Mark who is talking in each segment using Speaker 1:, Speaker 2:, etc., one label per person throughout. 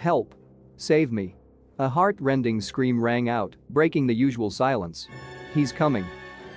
Speaker 1: Help! Save me! A heart-rending scream rang out, breaking the usual silence. He's coming.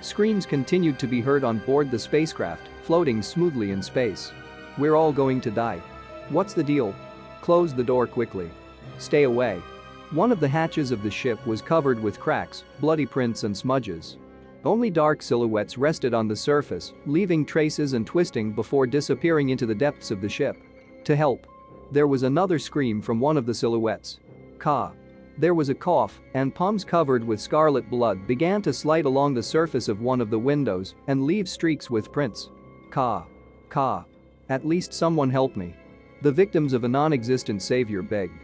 Speaker 1: Screams continued to be heard on board the spacecraft, floating smoothly in space. We're all going to die. What's the deal? Close the door quickly. Stay away. One of the hatches of the ship was covered with cracks, bloody prints and smudges. Only dark silhouettes rested on the surface, leaving traces and twisting before disappearing into the depths of the ship. To help. There was another scream from one of the silhouettes. Ka. There was a cough, and palms covered with scarlet blood began to slide along the surface of one of the windows and leave streaks with prints. Ka. Ka. At least someone help me. The victims of a non-existent savior begged.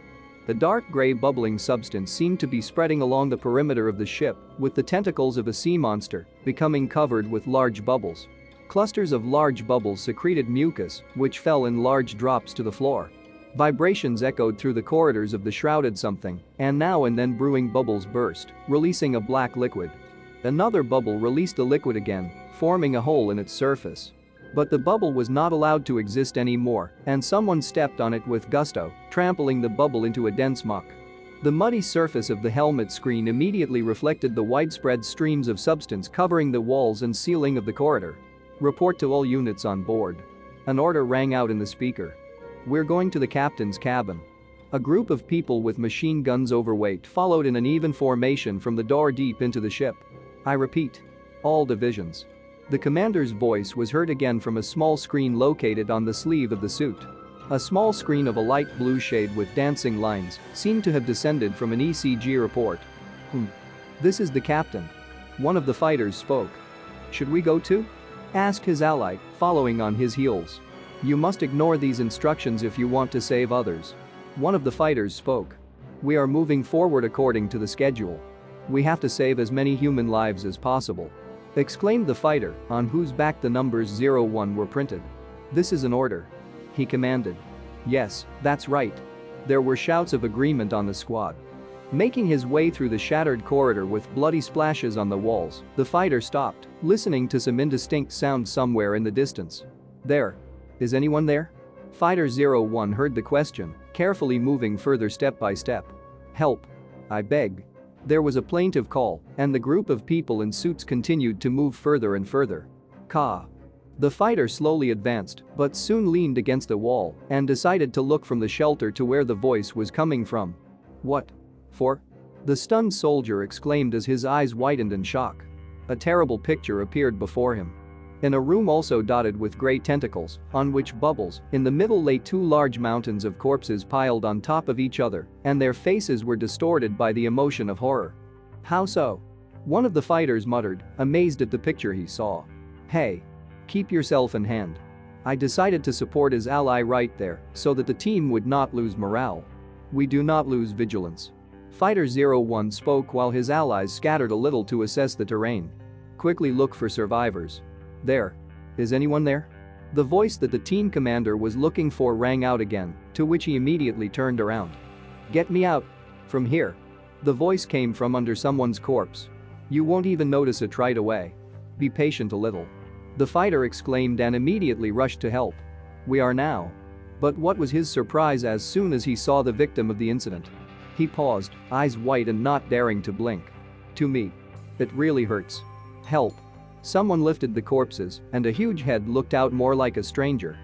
Speaker 1: The dark gray bubbling substance seemed to be spreading along the perimeter of the ship, with the tentacles of a sea monster becoming covered with large bubbles. Clusters of large bubbles secreted mucus, which fell in large drops to the floor. Vibrations echoed through the corridors of the shrouded something, and now and then brewing bubbles burst, releasing a black liquid. Another bubble released the liquid again, forming a hole in its surface. But the bubble was not allowed to exist anymore, and someone stepped on it with gusto, trampling the bubble into a dense muck. The muddy surface of the helmet screen immediately reflected the widespread streams of substance covering the walls and ceiling of the corridor. Report to all units on board. An order rang out in the speaker. We're going to the captain's cabin. A group of people with machine guns overweight followed in an even formation from the door deep into the ship. I repeat. All divisions. The commander's voice was heard again from a small screen located on the sleeve of the suit. A small screen of a light blue shade with dancing lines seemed to have descended from an ECG report. This is the captain. One of the fighters spoke. Should we go too? Asked his ally, following on his heels. You must ignore these instructions if you want to save others. One of the fighters spoke. We are moving forward according to the schedule. We have to save as many human lives as possible. Exclaimed the fighter, on whose back the numbers 01 were printed. This is an order. He commanded. Yes, that's right. There were shouts of agreement on the squad. Making his way through the shattered corridor with bloody splashes on the walls, the fighter stopped, listening to some indistinct sound somewhere in the distance. There. Is anyone there? Fighter 01 heard the question, carefully moving further step by step. Help. I beg. There was a plaintive call, and the group of people in suits continued to move further and further. Ka. The fighter slowly advanced, but soon leaned against a wall and decided to look from the shelter to where the voice was coming from. What? For? The stunned soldier exclaimed as his eyes widened in shock. A terrible picture appeared before him. In a room also dotted with gray tentacles, on which bubbles, in the middle lay two large mountains of corpses piled on top of each other, and their faces were distorted by the emotion of horror. How so? One of the fighters muttered, amazed at the picture he saw. Hey. Keep yourself in hand. I decided to support his ally right there, so that the team would not lose morale. We do not lose vigilance. Fighter 01 spoke while his allies scattered a little to assess the terrain. Quickly look for survivors. There. Is anyone there? The voice that the team commander was looking for rang out again, to which he immediately turned around. Get me out. From here. The voice came from under someone's corpse. You won't even notice it right away. Be patient a little. The fighter exclaimed and immediately rushed to help. We are now. But what was his surprise as soon as he saw the victim of the incident? He paused, eyes wide and not daring to blink. To me. It really hurts. Help. Someone lifted the corpses, and a huge head looked out more like a stranger.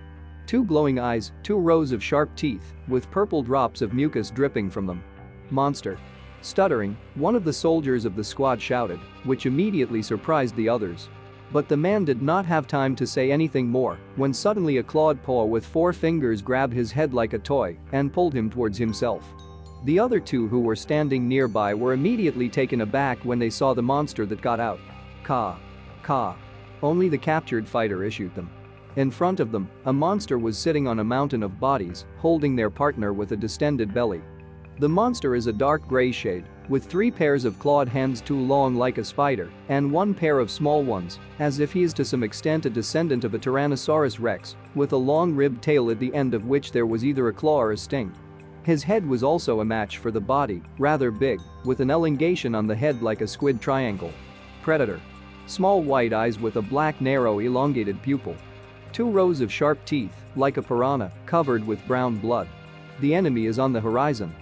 Speaker 1: Two glowing eyes, two rows of sharp teeth, with purple drops of mucus dripping from them. Monster. Stuttering, one of the soldiers of the squad shouted, which immediately surprised the others. But the man did not have time to say anything more when suddenly a clawed paw with 4 fingers grabbed his head like a toy and pulled him towards himself. The other two who were standing nearby were immediately taken aback when they saw the monster that got out. Ka. Ka. Only the captured fighter issued them. In front of them, a monster was sitting on a mountain of bodies, holding their partner with a distended belly. The monster is a dark gray shade, with 3 pairs of clawed hands, 2 long like a spider, and 1 pair of small ones, as if he is to some extent a descendant of a Tyrannosaurus rex, with a long ribbed tail at the end of which there was either a claw or a sting. His head was also a match for the body, rather big, with an elongation on the head like a squid triangle. Predator. Small white eyes with a black narrow elongated pupil. 2 rows of sharp teeth, like a piranha, covered with brown blood. The enemy is on the horizon.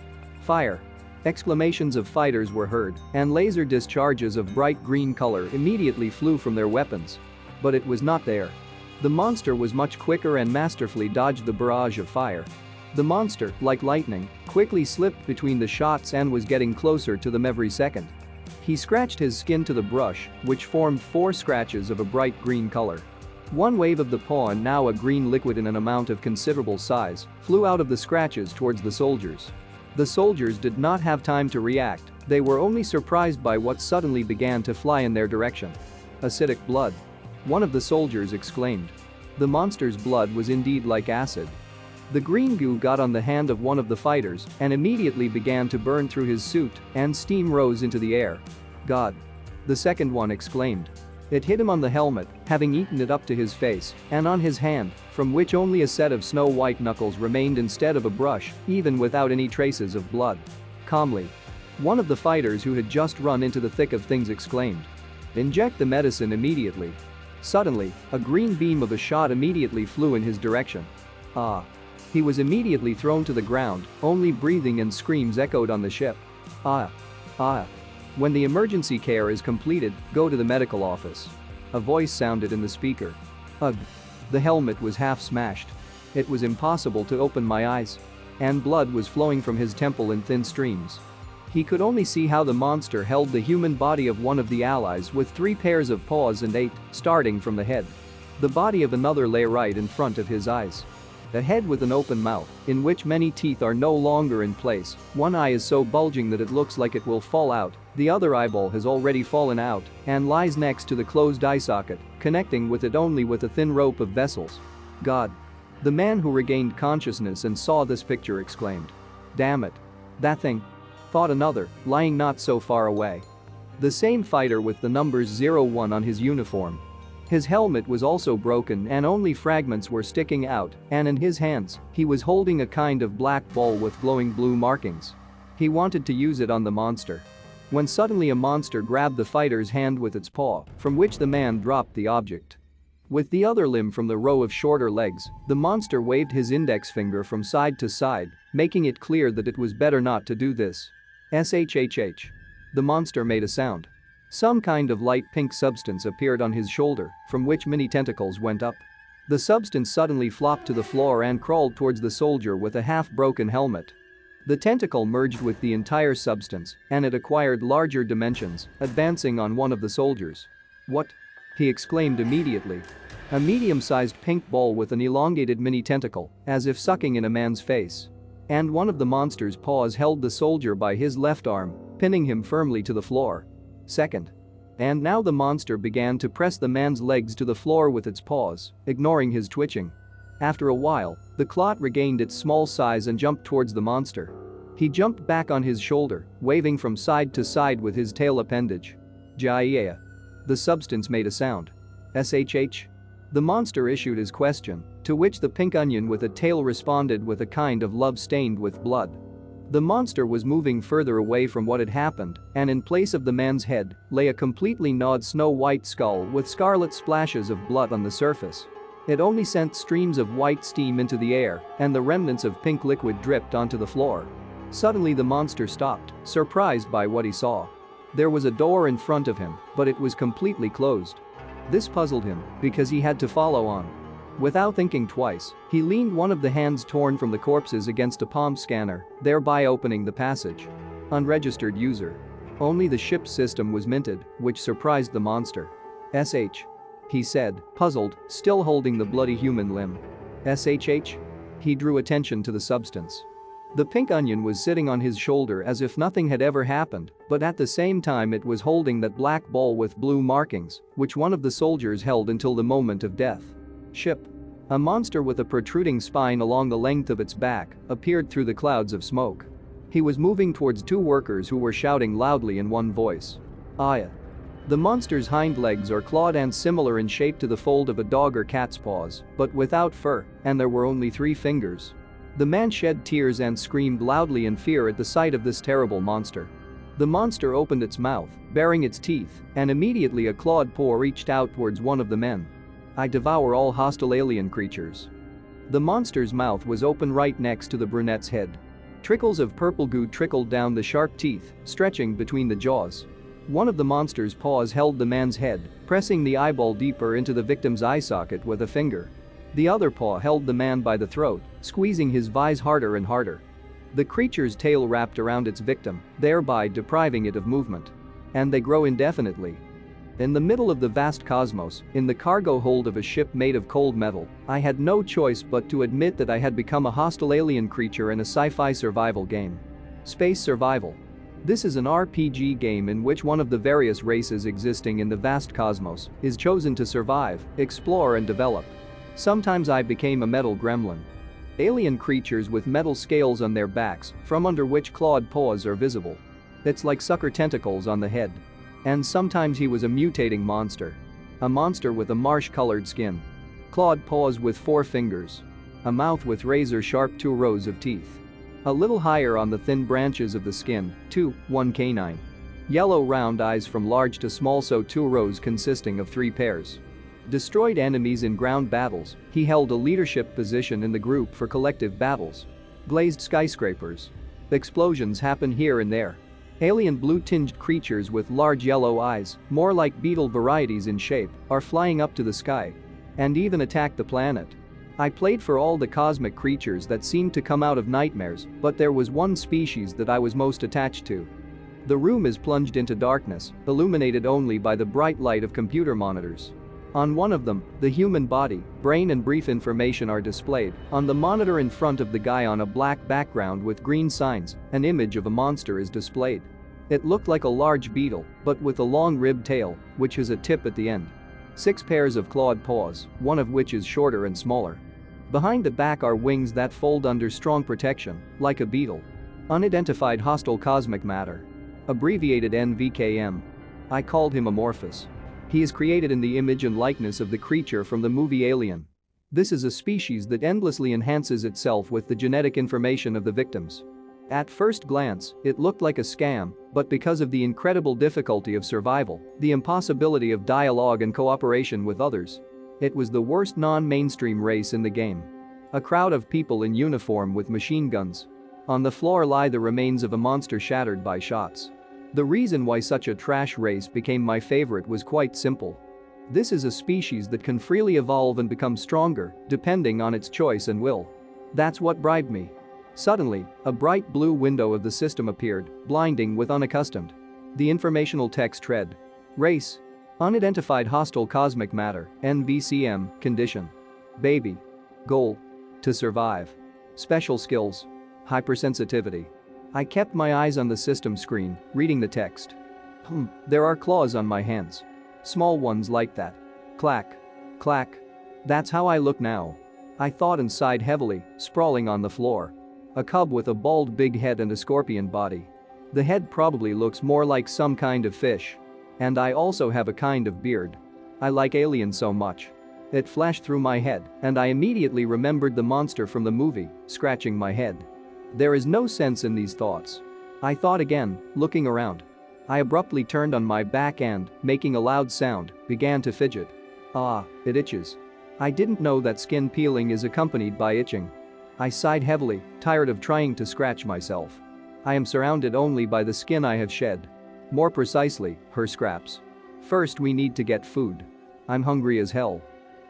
Speaker 1: Fire. Exclamations of fighters were heard, and laser discharges of bright green color immediately flew from their weapons. But it was not there. The monster was much quicker and masterfully dodged the barrage of fire. The monster, like lightning, quickly slipped between the shots and was getting closer to them every second. He scratched his skin to the brush, which formed 4 scratches of a bright green color. One wave of the paw, and now a green liquid in an amount of considerable size, flew out of the scratches towards the soldiers. The soldiers did not have time to react, they were only surprised by what suddenly began to fly in their direction. Acidic blood. One of the soldiers exclaimed. The monster's blood was indeed like acid. The green goo got on the hand of one of the fighters and immediately began to burn through his suit, and steam rose into the air. God! The second one exclaimed. It hit him on the helmet, having eaten it up to his face, and on his hand, from which only a set of snow-white knuckles remained instead of a brush, even without any traces of blood. Calmly. One of the fighters who had just run into the thick of things exclaimed. Inject the medicine immediately. Suddenly, a green beam of a shot immediately flew in his direction. Ah! He was immediately thrown to the ground, only breathing and screams echoed on the ship. Ah! Ah! When the emergency care is completed, go to the medical office. A voice sounded in the speaker. Ugh. The helmet was half smashed. It was impossible to open my eyes. And blood was flowing from his temple in thin streams. He could only see how the monster held the human body of one of the allies with 3 pairs of paws and 8, starting from the head. The body of another lay right in front of his eyes. A head with an open mouth, in which many teeth are no longer in place, one eye is so bulging that it looks like it will fall out, the other eyeball has already fallen out, and lies next to the closed eye socket, connecting with it only with a thin rope of vessels. God! The man who regained consciousness and saw this picture exclaimed. Damn it! That thing! Thought another, lying not so far away. The same fighter with the numbers 01 on his uniform. His helmet was also broken and only fragments were sticking out, and in his hands, he was holding a kind of black ball with glowing blue markings. He wanted to use it on the monster. When suddenly a monster grabbed the fighter's hand with its paw, from which the man dropped the object. With the other limb from the row of shorter legs, the monster waved his index finger from side to side, making it clear that it was better not to do this. SHHH. The monster made a sound. Some kind of light pink substance appeared on his shoulder, from which many tentacles went up. The substance suddenly flopped to the floor and crawled towards the soldier with a half-broken helmet. The tentacle merged with the entire substance, and it acquired larger dimensions, advancing on one of the soldiers. What? He exclaimed immediately. A medium-sized pink ball with an elongated mini tentacle, as if sucking in a man's face. And one of the monster's paws held the soldier by his left arm, pinning him firmly to the floor. Second. And now the monster began to press the man's legs to the floor with its paws, ignoring his twitching. After a while, the clot regained its small size and jumped towards the monster. He jumped back on his shoulder, waving from side to side with his tail appendage. Jaya. The substance made a sound. SHH. The monster issued his question, to which the pink onion with a tail responded with a kind of love stained with blood. The monster was moving further away from what had happened, and in place of the man's head, lay a completely gnawed snow-white skull with scarlet splashes of blood on the surface. It only sent streams of white steam into the air, and the remnants of pink liquid dripped onto the floor. Suddenly the monster stopped, surprised by what he saw. There was a door in front of him, but it was completely closed. This puzzled him, because he had to follow on. Without thinking twice, he leaned one of the hands torn from the corpses against a palm scanner, thereby opening the passage. Unregistered user. Only the ship's system was minted, which surprised the monster. SH. He said, puzzled, still holding the bloody human limb. SHH? He drew attention to the substance. The pink onion was sitting on his shoulder as if nothing had ever happened, but at the same time it was holding that black ball with blue markings, which one of the soldiers held until the moment of death. Ship. A monster with a protruding spine along the length of its back appeared through the clouds of smoke. He was moving towards 2 workers who were shouting loudly in one voice. Aya. The monster's hind legs are clawed and similar in shape to the fold of a dog or cat's paws, but without fur, and there were only 3 fingers. The man shed tears and screamed loudly in fear at the sight of this terrible monster. The monster opened its mouth, baring its teeth, and immediately a clawed paw reached out towards one of the men. I devour all hostile alien creatures. The monster's mouth was open right next to the brunette's head. Trickles of purple goo trickled down the sharp teeth, stretching between the jaws. One of the monster's paws held the man's head, pressing the eyeball deeper into the victim's eye socket with a finger. The other paw held the man by the throat, squeezing his vise harder and harder. The creature's tail wrapped around its victim, thereby depriving it of movement. And they grow indefinitely. In the middle of the vast cosmos, in the cargo hold of a ship made of cold metal, I had no choice but to admit that I had become a hostile alien creature in a sci-fi survival game. Space Survival. This is an RPG game in which one of the various races existing in the vast cosmos is chosen to survive, explore and develop. Sometimes I became a metal gremlin. Alien creatures with metal scales on their backs, from under which clawed paws are visible. It's like sucker tentacles on the head. And sometimes he was a mutating monster. A monster with a marsh-colored skin. Clawed paws with 4 fingers. A mouth with razor-sharp 2 rows of teeth. A little higher on the thin branches of the skin, 1 canine. Yellow round eyes from large to small, so 2 rows consisting of 3 pairs. Destroyed enemies in ground battles, he held a leadership position in the group for collective battles. Glazed skyscrapers. Explosions happen here and there. Alien blue-tinged creatures with large yellow eyes, more like beetle varieties in shape, are flying up to the sky. And even attack the planet. I played for all the cosmic creatures that seemed to come out of nightmares, but there was one species that I was most attached to. The room is plunged into darkness, illuminated only by the bright light of computer monitors. On one of them, the human body, brain and brief information are displayed. On the monitor in front of the guy on a black background with green signs, an image of a monster is displayed. It looked like a large beetle, but with a long ribbed tail, which has a tip at the end. 6 pairs of clawed paws, one of which is shorter and smaller. Behind the back are wings that fold under strong protection, like a beetle. Unidentified hostile cosmic matter. Abbreviated NVKM. I called him Amorphous. He is created in the image and likeness of the creature from the movie Alien. This is a species that endlessly enhances itself with the genetic information of the victims. At first glance, it looked like a scam, but because of the incredible difficulty of survival, the impossibility of dialogue and cooperation with others, it was the worst non-mainstream race in the game. A crowd of people in uniform with machine guns. On the floor lie the remains of a monster shattered by shots. The reason why such a trash race became my favorite was quite simple. This is a species that can freely evolve and become stronger, depending on its choice and will. That's what bribed me. Suddenly, a bright blue window of the system appeared, blinding with unaccustomed. The informational text read. Race. Unidentified hostile cosmic matter, NVCM, condition. Baby. Goal. To survive. Special skills. Hypersensitivity. I kept my eyes on the system screen, reading the text. There are claws on my hands. Small ones like that. Clack. Clack. That's how I look now. I thought and sighed heavily, sprawling on the floor. A cub with a bald big head and a scorpion body. The head probably looks more like some kind of fish. And I also have a kind of beard. I like aliens so much. It flashed through my head, and I immediately remembered the monster from the movie, scratching my head. There is no sense in these thoughts. I thought again, looking around. I abruptly turned on my back and, making a loud sound, began to fidget. Ah, it itches. I didn't know that skin peeling is accompanied by itching. I sighed heavily, tired of trying to scratch myself. I am surrounded only by the skin I have shed. More precisely, her scraps. First we need to get food. I'm hungry as hell.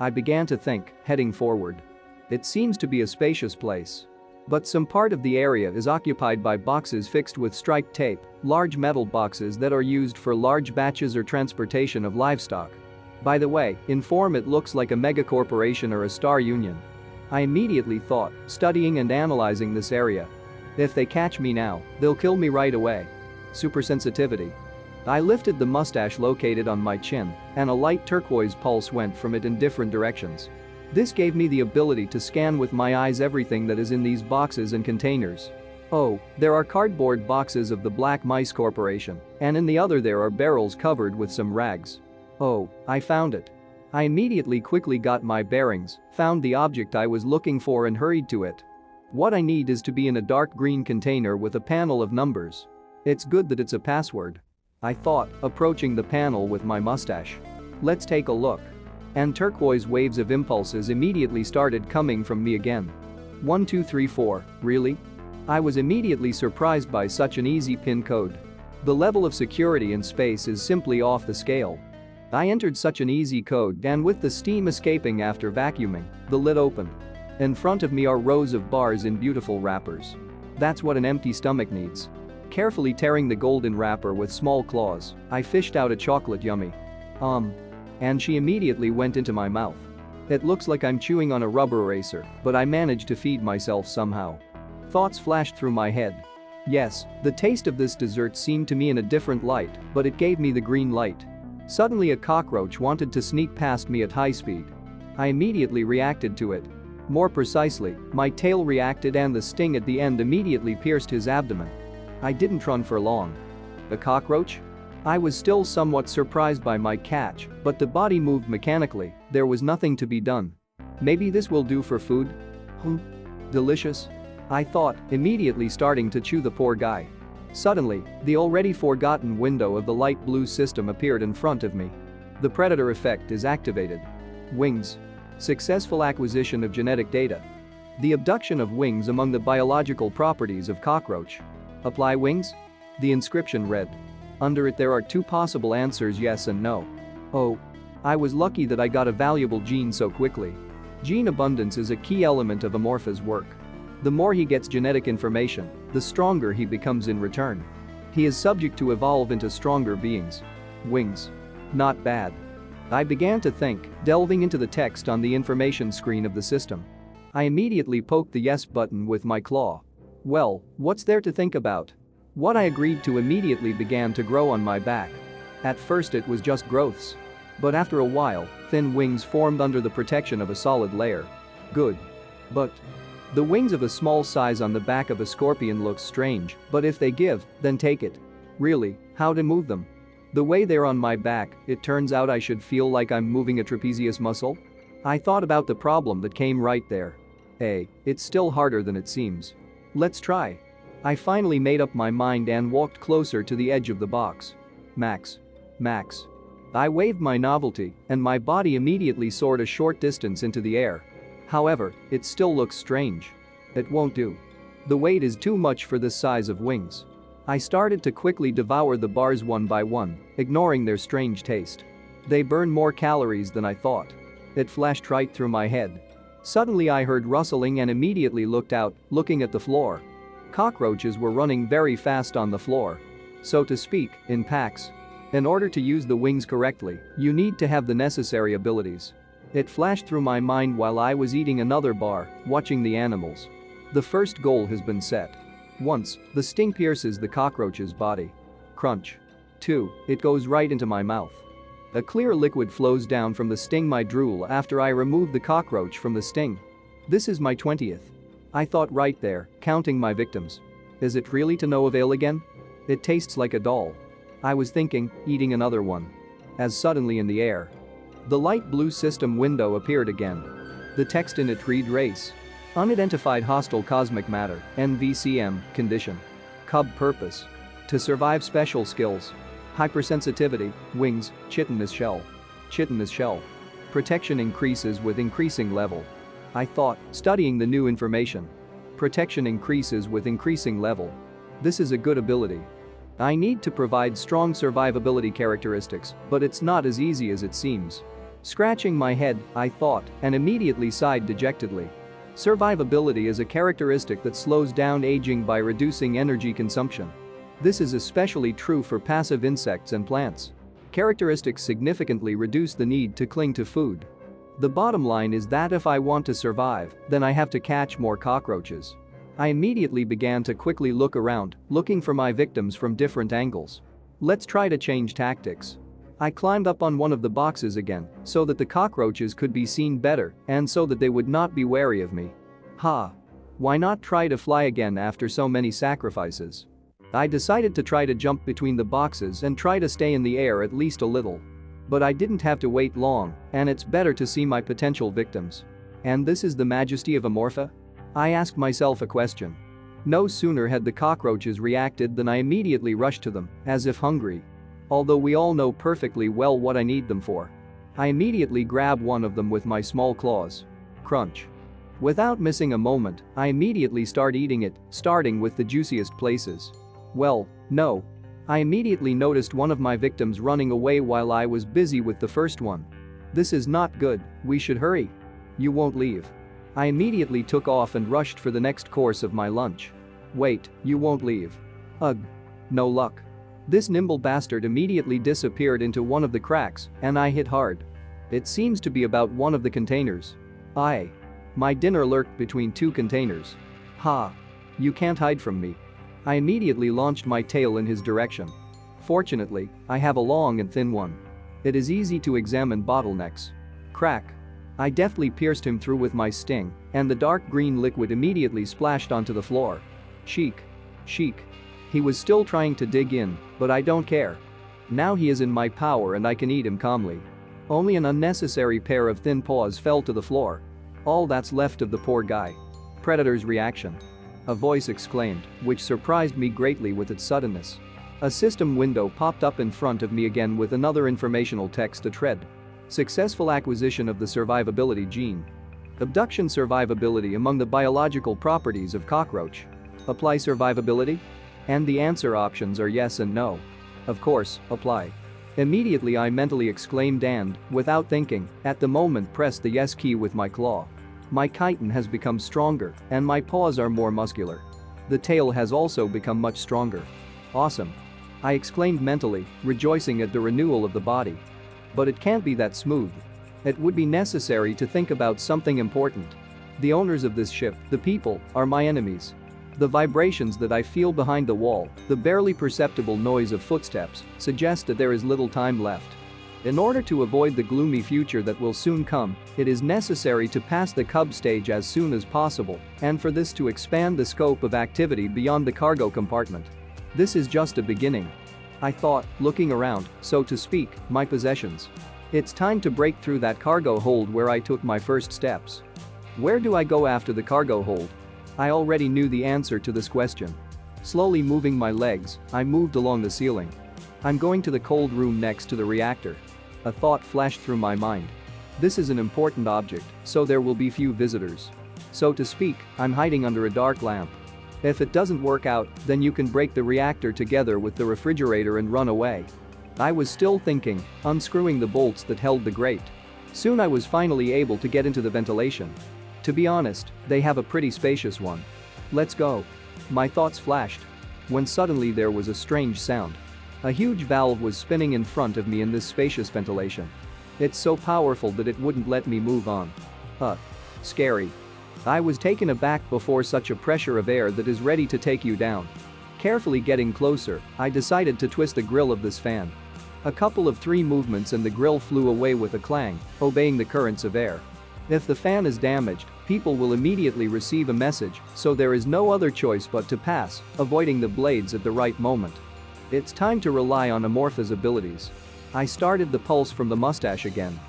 Speaker 1: I began to think, heading forward. It seems to be a spacious place. But some part of the area is occupied by boxes fixed with striped tape, large metal boxes that are used for large batches or transportation of livestock. By the way, in form it looks like a megacorporation or a star union. I immediately thought, studying and analyzing this area. If they catch me now, they'll kill me right away. Supersensitivity. I lifted the mustache located on my chin, and a light turquoise pulse went from it in different directions. This gave me the ability to scan with my eyes everything that is in these boxes and containers. Oh, there are cardboard boxes of the Black Mice Corporation, and in the other there are barrels covered with some rags. Oh, I found it. I immediately quickly got my bearings, found the object I was looking for and hurried to it. What I need is to be in a dark green container with a panel of numbers. It's good that it's a password. I thought, approaching the panel with my mustache. Let's take a look. And turquoise waves of impulses immediately started coming from me again. 1 2 3 4, really? I was immediately surprised by such an easy PIN code. The level of security in space is simply off the scale. I entered such an easy code, and with the steam escaping after vacuuming, the lid opened. In front of me are rows of bars in beautiful wrappers. That's what an empty stomach needs. Carefully tearing the golden wrapper with small claws, I fished out a chocolate yummy. And she immediately went into my mouth. It looks like I'm chewing on a rubber eraser, but I managed to feed myself somehow. Thoughts flashed through my head. Yes, the taste of this dessert seemed to me in a different light, but it gave me the green light. Suddenly a cockroach wanted to sneak past me at high speed. I immediately reacted to it. More precisely, my tail reacted and the sting at the end immediately pierced his abdomen. I didn't run for long. A cockroach? I was still somewhat surprised by my catch, but the body moved mechanically, there was nothing to be done. Maybe this will do for food? Delicious? I thought, immediately starting to chew the poor guy. Suddenly, the already forgotten window of the light blue system appeared in front of me. The predator effect is activated. Wings. Successful acquisition of genetic data. The abduction of wings among the biological properties of cockroach. Apply wings? The inscription read. Under it there are two possible answers, yes and no. Oh. I was lucky that I got a valuable gene so quickly. Gene abundance is a key element of Amorpha's work. The more he gets genetic information, the stronger he becomes in return. He is subject to evolve into stronger beings. Wings. Not bad. I began to think, delving into the text on the information screen of the system. I immediately poked the yes button with my claw. Well, what's there to think about? What I agreed to immediately began to grow on my back. At first it was just growths. But after a while, thin wings formed under the protection of a solid layer. Good. But the wings of a small size on the back of a scorpion looks strange, but if they give, then take it. Really, how to move them? The way they're on my back, it turns out I should feel like I'm moving a trapezius muscle? I thought about the problem that came right there. Hey, it's still harder than it seems. Let's try. I finally made up my mind and walked closer to the edge of the box. Max. Max. I waved my novelty, and my body immediately soared a short distance into the air. However, it still looks strange. It won't do. The weight is too much for this size of wings. I started to quickly devour the bars one by one, ignoring their strange taste. They burn more calories than I thought. It flashed right through my head. Suddenly I heard rustling and immediately looked out, looking at the floor. Cockroaches were running very fast on the floor. So to speak, in packs. In order to use the wings correctly, you need to have the necessary abilities. It flashed through my mind while I was eating another bar, watching the animals. The first goal has been set. Once, the sting pierces the cockroach's body. Crunch. 2, it goes right into my mouth. A clear liquid flows down from the sting my drool after I remove the cockroach from the sting. This is my 20th. I thought right there, counting my victims. Is it really to no avail again? It tastes like a doll. I was thinking, eating another one. As suddenly in the air, the light blue system window appeared again. The text in it read race. Unidentified hostile cosmic matter, NVCM, condition. Cub purpose. To survive special skills. Hypersensitivity, wings, chitinous shell. Chitinous shell. Protection increases with increasing level. I thought, studying the new information. Protection increases with increasing level. This is a good ability. I need to provide strong survivability characteristics, but it's not as easy as it seems. Scratching my head, I thought, and immediately sighed dejectedly. Survivability is a characteristic that slows down aging by reducing energy consumption. This is especially true for passive insects and plants. Characteristics significantly reduce the need to cling to food. The bottom line is that if I want to survive, then I have to catch more cockroaches. I immediately began to quickly look around, looking for my victims from different angles. Let's try to change tactics. I climbed up on one of the boxes again, so that the cockroaches could be seen better and so that they would not be wary of me. Why not try to fly again after so many sacrifices? I decided to try to jump between the boxes and try to stay in the air at least a little. But I didn't have to wait long, and it's better to see my potential victims. And this is the majesty of Amorpha? I asked myself a question. No sooner had the cockroaches reacted than I immediately rushed to them, as if hungry. Although we all know perfectly well what I need them for. I immediately grab one of them with my small claws. Crunch. Without missing a moment, I immediately start eating it, starting with the juiciest places. Well, no. I immediately noticed one of my victims running away while I was busy with the first one. This is not good, we should hurry. You won't leave. I immediately took off and rushed for the next course of my lunch. Wait, you won't leave. Ugh. No luck. This nimble bastard immediately disappeared into one of the cracks, and I hit hard. It seems to be about one of the containers. My dinner lurked between two containers. Ha. You can't hide from me. I immediately launched my tail in his direction. Fortunately, I have a long and thin one. It is easy to examine bottlenecks. Crack. I deftly pierced him through with my sting, and the dark green liquid immediately splashed onto the floor. Chic. Chic. He was still trying to dig in, but I don't care. Now he is in my power and I can eat him calmly. Only an unnecessary pair of thin paws fell to the floor. All that's left of the poor guy. Predator's reaction. A voice exclaimed, which surprised me greatly with its suddenness. A system window popped up in front of me again with another informational text to tread. Successful acquisition of the survivability gene. Abduction survivability among the biological properties of cockroach. Apply survivability? And the answer options are yes and no. Of course, apply. Immediately I mentally exclaimed and, without thinking, at the moment pressed the yes key with my claw. My chitin has become stronger, and my paws are more muscular. The tail has also become much stronger. Awesome. I exclaimed mentally, rejoicing at the renewal of the body. But it can't be that smooth. It would be necessary to think about something important. The owners of this ship, the people, are my enemies. The vibrations that I feel behind the wall, the barely perceptible noise of footsteps, suggest that there is little time left. In order to avoid the gloomy future that will soon come, it is necessary to pass the cub stage as soon as possible, and for this to expand the scope of activity beyond the cargo compartment. This is just a beginning. I thought, looking around, so to speak, my possessions. It's time to break through that cargo hold where I took my first steps. Where do I go after the cargo hold? I already knew the answer to this question. Slowly moving my legs, I moved along the ceiling. I'm going to the cold room next to the reactor. A thought flashed through my mind. This is an important object, so there will be few visitors. So to speak, I'm hiding under a dark lamp. If it doesn't work out, then you can break the reactor together with the refrigerator and run away. I was still thinking, unscrewing the bolts that held the grate. Soon I was finally able to get into the ventilation. To be honest, they have a pretty spacious one. Let's go. My thoughts flashed. When suddenly there was a strange sound. A huge valve was spinning in front of me in this spacious ventilation. It's so powerful that it wouldn't let me move on. Scary. I was taken aback before such a pressure of air that is ready to take you down. Carefully getting closer, I decided to twist the grill of this fan. A couple of 3 movements and the grill flew away with a clang, obeying the currents of air. If the fan is damaged, people will immediately receive a message, so there is no other choice but to pass, avoiding the blades at the right moment. It's time to rely on Amorpha's abilities. I started the pulse from the mustache again.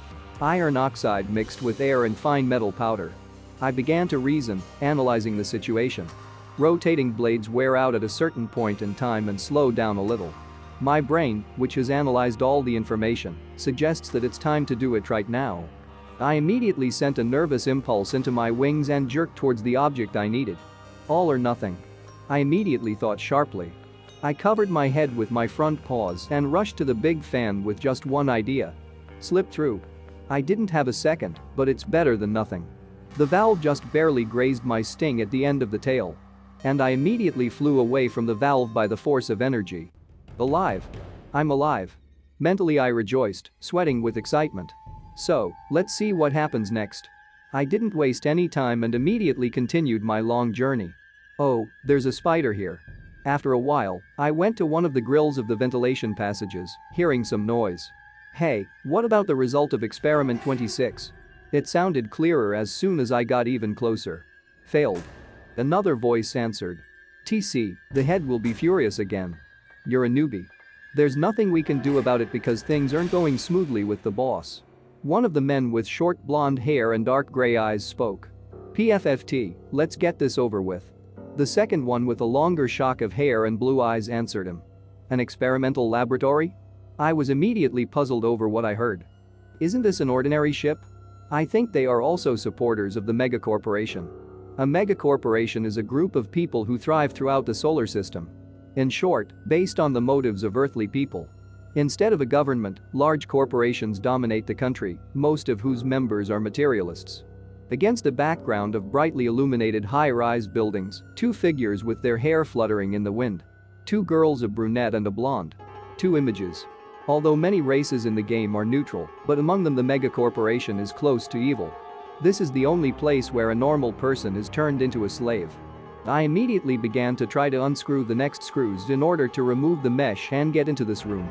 Speaker 1: Iron oxide mixed with air and fine metal powder. I began to reason, analyzing the situation. Rotating blades wear out at a certain point in time and slow down a little. My brain, which has analyzed all the information, suggests that it's time to do it right now. I immediately sent a nervous impulse into my wings and jerked towards the object I needed. All or nothing. I immediately thought sharply. I covered my head with my front paws and rushed to the big fan with just one idea. Slip through. I didn't have a second, but it's better than nothing. The valve just barely grazed my sting at the end of the tail. And I immediately flew away from the valve by the force of energy. Alive. I'm alive. Mentally I rejoiced, sweating with excitement. So, let's see what happens next. I didn't waste any time and immediately continued my long journey. Oh, there's a spider here. After a while, I went to one of the grills of the ventilation passages, hearing some noise. Hey, what about the result of experiment 26? It sounded clearer as soon as I got even closer. Failed. Another voice answered. TC, the head will be furious again. You're a newbie. There's nothing we can do about it because things aren't going smoothly with the boss. One of the men with short blonde hair and dark gray eyes spoke. PFFT, let's get this over with. The second one with a longer shock of hair and blue eyes answered him. An experimental laboratory? I was immediately puzzled over what I heard. Isn't this an ordinary ship? I think they are also supporters of the megacorporation. A megacorporation is a group of people who thrive throughout the solar system. In short, based on the motives of earthly people. Instead of a government, large corporations dominate the country, most of whose members are materialists. Against a background of brightly illuminated high-rise buildings, two figures with their hair fluttering in the wind. Two girls, a brunette and a blonde. Two images. Although many races in the game are neutral, but among them the megacorporation is close to evil. This is the only place where a normal person is turned into a slave. I immediately began to try to unscrew the next screws in order to remove the mesh and get into this room.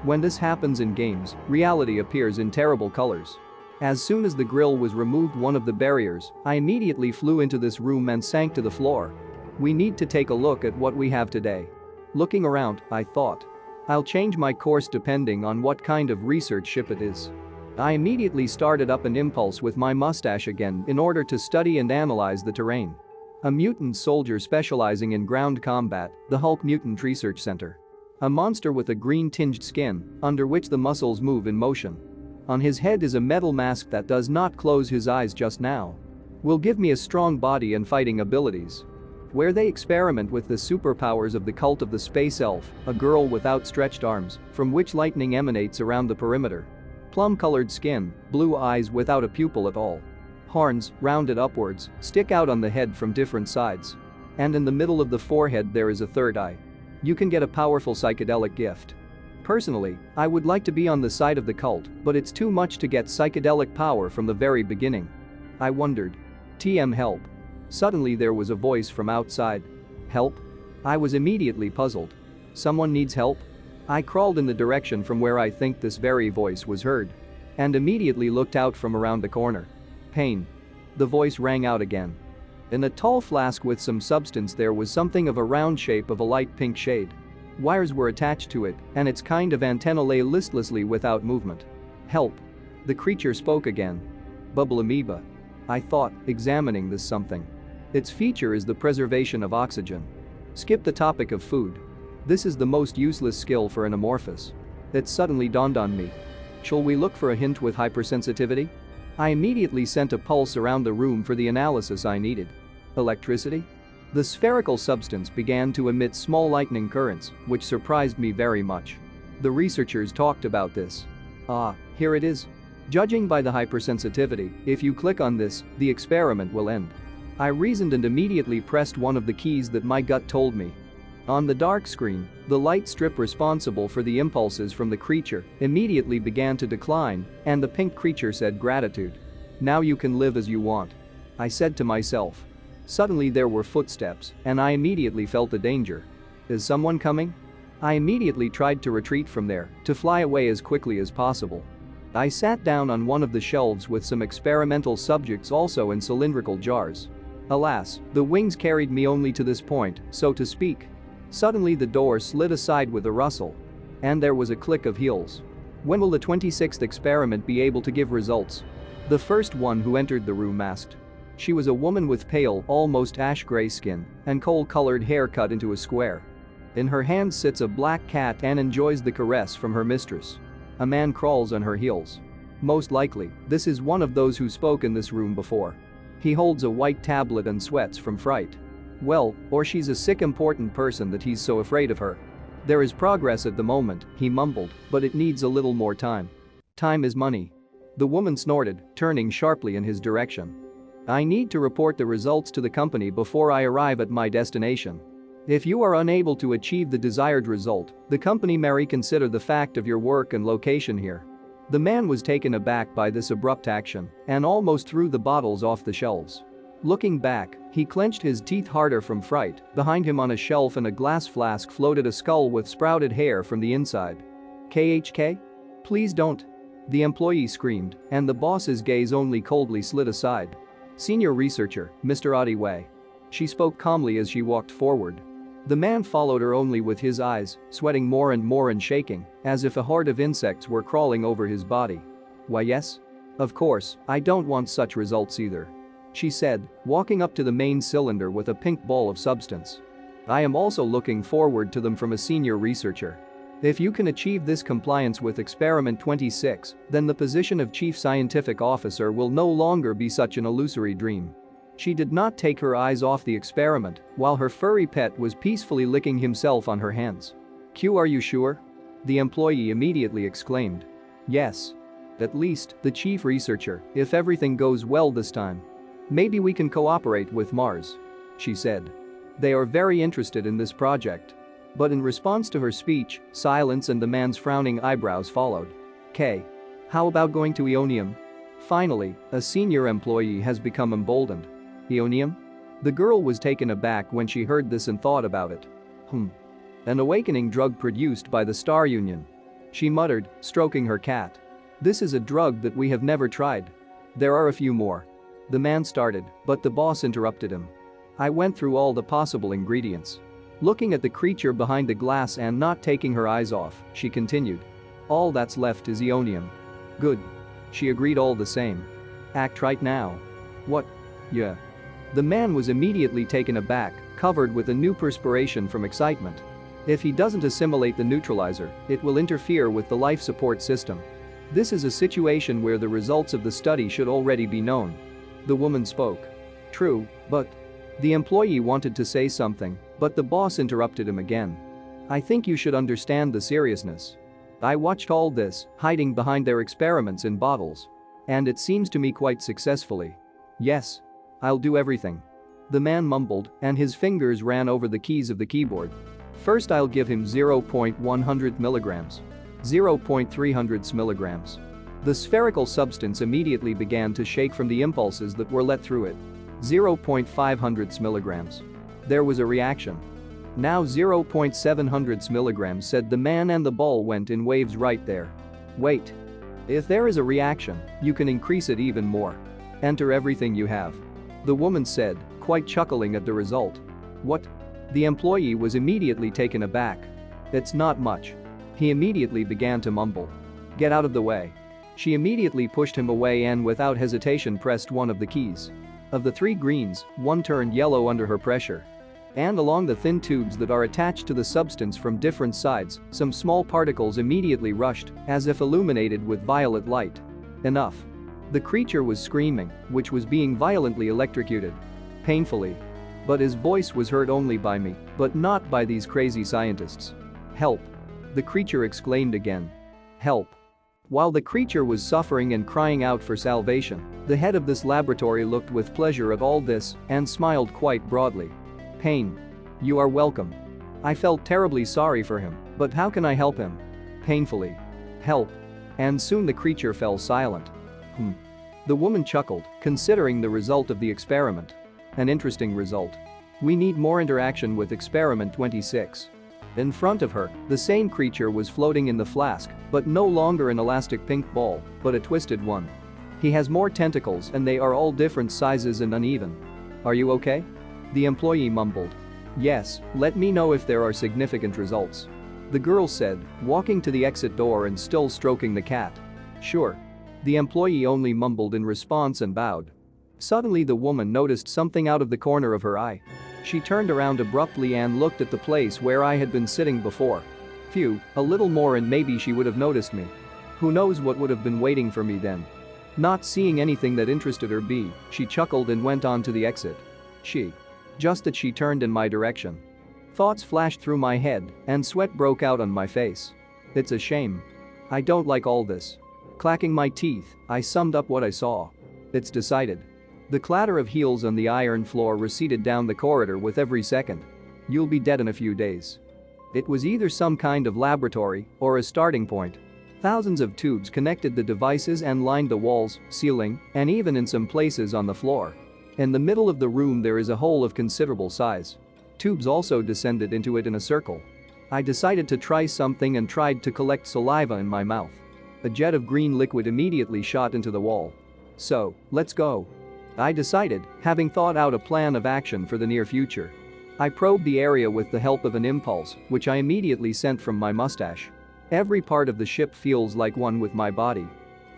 Speaker 1: When this happens in games, reality appears in terrible colors. As soon as the grill was removed, one of the barriers, I immediately flew into this room and sank to the floor. We need to take a look at what we have today. Looking around, I thought. I'll change my course depending on what kind of research ship it is. I immediately started up an impulse with my mustache again in order to study and analyze the terrain. A mutant soldier specializing in ground combat, the Hulk Mutant Research Center. A monster with a green-tinged skin, under which the muscles move in motion. On his head is a metal mask that does not close his eyes just now. Will give me a strong body and fighting abilities. Where they experiment with the superpowers of the cult of the space elf, a girl with outstretched arms, from which lightning emanates around the perimeter. Plum-colored skin, blue eyes without a pupil at all. Horns, rounded upwards, stick out on the head from different sides. And in the middle of the forehead there is a third eye. You can get a powerful psychedelic gift. Personally, I would like to be on the side of the cult, but it's too much to get psychedelic power from the very beginning. I wondered. TM help. Suddenly there was a voice from outside. Help? I was immediately puzzled. Someone needs help? I crawled in the direction from where I think this very voice was heard. And immediately looked out from around the corner. Pain. The voice rang out again. In a tall flask with some substance there was something of a round shape of a light pink shade. Wires were attached to it, and its kind of antenna lay listlessly without movement. Help. The creature spoke again. Bubble amoeba. I thought, examining this something. Its feature is the preservation of oxygen. Skip the topic of food. This is the most useless skill for an amorphous. It suddenly dawned on me. Shall we look for a hint with hypersensitivity? I immediately sent a pulse around the room for the analysis I needed. Electricity? The spherical substance began to emit small lightning currents, which surprised me very much. The researchers talked about this. Ah, here it is. Judging by the hypersensitivity, if you click on this, the experiment will end. I reasoned and immediately pressed one of the keys that my gut told me. On the dark screen, the light strip responsible for the impulses from the creature immediately began to decline, and the pink creature said, "Gratitude. Now you can live as you want." I said to myself. Suddenly there were footsteps, and I immediately felt the danger. Is someone coming? I immediately tried to retreat from there, to fly away as quickly as possible. I sat down on one of the shelves with some experimental subjects also in cylindrical jars. Alas, the wings carried me only to this point, so to speak. Suddenly the door slid aside with a rustle. And there was a click of heels. When will the 26th experiment be able to give results? The first one who entered the room asked. She was a woman with pale, almost ash-gray skin and coal-colored hair cut into a square. In her hand sits a black cat and enjoys the caress from her mistress. A man crawls on her heels. Most likely, this is one of those who spoke in this room before. He holds a white tablet and sweats from fright. Well, or she's a sick important person that he's so afraid of her. There is progress at the moment, he mumbled, but it needs a little more time. Time is money. The woman snorted, turning sharply in his direction. I need to report the results to the company before I arrive at my destination. If you are unable to achieve the desired result, the company may reconsider the fact of your work and location here. The man was taken aback by this abrupt action and almost threw the bottles off the shelves. Looking back, he clenched his teeth harder from fright. Behind him on a shelf in a glass flask floated a skull with sprouted hair from the inside. KHK? Please don't. The employee screamed, and the boss's gaze only coldly slid aside. Senior researcher, Mr. Adiway. She spoke calmly as she walked forward. The man followed her only with his eyes, sweating more and shaking, as if a horde of insects were crawling over his body. Why yes? Of course, I don't want such results either. She said, walking up to the main cylinder with a pink ball of substance. I am also looking forward to them from a senior researcher. If you can achieve this compliance with Experiment 26, then the position of Chief Scientific Officer will no longer be such an illusory dream. She did not take her eyes off the experiment while her furry pet was peacefully licking himself on her hands. "Q, are you sure?" the employee immediately exclaimed. "Yes. At least, the chief researcher, if everything goes well this time. Maybe we can cooperate with Mars," she said. "They are very interested in this project." But in response to her speech, silence and the man's frowning eyebrows followed. "K. How about going to Ionium?" Finally, a senior employee has become emboldened. "Ionium?" The girl was taken aback when she heard this and thought about it. An awakening drug produced by the Star Union," she muttered, stroking her cat. "This is a drug that we have never tried. There are a few more." The man started, but the boss interrupted him. "I went through all the possible ingredients." Looking at the creature behind the glass and not taking her eyes off, she continued. "All that's left is Ionium." "Good." She agreed all the same. "Act right now." "What?" "Yeah." The man was immediately taken aback, covered with a new perspiration from excitement. If he doesn't assimilate the neutralizer, it will interfere with the life support system. This is a situation where the results of the study should already be known. The woman spoke. "True, but..." The employee wanted to say something, but the boss interrupted him again. "I think you should understand the seriousness. I watched all this, hiding behind their experiments in bottles. And it seems to me quite successfully. Yes. I'll do everything." The man mumbled, and his fingers ran over the keys of the keyboard. "First I'll give him 0.100 milligrams. 0.300 milligrams." The spherical substance immediately began to shake from the impulses that were let through it. 0.500 milligrams. There was a reaction. "Now 0.700 milligrams," said the man, and the ball went in waves right there. "Wait. If there is a reaction, you can increase it even more. Enter everything you have," the woman said, quite chuckling at the result. "What?" The employee was immediately taken aback. "It's not much." He immediately began to mumble. "Get out of the way." She immediately pushed him away and without hesitation pressed one of the keys. Of the three greens, one turned yellow under her pressure. And along the thin tubes that are attached to the substance from different sides, some small particles immediately rushed, as if illuminated with violet light. Enough. The creature was screaming, which was being violently electrocuted. Painfully. But his voice was heard only by me, but not by these crazy scientists. "Help!" the creature exclaimed again. "Help!" While the creature was suffering and crying out for salvation, the head of this laboratory looked with pleasure at all this and smiled quite broadly. "Pain. You are welcome." I felt terribly sorry for him, but how can I help him? Painfully. "Help." And soon the creature fell silent. The woman chuckled, considering the result of the experiment. An interesting result. We need more interaction with Experiment 26. In front of her, the same creature was floating in the flask, but no longer an elastic pink ball, but a twisted one. He has more tentacles and they are all different sizes and uneven. "Are you okay?" the employee mumbled. "Yes, let me know if there are significant results," the girl said, walking to the exit door and still stroking the cat. "Sure." The employee only mumbled in response and bowed. Suddenly the woman noticed something out of the corner of her eye. She turned around abruptly and looked at the place where I had been sitting before. Phew, a little more and maybe she would have noticed me. Who knows what would have been waiting for me then. Not seeing anything that interested her, she chuckled and went on to the exit. Just as she turned in my direction. Thoughts flashed through my head and sweat broke out on my face. It's a shame. I don't like all this. Clacking my teeth, I summed up what I saw. It's decided. The clatter of heels on the iron floor receded down the corridor with every second. You'll be dead in a few days. It was either some kind of laboratory or a starting point. Thousands of tubes connected the devices and lined the walls, ceiling, and even in some places on the floor. In the middle of the room there is a hole of considerable size. Tubes also descended into it in a circle. I decided to try something and tried to collect saliva in my mouth. A jet of green liquid immediately shot into the wall. So, let's go. I decided, having thought out a plan of action for the near future. I probed the area with the help of an impulse, which I immediately sent from my mustache. Every part of the ship feels like one with my body.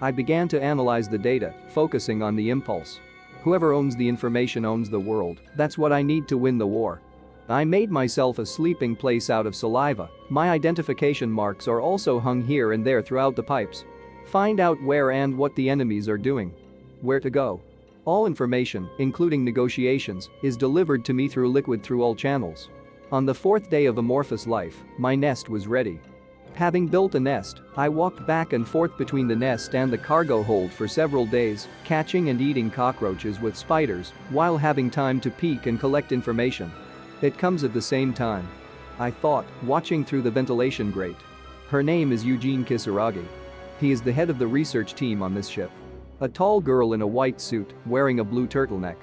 Speaker 1: I began to analyze the data, focusing on the impulse. Whoever owns the information owns the world, that's what I need to win the war. I made myself a sleeping place out of saliva. My identification marks are also hung here and there throughout the pipes. Find out where and what the enemies are doing. Where to go. All information, including negotiations, is delivered to me through liquid through all channels. On the fourth day of amorphous life, my nest was ready. Having built a nest, I walked back and forth between the nest and the cargo hold for several days, catching and eating cockroaches with spiders while having time to peek and collect information. It comes at the same time. I thought, watching through the ventilation grate. Her name is Eugene Kisaragi. He is the head of the research team on this ship. A tall girl in a white suit, wearing a blue turtleneck.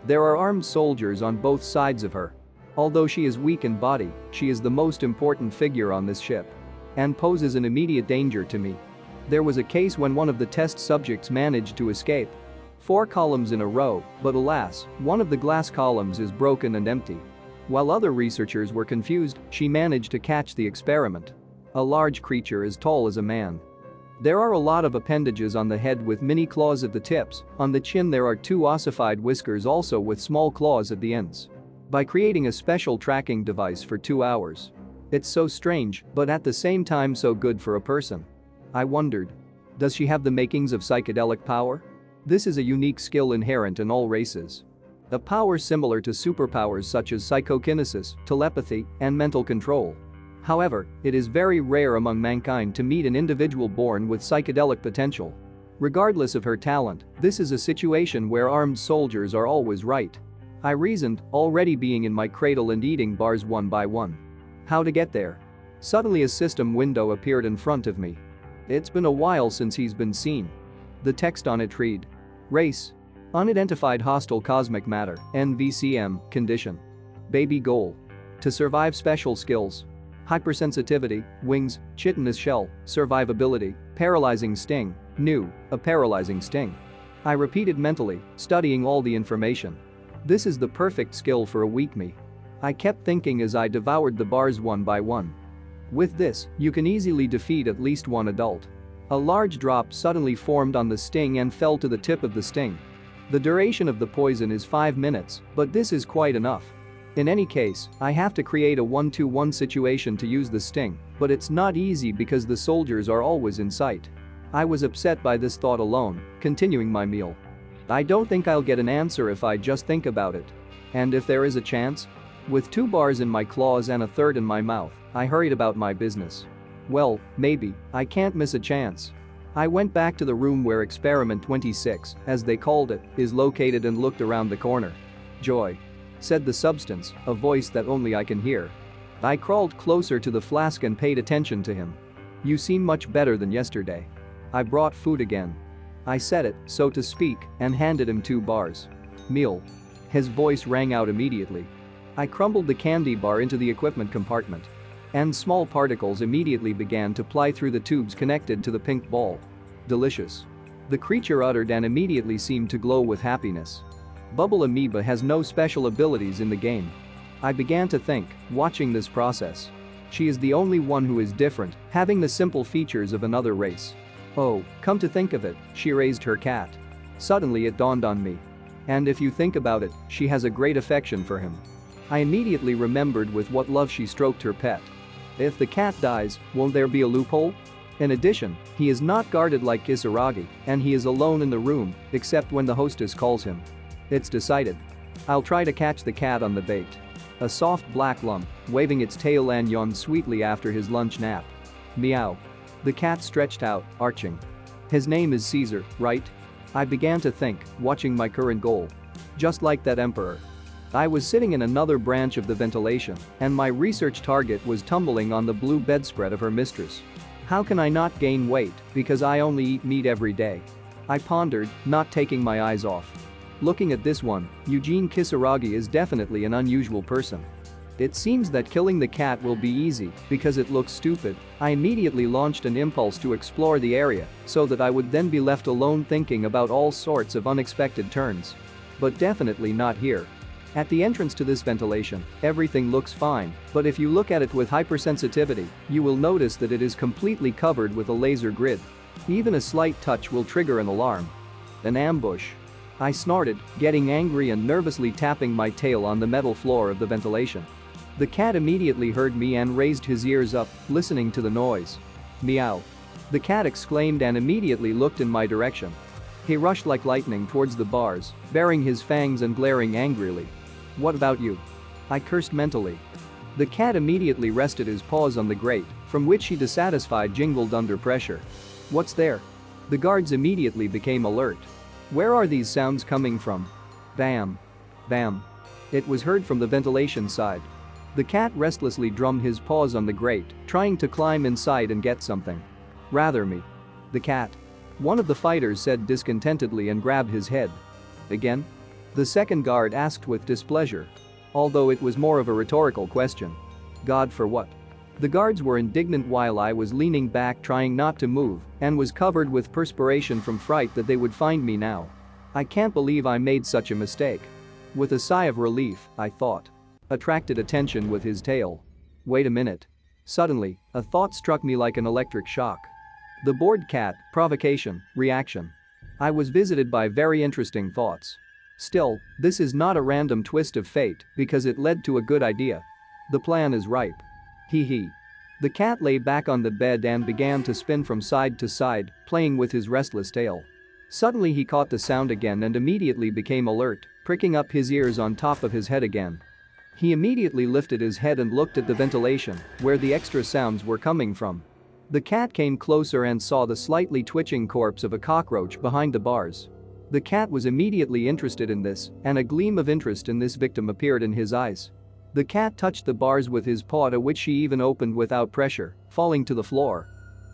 Speaker 1: There are armed soldiers on both sides of her. Although she is weak in body, she is the most important figure on this ship. And poses an immediate danger to me. There was a case when one of the test subjects managed to escape. 4 columns in a row, but alas, one of the glass columns is broken and empty. While other researchers were confused, she managed to catch the experiment. A large creature as tall as a man. There are a lot of appendages on the head with mini claws at the tips. On the chin there are 2 ossified whiskers also with small claws at the ends. By creating a special tracking device for 2 hours. It's so strange, but at the same time so good for a person. I wondered. Does she have the makings of psychedelic power? This is a unique skill inherent in all races. A power similar to superpowers such as psychokinesis, telepathy, and mental control. However, it is very rare among mankind to meet an individual born with psychedelic potential. Regardless of her talent, this is a situation where armed soldiers are always right. I reasoned, already being in my cradle and eating bars one by one. How to get there? Suddenly a system window appeared in front of me. It's been a while since he's been seen. The text on it read. Race. Unidentified hostile cosmic matter, NVCM, condition. Baby goal. To survive special skills. Hypersensitivity, wings, chitinous shell, survivability, paralyzing sting, new, a paralyzing sting. I repeated mentally, studying all the information. This is the perfect skill for a weak me. I kept thinking as I devoured the bars one by one. With this, you can easily defeat at least one adult. A large drop suddenly formed on the sting and fell to the tip of the sting. The duration of the poison is 5 minutes, but this is quite enough. In any case, I have to create a 1-to-1 situation to use the sting, but it's not easy because the soldiers are always in sight. I was upset by this thought alone, continuing my meal. I don't think I'll get an answer if I just think about it. And if there is a chance? With 2 bars in my claws and a third in my mouth, I hurried about my business. Well, maybe, I can't miss a chance. I went back to the room where experiment 26, as they called it, is located and looked around the corner. Joy. Said the substance, a voice that only I can hear. I crawled closer to the flask and paid attention to him. You seem much better than yesterday. I brought food again. I said it, so to speak, and handed him 2 bars. Meal. His voice rang out immediately. I crumbled the candy bar into the equipment compartment. And small particles immediately began to ply through the tubes connected to the pink ball. Delicious. The creature uttered and immediately seemed to glow with happiness. Bubble Amoeba has no special abilities in the game. I began to think, watching this process. She is the only one who is different, having the simple features of another race. Oh, come to think of it, she raised her cat. Suddenly it dawned on me. And if you think about it, she has a great affection for him. I immediately remembered with what love she stroked her pet. If the cat dies, won't there be a loophole? In addition, he is not guarded like Kisaragi, and he is alone in the room, except when the hostess calls him. It's decided. I'll try to catch the cat on the bait. A soft black lump, waving its tail and yawned sweetly after his lunch nap. Meow. The cat stretched out, arching. His name is Caesar, right? I began to think, watching my current goal. Just like that emperor. I was sitting in another branch of the ventilation, and my research target was tumbling on the blue bedspread of her mistress. How can I not gain weight because I only eat meat every day? I pondered, not taking my eyes off. Looking at this one, Eugene Kisaragi is definitely an unusual person. It seems that killing the cat will be easy because it looks stupid. I immediately launched an impulse to explore the area so that I would then be left alone thinking about all sorts of unexpected turns. But definitely not here. At the entrance to this ventilation, everything looks fine, but if you look at it with hypersensitivity, you will notice that it is completely covered with a laser grid. Even a slight touch will trigger an alarm. An ambush. I snorted, getting angry and nervously tapping my tail on the metal floor of the ventilation. The cat immediately heard me and raised his ears up, listening to the noise. Meow. The cat exclaimed and immediately looked in my direction. He rushed like lightning towards the bars, baring his fangs and glaring angrily. What about you? I cursed mentally. The cat immediately rested his paws on the grate, from which he dissatisfied jingled under pressure. What's there? The guards immediately became alert. Where are these sounds coming from? Bam. Bam. It was heard from the ventilation side. The cat restlessly drummed his paws on the grate, trying to climb inside and get something. Rather me. The cat. One of the fighters said discontentedly and grabbed his head. Again? The second guard asked with displeasure. Although it was more of a rhetorical question. God for what? The guards were indignant while I was leaning back trying not to move and was covered with perspiration from fright that they would find me now. I can't believe I made such a mistake. With a sigh of relief, I thought. Attracted attention with his tail. Wait a minute. Suddenly, a thought struck me like an electric shock. The bored cat, provocation, reaction. I was visited by very interesting thoughts. Still, this is not a random twist of fate because it led to a good idea. The plan is ripe. Hee hee. The cat lay back on the bed and began to spin from side to side, playing with his restless tail. Suddenly he caught the sound again and immediately became alert, pricking up his ears on top of his head again. He immediately lifted his head and looked at the ventilation, where the extra sounds were coming from. The cat came closer and saw the slightly twitching corpse of a cockroach behind the bars. The cat was immediately interested in this, and a gleam of interest in this victim appeared in his eyes. The cat touched the bars with his paw, to which he even opened without pressure, falling to the floor.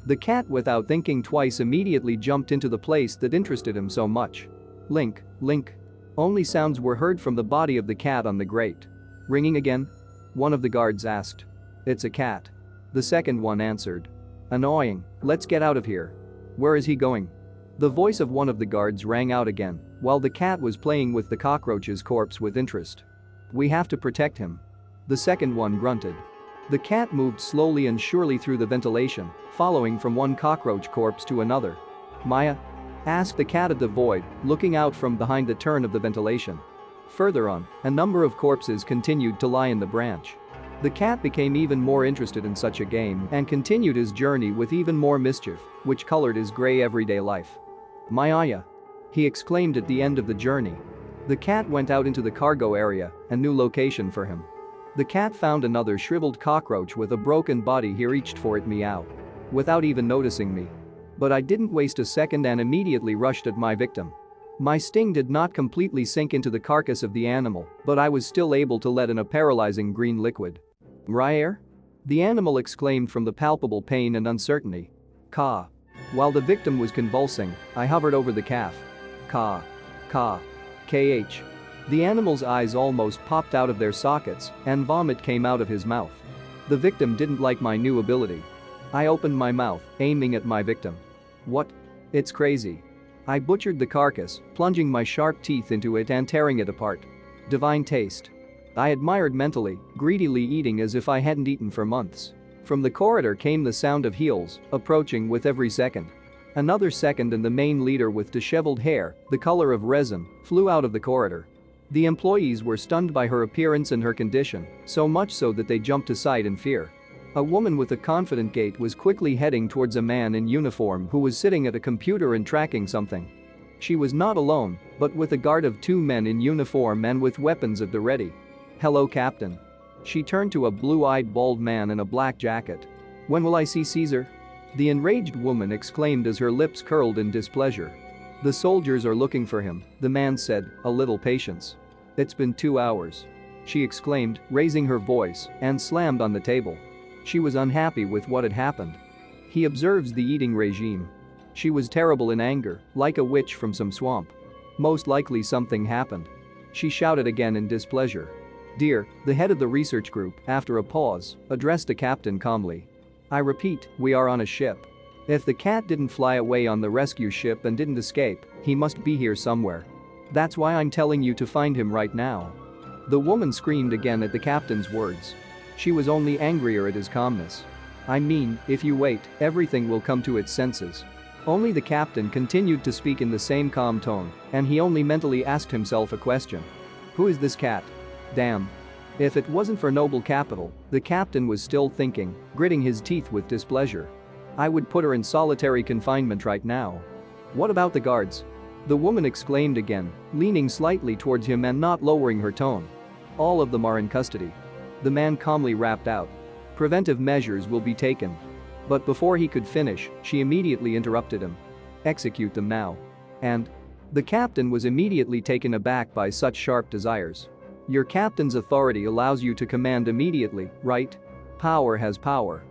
Speaker 1: The cat, without thinking twice, immediately jumped into the place that interested him so much. Link, link. Only sounds were heard from the body of the cat on the grate. Ringing again? One of the guards asked. It's a cat. The second one answered. Annoying, let's get out of here. Where is he going? The voice of one of the guards rang out again, while the cat was playing with the cockroach's corpse with interest. We have to protect him. The second one grunted. The cat moved slowly and surely through the ventilation, following from one cockroach corpse to another. Maya? Asked the cat at the void, looking out from behind the turn of the ventilation. Further on, a number of corpses continued to lie in the branch. The cat became even more interested in such a game and continued his journey with even more mischief, which colored his gray everyday life. Maya! He exclaimed at the end of the journey. The cat went out into the cargo area, a new location for him. The cat found another shriveled cockroach with a broken body. He reached for it, meow. Without even noticing me. But I didn't waste a second and immediately rushed at my victim. My sting did not completely sink into the carcass of the animal, but I was still able to let in a paralyzing green liquid. Ryer? The animal exclaimed from the palpable pain and uncertainty. Ka. While the victim was convulsing, I hovered over the calf. Ka. Ka. KH. The animal's eyes almost popped out of their sockets and vomit came out of his mouth. The victim didn't like my new ability. I opened my mouth, aiming at my victim. What? It's crazy. I butchered the carcass, plunging my sharp teeth into it and tearing it apart. Divine taste. I admired mentally, greedily eating as if I hadn't eaten for months. From the corridor came the sound of heels, approaching with every second. Another second and the main leader with disheveled hair, the color of resin, flew out of the corridor. The employees were stunned by her appearance and her condition, so much so that they jumped aside in fear. A woman with a confident gait was quickly heading towards a man in uniform who was sitting at a computer and tracking something. She was not alone, but with a guard of 2 men in uniform and with weapons at the ready. Hello, Captain. She turned to a blue-eyed bald man in a black jacket. When will I see Caesar? The enraged woman exclaimed as her lips curled in displeasure. The soldiers are looking for him, the man said, a little patience. It's been 2 hours. She exclaimed, raising her voice, and slammed on the table. She was unhappy with what had happened. He observes the eating regime. She was terrible in anger, like a witch from some swamp. Most likely something happened. She shouted again in displeasure. Dear, the head of the research group, after a pause, addressed the captain calmly. I repeat, we are on a ship. If the cat didn't fly away on the rescue ship and didn't escape, he must be here somewhere. That's why I'm telling you to find him right now. The woman screamed again at the captain's words. She was only angrier at his calmness. I mean, if you wait, everything will come to its senses. Only the captain continued to speak in the same calm tone, and he only mentally asked himself a question. Who is this cat? Damn. If it wasn't for noble capital, the captain was still thinking, gritting his teeth with displeasure. I would put her in solitary confinement right now. What about the guards? The woman exclaimed again, leaning slightly towards him and not lowering her tone. All of them are in custody. The man calmly rapped out. Preventive measures will be taken. But before he could finish, she immediately interrupted him. Execute them now. And the captain was immediately taken aback by such sharp desires. Your captain's authority allows you to command immediately, right? Power has power.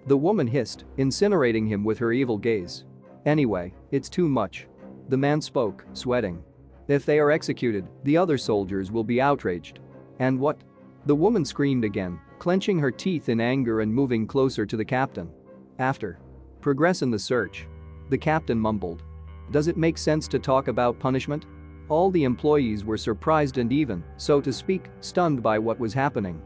Speaker 1: The woman hissed, incinerating him with her evil gaze. Anyway, it's too much. The man spoke, sweating. If they are executed, the other soldiers will be outraged. And what? The woman screamed again, clenching her teeth in anger and moving closer to the captain. After. Progress in the search. The captain mumbled. Does it make sense to talk about punishment? All the employees were surprised and even, so to speak, stunned by what was happening.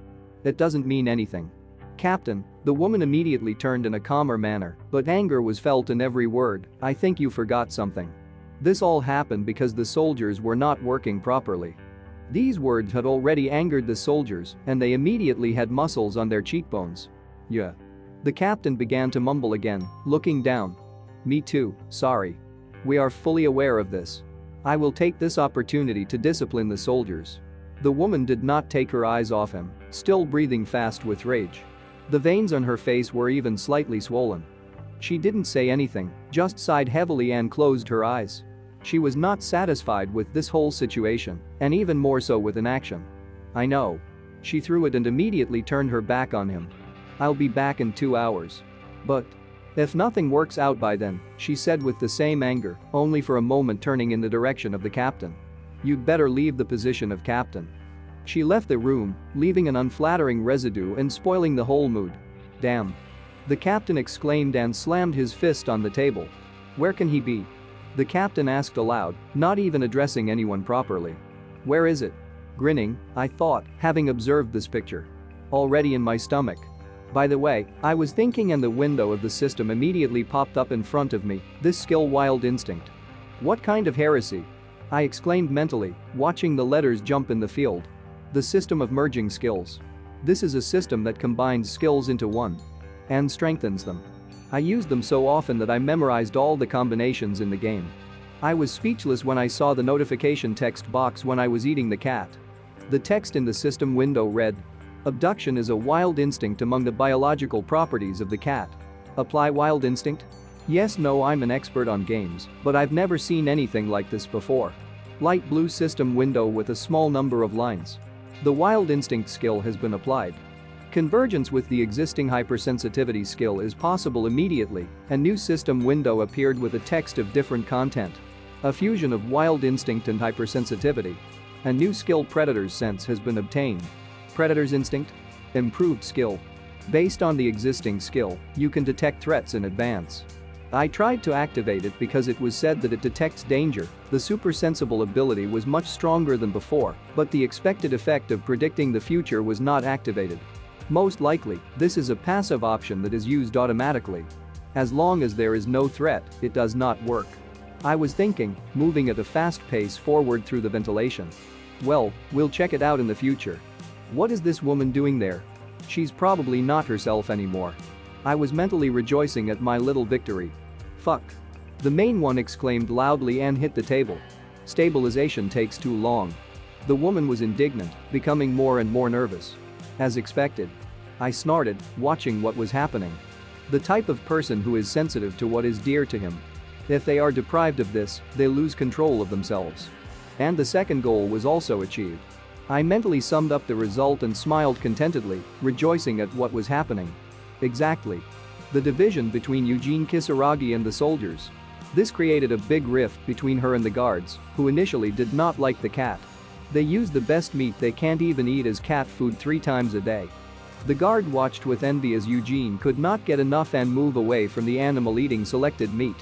Speaker 1: It doesn't mean anything. Captain, the woman immediately turned in a calmer manner, but anger was felt in every word. I think you forgot something. This all happened because the soldiers were not working properly. These words had already angered the soldiers, and they immediately had muscles on their cheekbones. Yeah. The captain began to mumble again, looking down. Me too, sorry. We are fully aware of this. I will take this opportunity to discipline the soldiers. The woman did not take her eyes off him, still breathing fast with rage. The veins on her face were even slightly swollen. She didn't say anything, just sighed heavily and closed her eyes. She was not satisfied with this whole situation, and even more so with inaction. I know. She threw it and immediately turned her back on him. I'll be back in 2 hours. But if nothing works out by then, she said with the same anger, only for a moment turning in the direction of the captain. You'd better leave the position of captain. She left the room, leaving an unflattering residue and spoiling the whole mood. Damn. The captain exclaimed and slammed his fist on the table. Where can he be? The captain asked aloud, not even addressing anyone properly. Where is it? Grinning, I thought, having observed this picture. Already in my stomach. By the way, I was thinking and the window of the system immediately popped up in front of me, this skill wild instinct. What kind of heresy? I exclaimed mentally, watching the letters jump in the field. The system of merging skills. This is a system that combines skills into one. And strengthens them. I used them so often that I memorized all the combinations in the game. I was speechless when I saw the notification text box when I was eating the cat. The text in the system window read, abduction is a wild instinct among the biological properties of the cat. Apply wild instinct? Yes, no, I'm an expert on games, but I've never seen anything like this before. Light blue system window with a small number of lines. The wild instinct skill has been applied. Convergence with the existing hypersensitivity skill is possible immediately. A new system window appeared with a text of different content. A fusion of wild instinct and hypersensitivity. A new skill Predator's Sense has been obtained. Predator's Instinct? Improved skill. Based on the existing skill, you can detect threats in advance. I tried to activate it because it was said that it detects danger. The supersensible ability was much stronger than before, but the expected effect of predicting the future was not activated. Most likely, this is a passive option that is used automatically. As long as there is no threat, it does not work. I was thinking, moving at a fast pace forward through the ventilation. Well, we'll check it out in the future. What is this woman doing there? She's probably not herself anymore. I was mentally rejoicing at my little victory. Fuck. The main one exclaimed loudly and hit the table. Stabilization takes too long. The woman was indignant, becoming more and more nervous. As expected. I snorted, watching what was happening. The type of person who is sensitive to what is dear to him. If they are deprived of this, they lose control of themselves. And the second goal was also achieved. I mentally summed up the result and smiled contentedly, rejoicing at what was happening. Exactly. The division between Eugene Kisaragi and the soldiers. This created a big rift between her and the guards, who initially did not like the cat. They use the best meat they can't even eat as cat food 3 times a day. The guard watched with envy as Eugene could not get enough and move away from the animal eating selected meat.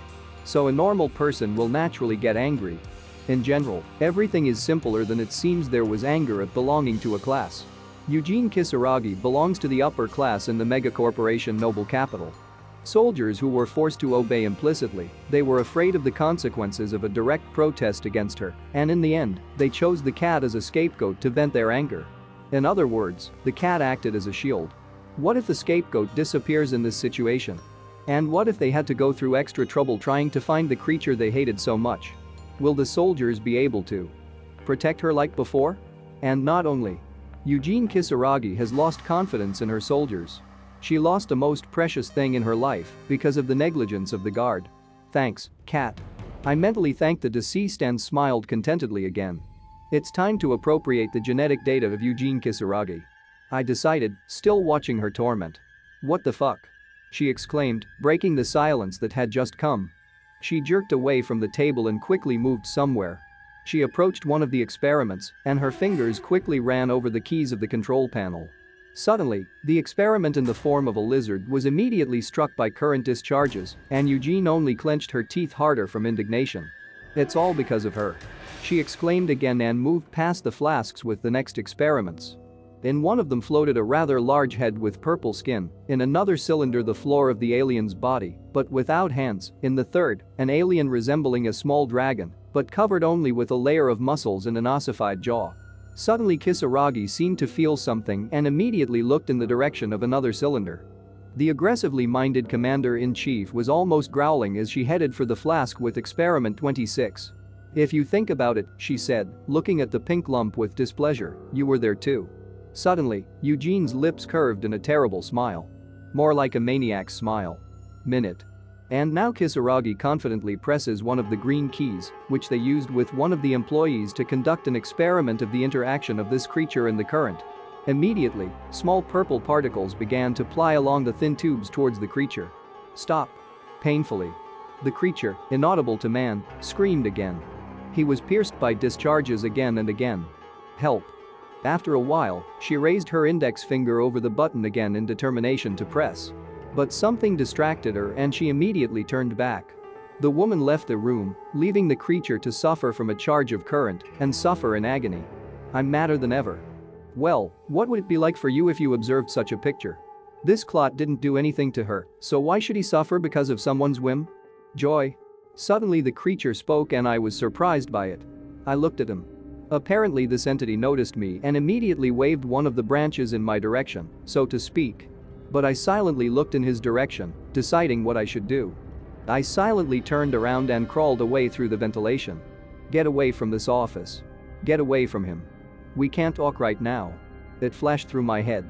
Speaker 1: So a normal person will naturally get angry. In general, everything is simpler than it seems. There was anger at belonging to a class. Eugene Kisaragi belongs to the upper class in the megacorporation Noble Capital. Soldiers who were forced to obey implicitly, they were afraid of the consequences of a direct protest against her, and in the end, they chose the cat as a scapegoat to vent their anger. In other words, the cat acted as a shield. What if the scapegoat disappears in this situation? And what if they had to go through extra trouble trying to find the creature they hated so much? Will the soldiers be able to protect her like before? And not only. Eugene Kisaragi has lost confidence in her soldiers. She lost a most precious thing in her life because of the negligence of the guard. Thanks, cat. I mentally thanked the deceased and smiled contentedly again. It's time to appropriate the genetic data of Eugene Kisaragi. I decided, still watching her torment. What the fuck? She exclaimed, breaking the silence that had just come. She jerked away from the table and quickly moved somewhere. She approached one of the experiments, and her fingers quickly ran over the keys of the control panel. Suddenly, the experiment in the form of a lizard was immediately struck by current discharges, and Eugene only clenched her teeth harder from indignation. It's all because of her. She exclaimed again and moved past the flasks with the next experiments. In one of them floated a rather large head with purple skin, in another cylinder the floor of the alien's body, but without hands, in the third, an alien resembling a small dragon, but covered only with a layer of muscles and an ossified jaw. Suddenly Kisaragi seemed to feel something and immediately looked in the direction of another cylinder. The aggressively minded commander-in-chief was almost growling as she headed for the flask with experiment 26. If you think about it, she said, looking at the pink lump with displeasure, you were there too. Suddenly, Eugene's lips curved in a terrible smile. More like a maniac's smile. Minute. And now Kisaragi confidently presses one of the green keys, which they used with one of the employees to conduct an experiment of the interaction of this creature and the current. Immediately, small purple particles began to ply along the thin tubes towards the creature. Stop. Painfully. The creature, inaudible to man, screamed again. He was pierced by discharges again and again. Help. After a while, she raised her index finger over the button again in determination to press. But something distracted her and she immediately turned back. The woman left the room, leaving the creature to suffer from a charge of current and suffer in agony. I'm madder than ever. Well, what would it be like for you if you observed such a picture? This clot didn't do anything to her, so why should he suffer because of someone's whim? Joy. Suddenly the creature spoke and I was surprised by it. I looked at him. Apparently this entity noticed me and immediately waved one of the branches in my direction, so to speak. But I silently looked in his direction, deciding what I should do. I silently turned around and crawled away through the ventilation. Get away from this office. Get away from him. We can't talk right now. It flashed through my head.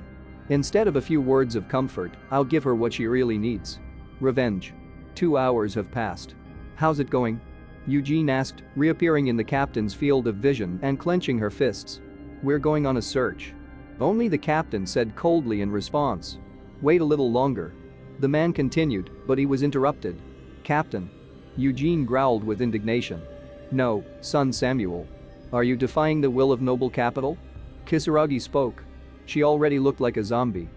Speaker 1: Instead of a few words of comfort, I'll give her what she really needs. Revenge. 2 hours have passed. How's it going? Eugene asked, reappearing in the captain's field of vision and clenching her fists. We're going on a search. Only the captain said coldly in response. Wait a little longer. The man continued, but he was interrupted. Captain. Eugene growled with indignation. No, son Samuel. Are you defying the will of noble capital? Kisaragi spoke. She already looked like a zombie.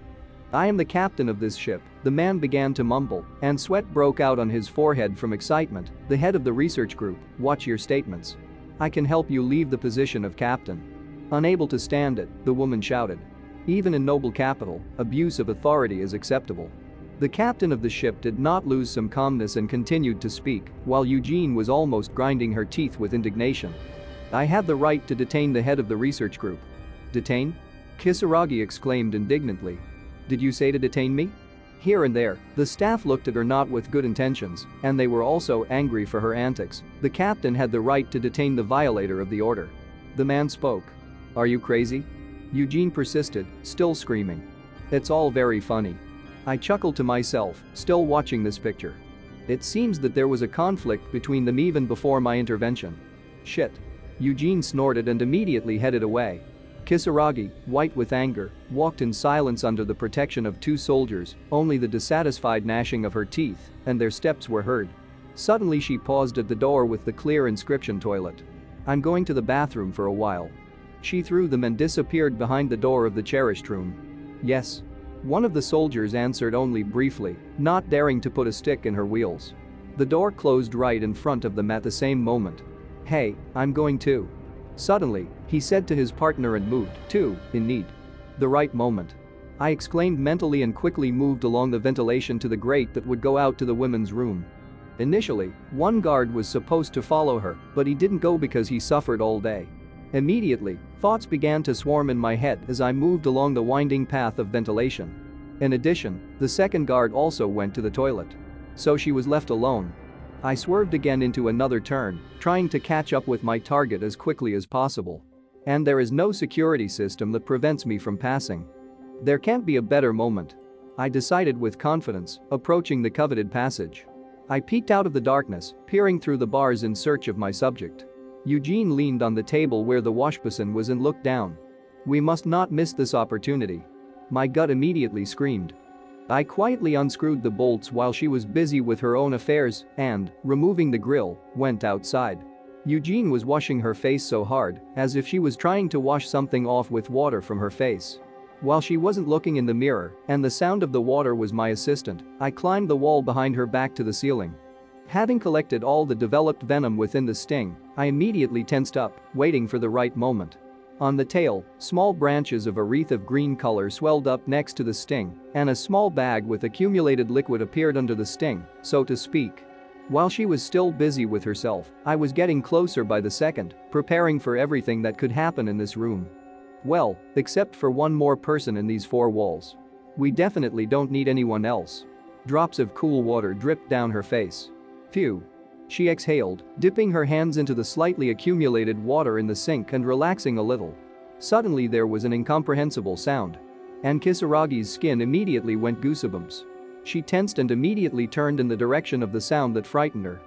Speaker 1: I am the captain of this ship, the man began to mumble, and sweat broke out on his forehead from excitement. The head of the research group, watch your statements. I can help you leave the position of captain. Unable to stand it, the woman shouted. Even in noble capital, abuse of authority is acceptable. The captain of the ship did not lose some calmness and continued to speak, while Eugene was almost grinding her teeth with indignation. I have the right to detain the head of the research group. Detain? Kisaragi exclaimed indignantly. Did you say to detain me? Here and there, the staff looked at her not with good intentions, and they were also angry for her antics. The captain had the right to detain the violator of the order. The man spoke. Are you crazy? Eugene persisted, still screaming. It's all very funny. I chuckled to myself, still watching this picture. It seems that there was a conflict between them even before my intervention. Shit. Eugene snorted and immediately headed away. Kisaragi, white with anger, walked in silence under the protection of 2 soldiers, only the dissatisfied gnashing of her teeth, and their steps were heard. Suddenly she paused at the door with the clear inscription toilet. I'm going to the bathroom for a while. She threw them and disappeared behind the door of the cherished room. Yes. One of the soldiers answered only briefly, not daring to put a stick in her wheels. The door closed right in front of them at the same moment. Hey, I'm going too. Suddenly, he said to his partner and moved, too, in need. The right moment. I exclaimed mentally and quickly moved along the ventilation to the grate that would go out to the women's room. Initially, one guard was supposed to follow her, but he didn't go because he suffered all day. Immediately, thoughts began to swarm in my head as I moved along the winding path of ventilation. In addition, the second guard also went to the toilet. So she was left alone. I swerved again into another turn, trying to catch up with my target as quickly as possible. And there is no security system that prevents me from passing. There can't be a better moment. I decided with confidence, approaching the coveted passage. I peeked out of the darkness, peering through the bars in search of my subject. Eugene leaned on the table where the washbasin was and looked down. We must not miss this opportunity. My gut immediately screamed. I quietly unscrewed the bolts while she was busy with her own affairs and, removing the grill, went outside. Eugene was washing her face so hard, as if she was trying to wash something off with water from her face. While she wasn't looking in the mirror and the sound of the water was my assistant, I climbed the wall behind her back to the ceiling. Having collected all the developed venom within the sting, I immediately tensed up, waiting for the right moment. On the tail, small branches of a wreath of green color swelled up next to the sting, and a small bag with accumulated liquid appeared under the sting, so to speak. While she was still busy with herself, I was getting closer by the second, preparing for everything that could happen in this room. Well, except for one more person in these four walls. We definitely don't need anyone else. Drops of cool water dripped down her face. Phew. She exhaled, dipping her hands into the slightly accumulated water in the sink and relaxing a little. Suddenly there was an incomprehensible sound. And Kisaragi's skin immediately went goosebumps. She tensed and immediately turned in the direction of the sound that frightened her.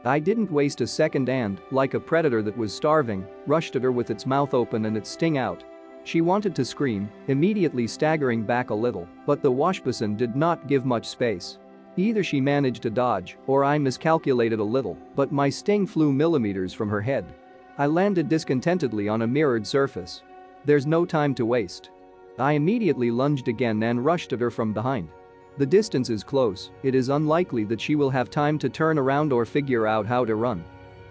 Speaker 1: I didn't waste a second and, like a predator that was starving, rushed at her with its mouth open and its sting out. She wanted to scream, immediately staggering back a little, but the washbasin did not give much space. Either she managed to dodge or I miscalculated a little, but my sting flew millimeters from her head. I landed discontentedly on a mirrored surface. There's no time to waste. I immediately lunged again and rushed at her from behind. The distance is close, it is unlikely that she will have time to turn around or figure out how to run.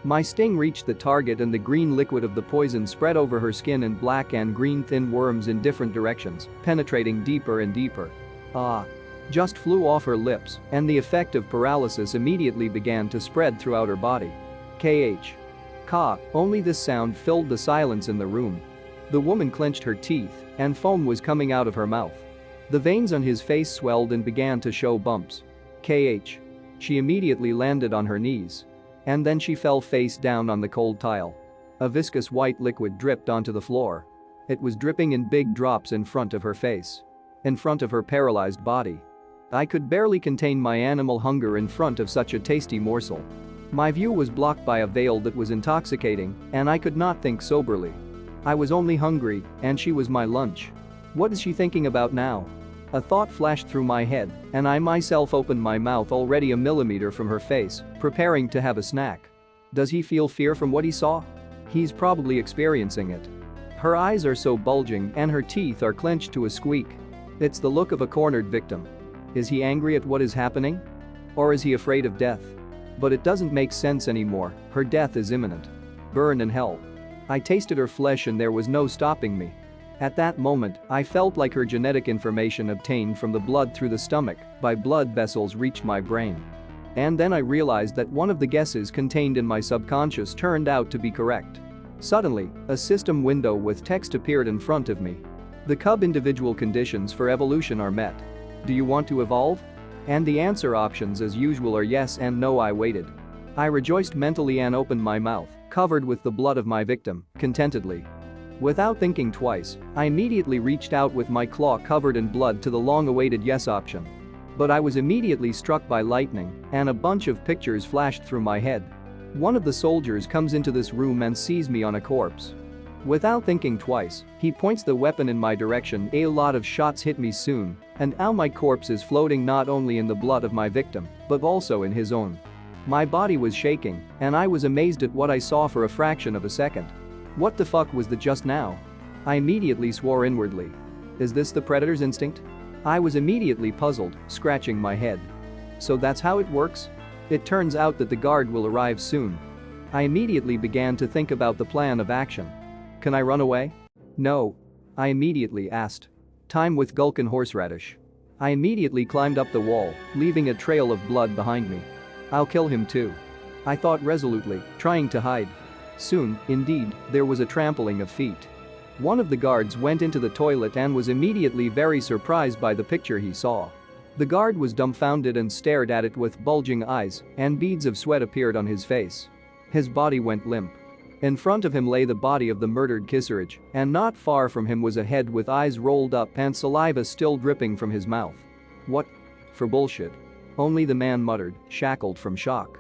Speaker 1: My sting reached the target and the green liquid of the poison spread over her skin in black and green thin worms in different directions, penetrating deeper and deeper. Just flew off her lips, and the effect of paralysis immediately began to spread throughout her body. KH. Ka, only this sound filled the silence in the room. The woman clenched her teeth, and foam was coming out of her mouth. The veins on his face swelled and began to show bumps. KH. She immediately landed on her knees. And then she fell face down on the cold tile. A viscous white liquid dripped onto the floor. It was dripping in big drops in front of her face. In front of her paralyzed body. I could barely contain my animal hunger in front of such a tasty morsel. My view was blocked by a veil that was intoxicating, and I could not think soberly. I was only hungry, and she was my lunch. What is she thinking about now? A thought flashed through my head, and I myself opened my mouth already a millimeter from her face, preparing to have a snack. Does he feel fear from what he saw? He's probably experiencing it. Her eyes are so bulging and her teeth are clenched to a squeak. It's the look of a cornered victim. Is he angry at what is happening? Or is he afraid of death? But it doesn't make sense anymore, her death is imminent. Burn in hell. I tasted her flesh and there was no stopping me. At that moment, I felt like her genetic information obtained from the blood through the stomach by blood vessels reached my brain. And then I realized that one of the guesses contained in my subconscious turned out to be correct. Suddenly, a system window with text appeared in front of me. The cub individual conditions for evolution are met. Do you want to evolve? And the answer options as usual are yes and no. I waited. I rejoiced mentally and opened my mouth, covered with the blood of my victim, contentedly. Without thinking twice, I immediately reached out with my claw covered in blood to the long-awaited yes option. But I was immediately struck by lightning, and a bunch of pictures flashed through my head. One of the soldiers comes into this room and sees me on a corpse. Without thinking twice, he points the weapon in my direction. A lot of shots hit me soon, and now my corpse is floating not only in the blood of my victim, but also in his own. My body was shaking, and I was amazed at what I saw for a fraction of a second. What the fuck was that just now? I immediately swore inwardly. Is this the predator's instinct? I was immediately puzzled, scratching my head. So that's how it works? It turns out that the guard will arrive soon. I immediately began to think about the plan of action. Can I run away? No. I immediately asked. Time with Gulkin horseradish. I immediately climbed up the wall, leaving a trail of blood behind me. I'll kill him too. I thought resolutely, trying to hide. Soon, indeed, there was a trampling of feet. One of the guards went into the toilet and was immediately very surprised by the picture he saw. The guard was dumbfounded and stared at it with bulging eyes, and beads of sweat appeared on his face. His body went limp. In front of him lay the body of the murdered Kisarage, and not far from him was a head with eyes rolled up and saliva still dripping from his mouth. "What for bullshit?" only the man muttered, shackled from shock.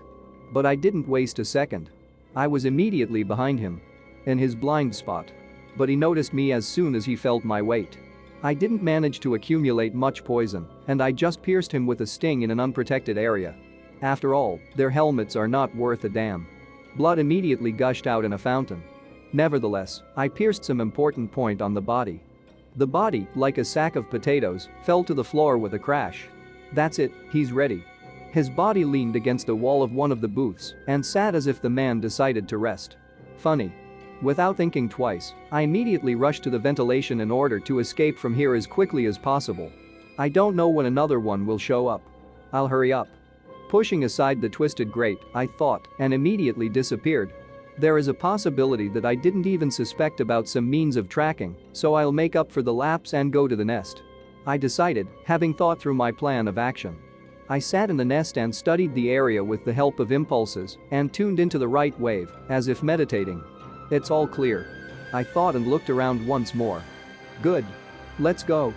Speaker 1: But I didn't waste a second. I was immediately behind him. In his blind spot. But he noticed me as soon as he felt my weight. I didn't manage to accumulate much poison, and I just pierced him with a sting in an unprotected area. After all, their helmets are not worth a damn. Blood immediately gushed out in a fountain. Nevertheless, I pierced some important point on the body. The body, like a sack of potatoes, fell to the floor with a crash. That's it, he's ready. His body leaned against the wall of one of the booths and sat as if the man decided to rest. Funny. Without thinking twice, I immediately rushed to the ventilation in order to escape from here as quickly as possible. I don't know when another one will show up. I'll hurry up. Pushing aside the twisted grate, I thought, and immediately disappeared. There is a possibility that I didn't even suspect about some means of tracking, so I'll make up for the lapse and go to the nest. I decided, having thought through my plan of action. I sat in the nest and studied the area with the help of impulses and tuned into the right wave, as if meditating. It's all clear. I thought and looked around once more. Good. Let's go.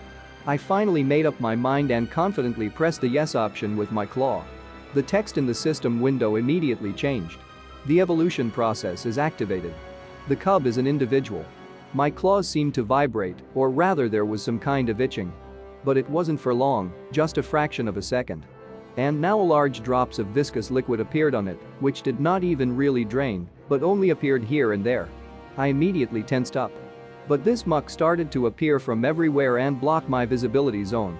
Speaker 1: I finally made up my mind and confidently pressed the yes option with my claw. The text in the system window immediately changed. The evolution process is activated. The cub is an individual. My claws seemed to vibrate, or rather there was some kind of itching. But it wasn't for long, just a fraction of a second. And now large drops of viscous liquid appeared on it, which did not even really drain, but only appeared here and there. I immediately tensed up. But this muck started to appear from everywhere and block my visibility zone.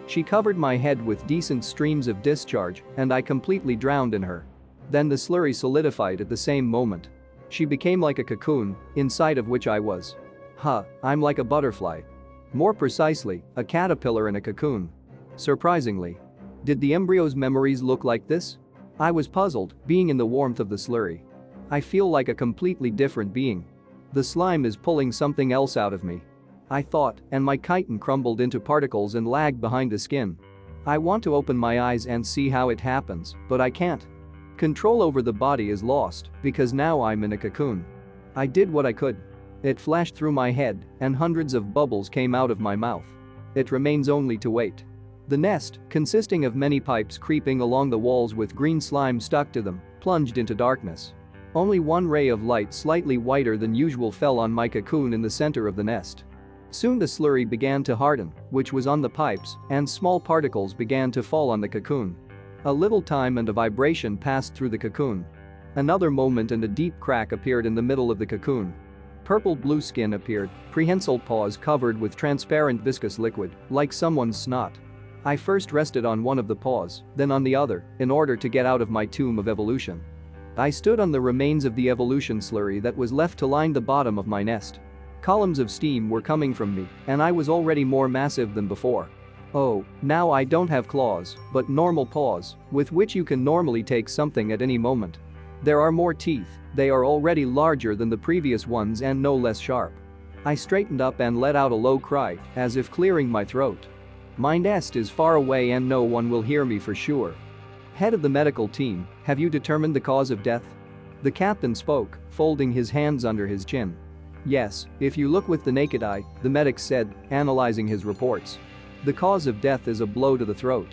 Speaker 1: She covered my head with decent streams of discharge, and I completely drowned in her. Then the slurry solidified at the same moment. She became like a cocoon, inside of which I was. I'm like a butterfly. More precisely, a caterpillar in a cocoon. Surprisingly. Did the embryo's memories look like this? I was puzzled, being in the warmth of the slurry. I feel like a completely different being. The slime is pulling something else out of me. I thought, and my chitin crumbled into particles and lagged behind the skin. I want to open my eyes and see how it happens, but I can't. Control over the body is lost, because now I'm in a cocoon. I did what I could. It flashed through my head, and hundreds of bubbles came out of my mouth. It remains only to wait. The nest, consisting of many pipes creeping along the walls with green slime stuck to them, plunged into darkness. Only one ray of light slightly whiter than usual fell on my cocoon in the center of the nest. Soon the slurry began to harden, which was on the pipes, and small particles began to fall on the cocoon. A little time and a vibration passed through the cocoon. Another moment and a deep crack appeared in the middle of the cocoon. Purple-blue skin appeared, prehensile paws covered with transparent viscous liquid, like someone's snot. I first rested on one of the paws, then on the other, in order to get out of my tomb of evolution. I stood on the remains of the evolution slurry that was left to line the bottom of my nest. Columns of steam were coming from me, and I was already more massive than before. Oh, now I don't have claws, but normal paws, with which you can normally take something at any moment. There are more teeth, they are already larger than the previous ones and no less sharp. I straightened up and let out a low cry, as if clearing my throat. My nest is far away and no one will hear me for sure. Head of the medical team, have you determined the cause of death? The captain spoke, folding his hands under his chin. Yes, if you look with the naked eye, the medic said, analyzing his reports. The cause of death is a blow to the throat.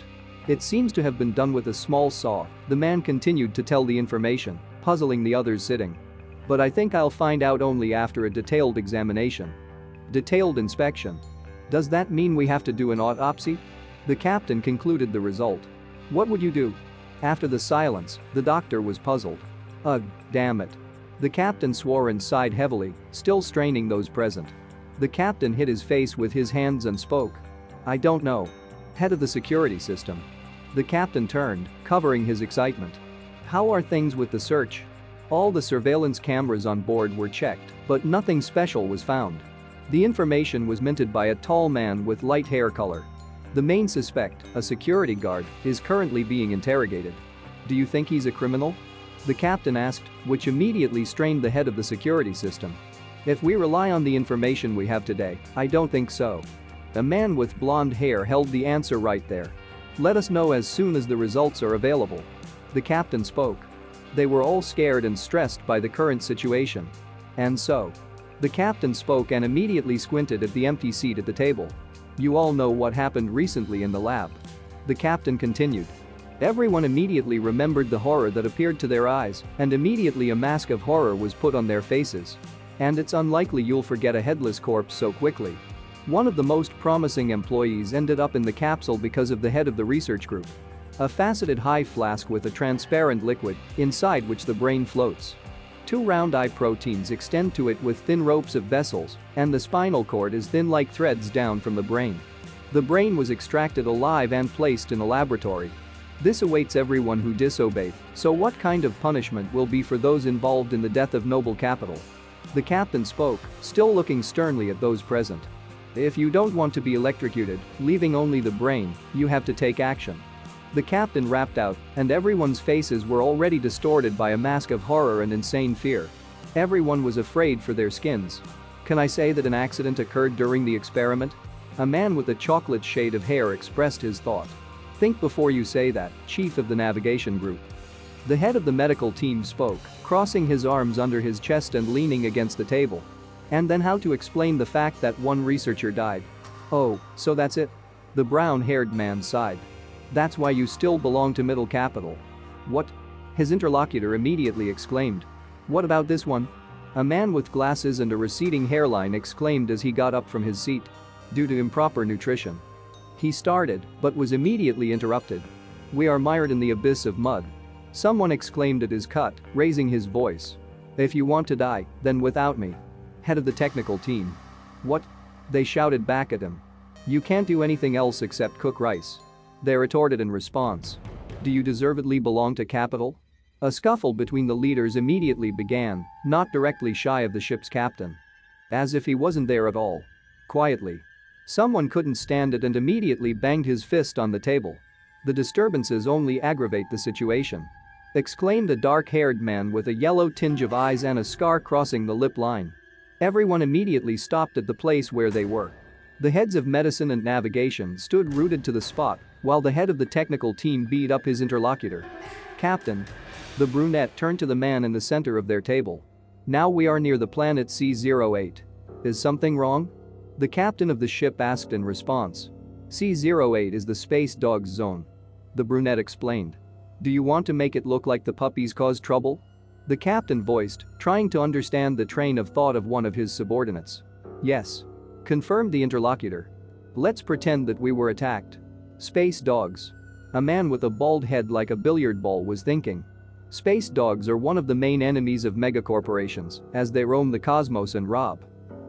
Speaker 1: It seems to have been done with a small saw, the man continued to tell the information, puzzling the others sitting. But I think I'll find out only after a detailed examination. Detailed inspection. Does that mean we have to do an autopsy? The captain concluded the result. What would you do? After the silence, the doctor was puzzled. Ugh, damn it. The captain swore and sighed heavily, still straining those present. The captain hid his face with his hands and spoke. I don't know. Head of the security system. The captain turned, covering his excitement. How are things with the search? All the surveillance cameras on board were checked, but nothing special was found. The information was minted by a tall man with light hair color. The main suspect, a security guard, is currently being interrogated. Do you think he's a criminal? The captain asked, which immediately strained the head of the security system. If we rely on the information we have today, I don't think so. A man with blonde hair held the answer right there. Let us know as soon as the results are available. The captain spoke. They were all scared and stressed by the current situation. And so, the captain spoke and immediately squinted at the empty seat at the table. You all know what happened recently in the lab. The captain continued. Everyone immediately remembered the horror that appeared to their eyes, and immediately a mask of horror was put on their faces. And it's unlikely you'll forget a headless corpse so quickly. One of the most promising employees ended up in the capsule because of the head of the research group. A faceted high flask with a transparent liquid, inside which the brain floats. 2 round eye proteins extend to it with thin ropes of vessels, and the spinal cord is thin like threads down from the brain. The brain was extracted alive and placed in a laboratory. This awaits everyone who disobeyed, so what kind of punishment will be for those involved in the death of noble capital? The captain spoke, still looking sternly at those present. If you don't want to be electrocuted, leaving only the brain, you have to take action. The captain rapped out, and everyone's faces were already distorted by a mask of horror and insane fear. Everyone was afraid for their skins. Can I say that an accident occurred during the experiment? A man with a chocolate shade of hair expressed his thought. Think before you say that, chief of the navigation group. The head of the medical team spoke, crossing his arms under his chest and leaning against the table. And then how to explain the fact that one researcher died? Oh, so that's it? The brown-haired man sighed. That's why you still belong to Middle Capital. What? His interlocutor immediately exclaimed. What about this one? A man with glasses and a receding hairline exclaimed as he got up from his seat. Due to improper nutrition. He started, but was immediately interrupted. We are mired in the abyss of mud. Someone exclaimed at his cut, raising his voice. If you want to die, then without me. Head of the technical team. What? They shouted back at him. You can't do anything else except cook rice. They retorted in response. Do you deservedly belong to capital? A scuffle between the leaders immediately began, not directly shy of the ship's captain. As if he wasn't there at all. Quietly. Someone couldn't stand it and immediately banged his fist on the table. The disturbances only aggravate the situation. Exclaimed a dark-haired man with a yellow tinge of eyes and a scar crossing the lip line. Everyone immediately stopped at the place where they were. The heads of medicine and navigation stood rooted to the spot, while the head of the technical team beat up his interlocutor. Captain. The brunette turned to the man in the center of their table. Now we are near the planet C08. Is something wrong? The captain of the ship asked in response. C08 is the space dog's zone. The brunette explained. Do you want to make it look like the puppies caused trouble? The captain voiced, trying to understand the train of thought of one of his subordinates. Yes. Confirmed the interlocutor. Let's pretend that we were attacked. Space dogs. A man with a bald head like a billiard ball was thinking. Space dogs are one of the main enemies of megacorporations, as they roam the cosmos and rob.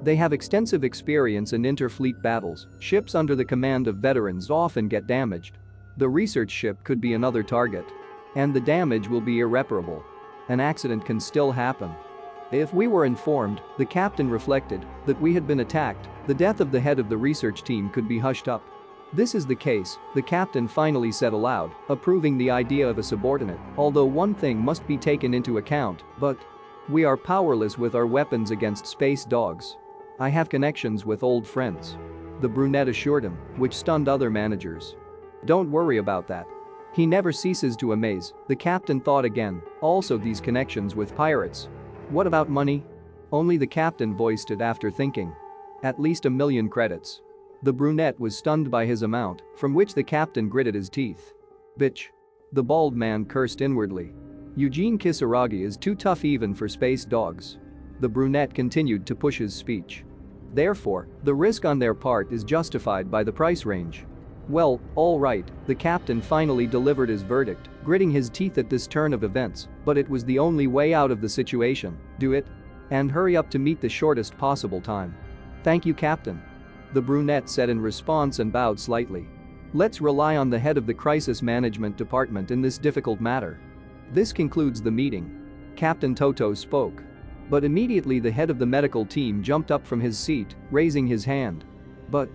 Speaker 1: They have extensive experience in interfleet battles. Ships under the command of veterans often get damaged. The research ship could be another target. And the damage will be irreparable. An accident can still happen. If we were informed, the captain reflected, that we had been attacked, the death of the head of the research team could be hushed up. This is the case, the captain finally said aloud, approving the idea of a subordinate, although one thing must be taken into account, but we are powerless with our weapons against space dogs. I have connections with old friends. The brunette assured him, which stunned other managers. Don't worry about that. He never ceases to amaze, the captain thought again, also these connections with pirates. What about money? Only the captain voiced it after thinking. At least 1 million credits. The brunette was stunned by his amount, from which the captain gritted his teeth. Bitch. The bald man cursed inwardly. Eugene Kisaragi is too tough even for space dogs. The brunette continued to push his speech. Therefore, the risk on their part is justified by the price range. Well, all right, the captain finally delivered his verdict, gritting his teeth at this turn of events, but it was the only way out of the situation. Do it. And hurry up to meet the shortest possible time. Thank you, Captain. The brunette said in response and bowed slightly. Let's rely on the head of the crisis management department in this difficult matter. This concludes the meeting. Captain Toto spoke. But immediately the head of the medical team jumped up from his seat, raising his hand. But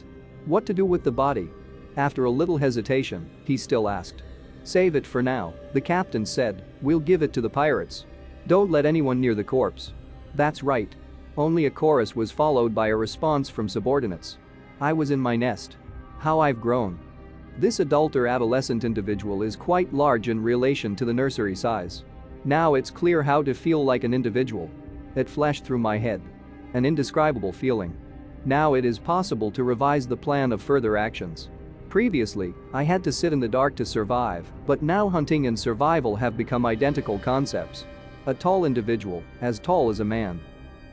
Speaker 1: what to do with the body? After a little hesitation, he still asked. "Save it for now," the captain said. "We'll give it to the pirates. Don't let anyone near the corpse." That's right. Only a chorus was followed by a response from subordinates. I was in my nest. How I've grown. This adult or adolescent individual is quite large in relation to the nursery size. Now it's clear how to feel like an individual. It flashed through my head. An indescribable feeling. Now it is possible to revise the plan of further actions. Previously, I had to sit in the dark to survive, but now hunting and survival have become identical concepts. A tall individual, as tall as a man.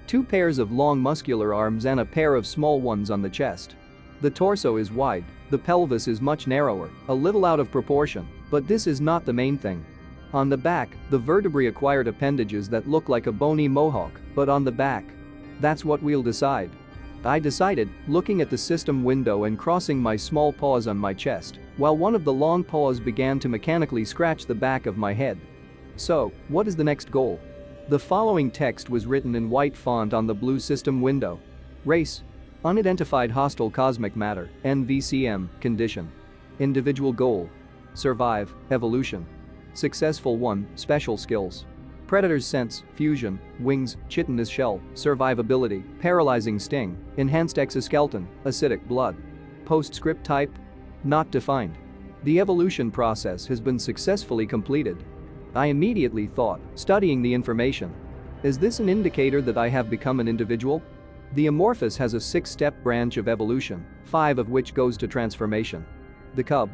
Speaker 1: 2 pairs of long muscular arms and a pair of small ones on the chest. The torso is wide, the pelvis is much narrower, a little out of proportion, but this is not the main thing. On the back, the vertebrae acquired appendages that look like a bony mohawk, but on the back. That's what we'll decide. I decided, looking at the system window and crossing my small paws on my chest, while one of the long paws began to mechanically scratch the back of my head. So, what is the next goal? The following text was written in white font on the blue system window. Race. Unidentified hostile cosmic matter, NVCM, condition. Individual goal. Survive, evolution. Successful 1, special skills. Predator's sense, fusion, wings, chitinous shell, survivability, paralyzing sting, enhanced exoskeleton, acidic blood. Postscript type? Not defined. The evolution process has been successfully completed. I immediately thought, studying the information. Is this an indicator that I have become an individual? The amorphous has a 6-step branch of evolution, 5 of which goes to transformation. The cub.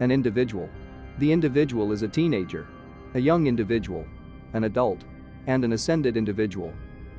Speaker 1: An individual. The individual is a teenager. A young individual. An adult. And an ascended individual.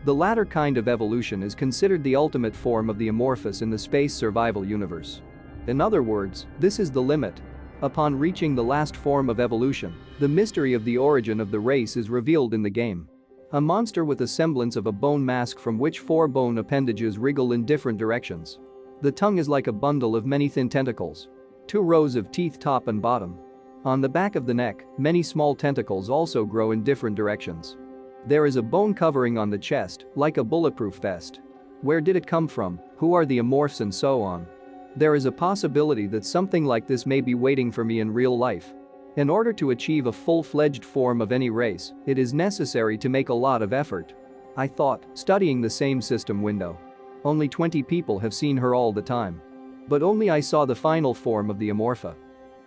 Speaker 1: The latter kind of evolution is considered the ultimate form of the amorphous in the space survival universe. In other words, this is the limit. Upon reaching the last form of evolution, the mystery of the origin of the race is revealed in the game. A monster with a semblance of a bone mask from which 4 bone appendages wriggle in different directions. The tongue is like a bundle of many thin tentacles. 2 rows of teeth top and bottom. On the back of the neck, many small tentacles also grow in different directions. There is a bone covering on the chest, like a bulletproof vest. Where did it come from? Who are the amorphs and so on? There is a possibility that something like this may be waiting for me in real life. In order to achieve a full-fledged form of any race, it is necessary to make a lot of effort. I thought, studying the same system window. Only 20 people have seen her all the time. But only I saw the final form of the amorpha.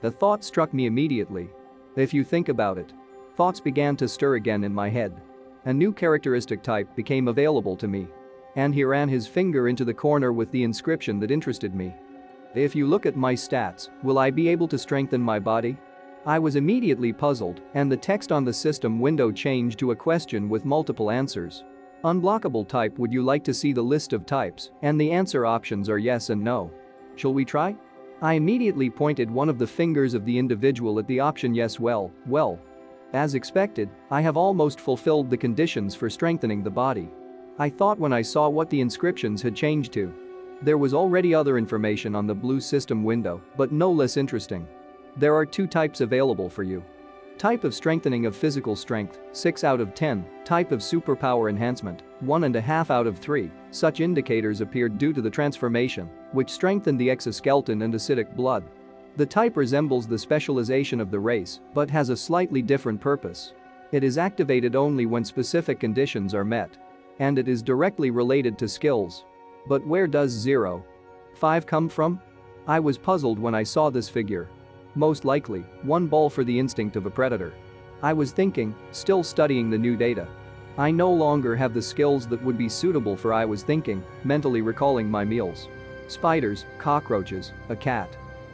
Speaker 1: The thought struck me immediately. If you think about it. Thoughts began to stir again in my head. A new characteristic type became available to me. And he ran his finger into the corner with the inscription that interested me. If you look at my stats, will I be able to strengthen my body? I was immediately puzzled, and the text on the system window changed to a question with multiple answers. Unblockable type. Would you like to see the list of types? And the answer options are yes and no. Shall we try? I immediately pointed one of the fingers of the individual at the option yes. Well. As expected, I have almost fulfilled the conditions for strengthening the body. I thought when I saw what the inscriptions had changed to. There was already other information on the blue system window, but no less interesting. There are 2 types available for you. Type of strengthening of physical strength, 6 out of 10. Type of superpower enhancement, 1.5 out of 3. Such indicators appeared due to the transformation, which strengthened the exoskeleton and acidic blood. The type resembles the specialization of the race, but has a slightly different purpose. It is activated only when specific conditions are met. And it is directly related to skills. But where does 0, 5 come from? I was puzzled when I saw this figure. Most likely, 1 ball for the instinct of a predator. I was thinking, still studying the new data. I no longer have the skills that would be suitable for. I was thinking, mentally recalling my meals. Spiders, cockroaches, a cat.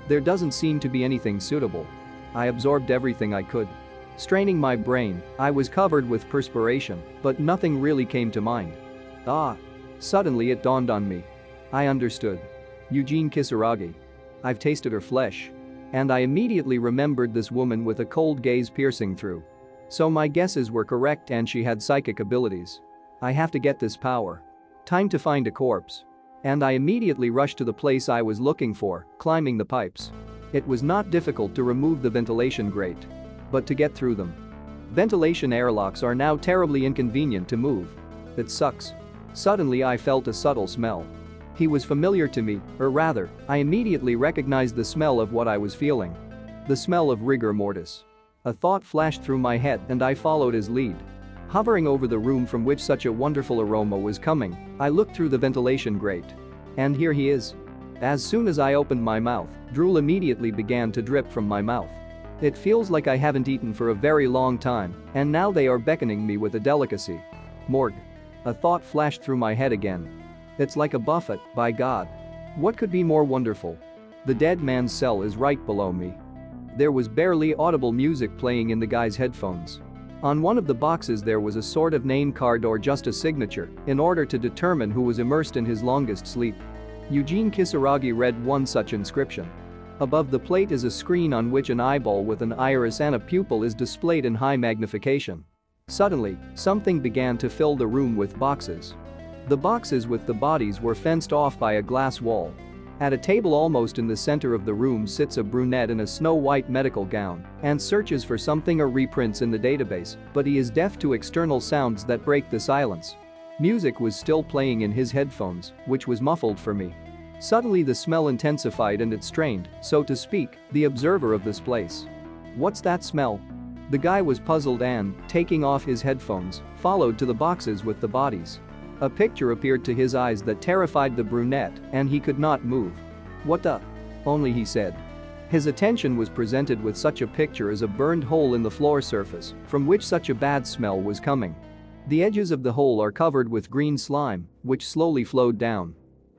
Speaker 1: There doesn't seem to be anything suitable. I absorbed everything I could. Straining my brain, I was covered with perspiration, but nothing really came to mind. Suddenly it dawned on me. I understood. Eugene Kisaragi. I've tasted her flesh. And I immediately remembered this woman with a cold gaze piercing through. So my guesses were correct and she had psychic abilities. I have to get this power. Time to find a corpse. And I immediately rushed to the place I was looking for, climbing the pipes. It was not difficult to remove the ventilation grate. But to get through them. Ventilation airlocks are now terribly inconvenient to move. It sucks. Suddenly I felt a subtle smell. He was familiar to me, or rather, I immediately recognized the smell of what I was feeling. The smell of rigor mortis. A thought flashed through my head and I followed his lead. Hovering over the room from which such a wonderful aroma was coming, I looked through the ventilation grate. And here he is. As soon as I opened my mouth, drool immediately began to drip from my mouth. It feels like I haven't eaten for a very long time, and now they are beckoning me with a delicacy. Morgue. A thought flashed through my head again. It's like a buffet, by God. What could be more wonderful? The dead man's cell is right below me. There was barely audible music playing in the guy's headphones. On one of the boxes there was a sort of name card or just a signature, in order to determine who was immersed in his longest sleep. Eugene Kisaragi read one such inscription. Above the plate is a screen on which an eyeball with an iris and a pupil is displayed in high magnification. Suddenly, something began to fill the room with boxes. The boxes with the bodies were fenced off by a glass wall. At a table almost in the center of the room sits a brunette in a snow-white medical gown and searches for something or reprints in the database, but he is deaf to external sounds that break the silence. Music was still playing in his headphones, which was muffled for me. Suddenly the smell intensified and it strained, so to speak, the observer of this place. What's that smell? The guy was puzzled and, taking off his headphones, followed to the boxes with the bodies. A picture appeared to his eyes that terrified the brunette and he could not move. What the? Only he said. His attention was presented with such a picture as a burned hole in the floor surface from which such a bad smell was coming. The edges of the hole are covered with green slime, which slowly flowed down.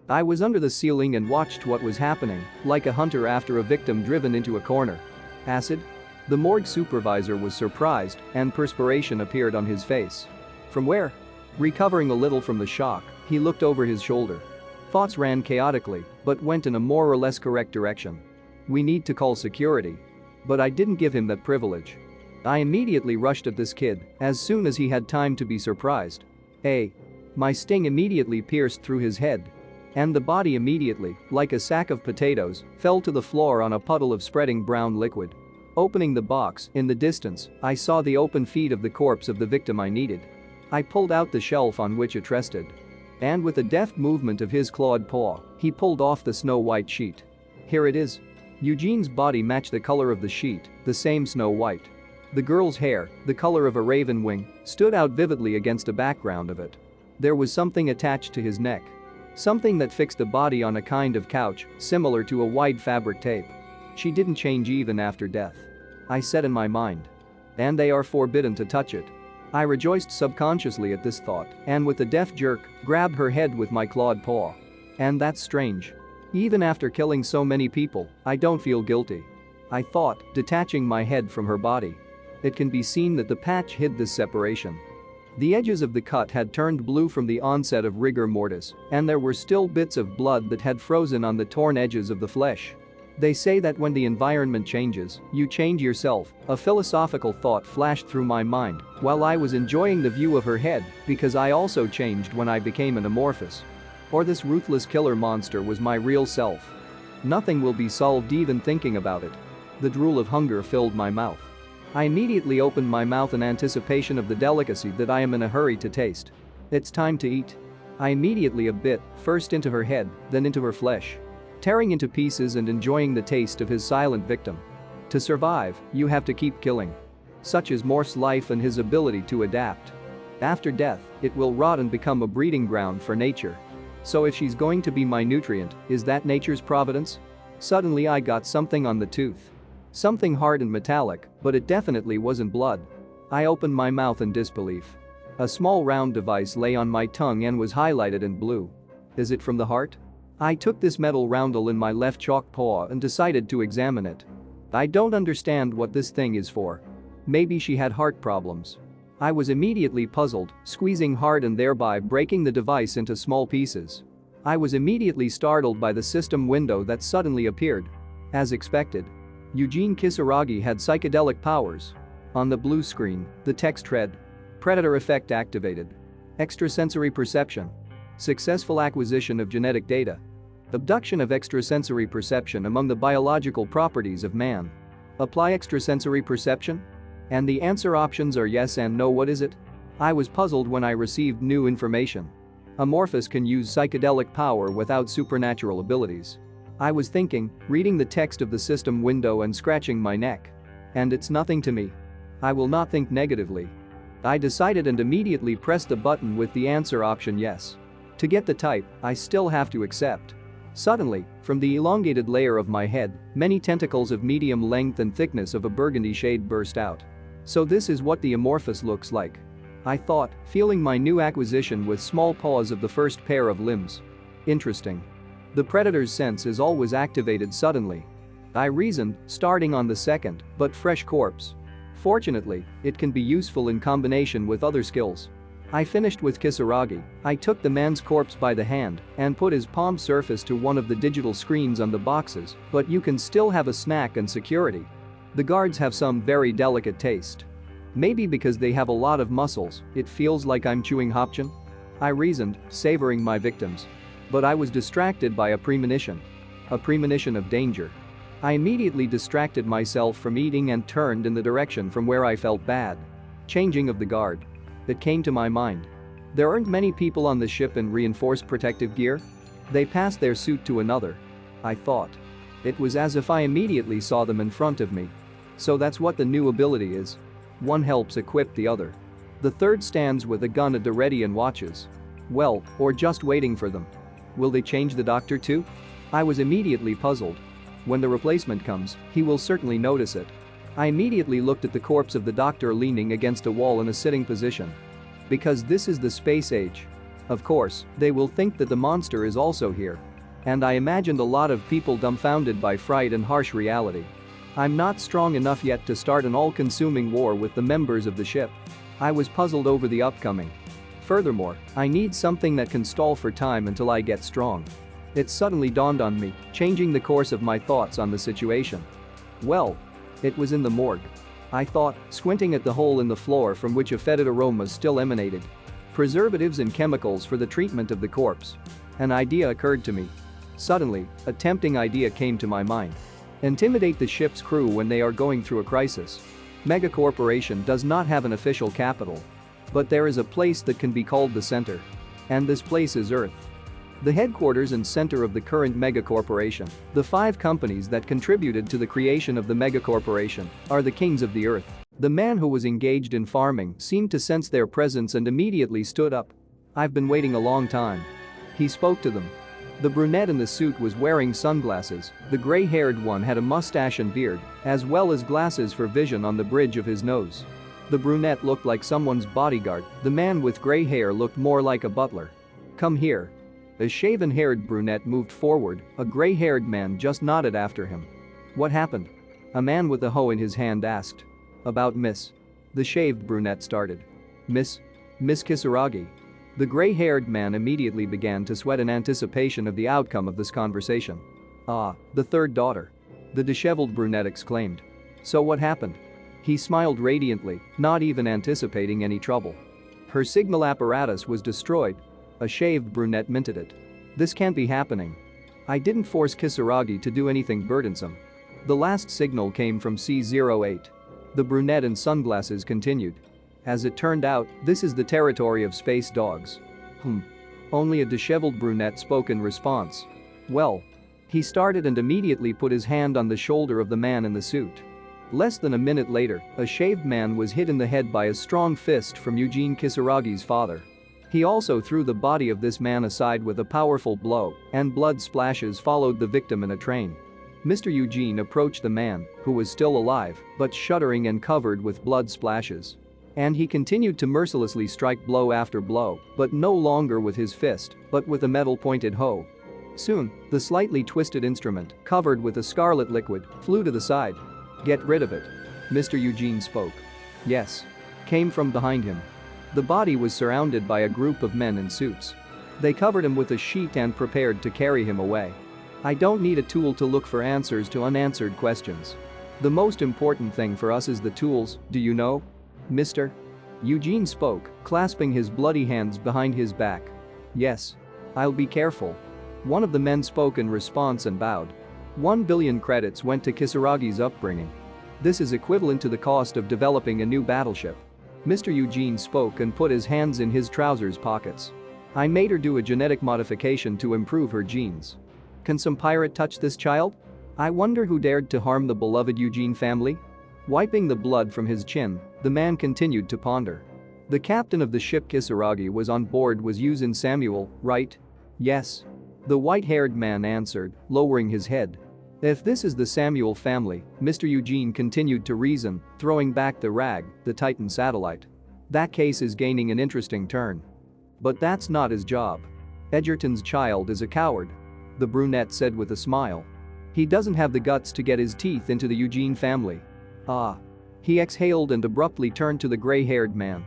Speaker 1: I was under the ceiling and watched what was happening, like a hunter after a victim driven into a corner. Acid? The morgue supervisor was surprised and perspiration appeared on his face. From where? Recovering a little from the shock, he looked over his shoulder. Thoughts ran chaotically, but went in a more or less correct direction. We need to call security. But I didn't give him that privilege. I immediately rushed at this kid as soon as he had time to be surprised. Hey! My sting immediately pierced through his head. And the body immediately, like a sack of potatoes, fell to the floor on a puddle of spreading brown liquid. Opening the box, in the distance, I saw the open feet of the corpse of the victim I needed. I pulled out the shelf on which it rested. And with a deft movement of his clawed paw, he pulled off the snow-white sheet. Here it is. Eugene's body matched the color of the sheet, the same snow-white. The girl's hair, the color of a raven wing, stood out vividly against a background of it. There was something attached to his neck. Something that fixed the body on a kind of couch, similar to a wide fabric tape. She didn't change even after death. I said in my mind. And they are forbidden to touch it. I rejoiced subconsciously at this thought and with a deft jerk, grabbed her head with my clawed paw. And that's strange. Even after killing so many people, I don't feel guilty. I thought, detaching my head from her body. It can be seen that the patch hid this separation. The edges of the cut had turned blue from the onset of rigor mortis, and there were still bits of blood that had frozen on the torn edges of the flesh. They say that when the environment changes, you change yourself. A philosophical thought flashed through my mind while I was enjoying the view of her head because I also changed when I became an amorphous. Or this ruthless killer monster was my real self. Nothing will be solved even thinking about it. The drool of hunger filled my mouth. I immediately opened my mouth in anticipation of the delicacy that I am in a hurry to taste. It's time to eat. I immediately bit, first into her head, then into her flesh. Tearing into pieces and enjoying the taste of his silent victim. To survive, you have to keep killing. Such is Morph's life and his ability to adapt. After death, it will rot and become a breeding ground for nature. So if she's going to be my nutrient, is that nature's providence? Suddenly I got something on the tooth. Something hard and metallic, but it definitely wasn't blood. I opened my mouth in disbelief. A small round device lay on my tongue and was highlighted in blue. Is it from the heart? I took this metal roundel in my left chalk paw and decided to examine it. I don't understand what this thing is for. Maybe she had heart problems. I was immediately puzzled, squeezing hard and thereby breaking the device into small pieces. I was immediately startled by the system window that suddenly appeared. As expected. Eugene Kisaragi had psychedelic powers. On the blue screen, the text read. Predator effect activated. Extrasensory perception. Successful acquisition of genetic data. Abduction of extrasensory perception among the biological properties of man. Apply extrasensory perception? And the answer options are yes and no. What is it? I was puzzled when I received new information. Amorphous can use psychedelic power without supernatural abilities. I was thinking, reading the text of the system window and scratching my neck. And it's nothing to me. I will not think negatively. I decided and immediately pressed the button with the answer option yes. To get the type, I still have to accept. Suddenly, from the elongated layer of my head, many tentacles of medium length and thickness of a burgundy shade burst out. So this is what the amorphous looks like. I thought, feeling my new acquisition with small paws of the first pair of limbs. Interesting. The predator's sense is always activated suddenly. I reasoned, starting on the second, but fresh corpse. Fortunately, it can be useful in combination with other skills. I finished with Kisaragi. I took the man's corpse by the hand and put his palm surface to one of the digital screens on the boxes, but you can still have a snack and security. The guards have some very delicate taste. Maybe because they have a lot of muscles, it feels like I'm chewing hopchin. I reasoned, savoring my victims. But I was distracted by a premonition. A premonition of danger. I immediately distracted myself from eating and turned in the direction from where I felt bad. Changing of the guard. It came to my mind. There aren't many people on the ship in reinforced protective gear. They passed their suit to another. I thought. It was as if I immediately saw them in front of me. So that's what the new ability is. One helps equip the other. The third stands with a gun at the ready and watches. Well, or just waiting for them. Will they change the doctor too? I was immediately puzzled. When the replacement comes, he will certainly notice it. I immediately looked at the corpse of the doctor leaning against a wall in a sitting position. Because this is the space age. Of course, they will think that the monster is also here. And I imagined a lot of people dumbfounded by fright and harsh reality. I'm not strong enough yet to start an all-consuming war with the members of the ship. I was puzzled over the upcoming. Furthermore, I need something that can stall for time until I get strong. It suddenly dawned on me, changing the course of my thoughts on the situation. Well, it was in the morgue. I thought, squinting at the hole in the floor from which a fetid aroma still emanated. Preservatives and chemicals for the treatment of the corpse. An idea occurred to me. Suddenly, a tempting idea came to my mind. Intimidate the ship's crew when they are going through a crisis. Megacorporation does not have an official capital. But there is a place that can be called the center. And this place is Earth. The headquarters and center of the current megacorporation, the 5 companies that contributed to the creation of the megacorporation, are the kings of the Earth. The man who was engaged in farming seemed to sense their presence and immediately stood up. I've been waiting a long time. He spoke to them. The brunette in the suit was wearing sunglasses, the gray-haired one had a mustache and beard, as well as glasses for vision on the bridge of his nose. The brunette looked like someone's bodyguard, the man with gray hair looked more like a butler. Come here. A shaven-haired brunette moved forward, a gray-haired man just nodded after him. What happened? A man with a hoe in his hand asked. About Miss. The shaved brunette started. Miss Kisaragi. The gray-haired man immediately began to sweat in anticipation of the outcome of this conversation. Ah, the third daughter. The disheveled brunette exclaimed. So what happened? He smiled radiantly, not even anticipating any trouble. Her signal apparatus was destroyed. A shaved brunette minted it. This can't be happening. I didn't force Kisaragi to do anything burdensome. The last signal came from C08. The brunette in sunglasses continued. As it turned out, this is the territory of space dogs. Only a disheveled brunette spoke in response. Well. He started and immediately put his hand on the shoulder of the man in the suit. Less than a minute later, a shaved man was hit in the head by a strong fist from Eugene Kisaragi's father. He also threw the body of this man aside with a powerful blow, and blood splashes followed the victim in a train. Mr. Eugene approached the man, who was still alive, but shuddering and covered with blood splashes. And he continued to mercilessly strike blow after blow, but no longer with his fist, but with a metal-pointed hoe. Soon, the slightly twisted instrument, covered with a scarlet liquid, flew to the side. Get rid of it. Mr. Eugene spoke. Yes. Came from behind him. The body was surrounded by a group of men in suits. They covered him with a sheet and prepared to carry him away. I don't need a tool to look for answers to unanswered questions. The most important thing for us is the tools, do you know? Mr. Eugene spoke, clasping his bloody hands behind his back. Yes. I'll be careful. One of the men spoke in response and bowed. 1 billion credits went to Kisaragi's upbringing. This is equivalent to the cost of developing a new battleship. Mr. Eugene spoke and put his hands in his trousers pockets. I made her do a genetic modification to improve her genes. Can some pirate touch this child? I wonder who dared to harm the beloved Eugene family? Wiping the blood from his chin, the man continued to ponder. The captain of the ship Kisaragi was on board was Yuzin Samuel, right? Yes. The white-haired man answered, lowering his head. If this is the Samuel family, Mr. Eugene continued to reason, throwing back the rag, the Titan satellite. That case is gaining an interesting turn. But that's not his job. Edgerton's child is a coward. The brunette said with a smile. He doesn't have the guts to get his teeth into the Eugene family. Ah. He exhaled and abruptly turned to the gray-haired man.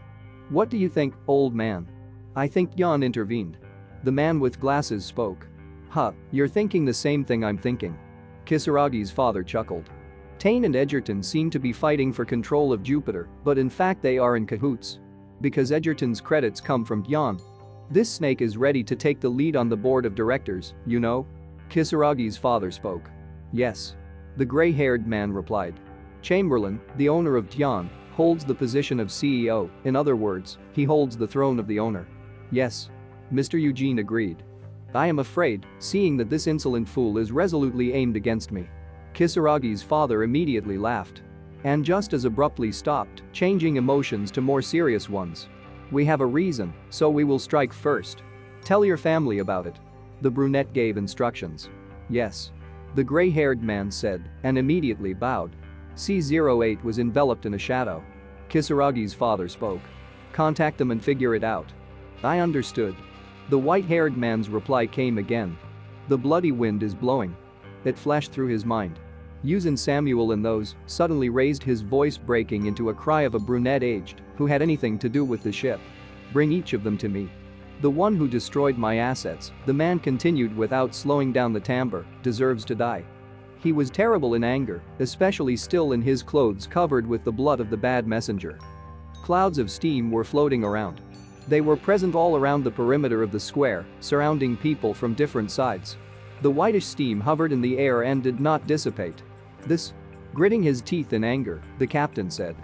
Speaker 1: What do you think, old man? I think Jan intervened. The man with glasses spoke. Huh, you're thinking the same thing I'm thinking. Kisaragi's father chuckled. Tane and Edgerton seem to be fighting for control of Jupiter, but in fact they are in cahoots. Because Edgerton's credits come from Jan. This snake is ready to take the lead on the board of directors, you know? Kisaragi's father spoke. Yes. The gray-haired man replied. Chamberlain, the owner of Tian, holds the position of CEO, in other words, he holds the throne of the owner. Yes. Mr. Eugene agreed. I am afraid, seeing that this insolent fool is resolutely aimed against me. Kisaragi's father immediately laughed. And just as abruptly stopped, changing emotions to more serious ones. We have a reason, so we will strike first. Tell your family about it. The brunette gave instructions. Yes. The gray-haired man said, and immediately bowed. C-08 was enveloped in a shadow. Kisaragi's father spoke. Contact them and figure it out. I understood. The white-haired man's reply came again. The bloody wind is blowing. It flashed through his mind. Yuzin Samuel and those suddenly raised his voice, breaking into a cry of a brunette aged who had anything to do with the ship. Bring each of them to me. The one who destroyed my assets, the man continued without slowing down the timbre, deserves to die. He was terrible in anger, especially still in his clothes covered with the blood of the bad messenger. Clouds of steam were floating around. They were present all around the perimeter of the square, surrounding people from different sides. The whitish steam hovered in the air and did not dissipate. This? Gritting his teeth in anger, the captain said.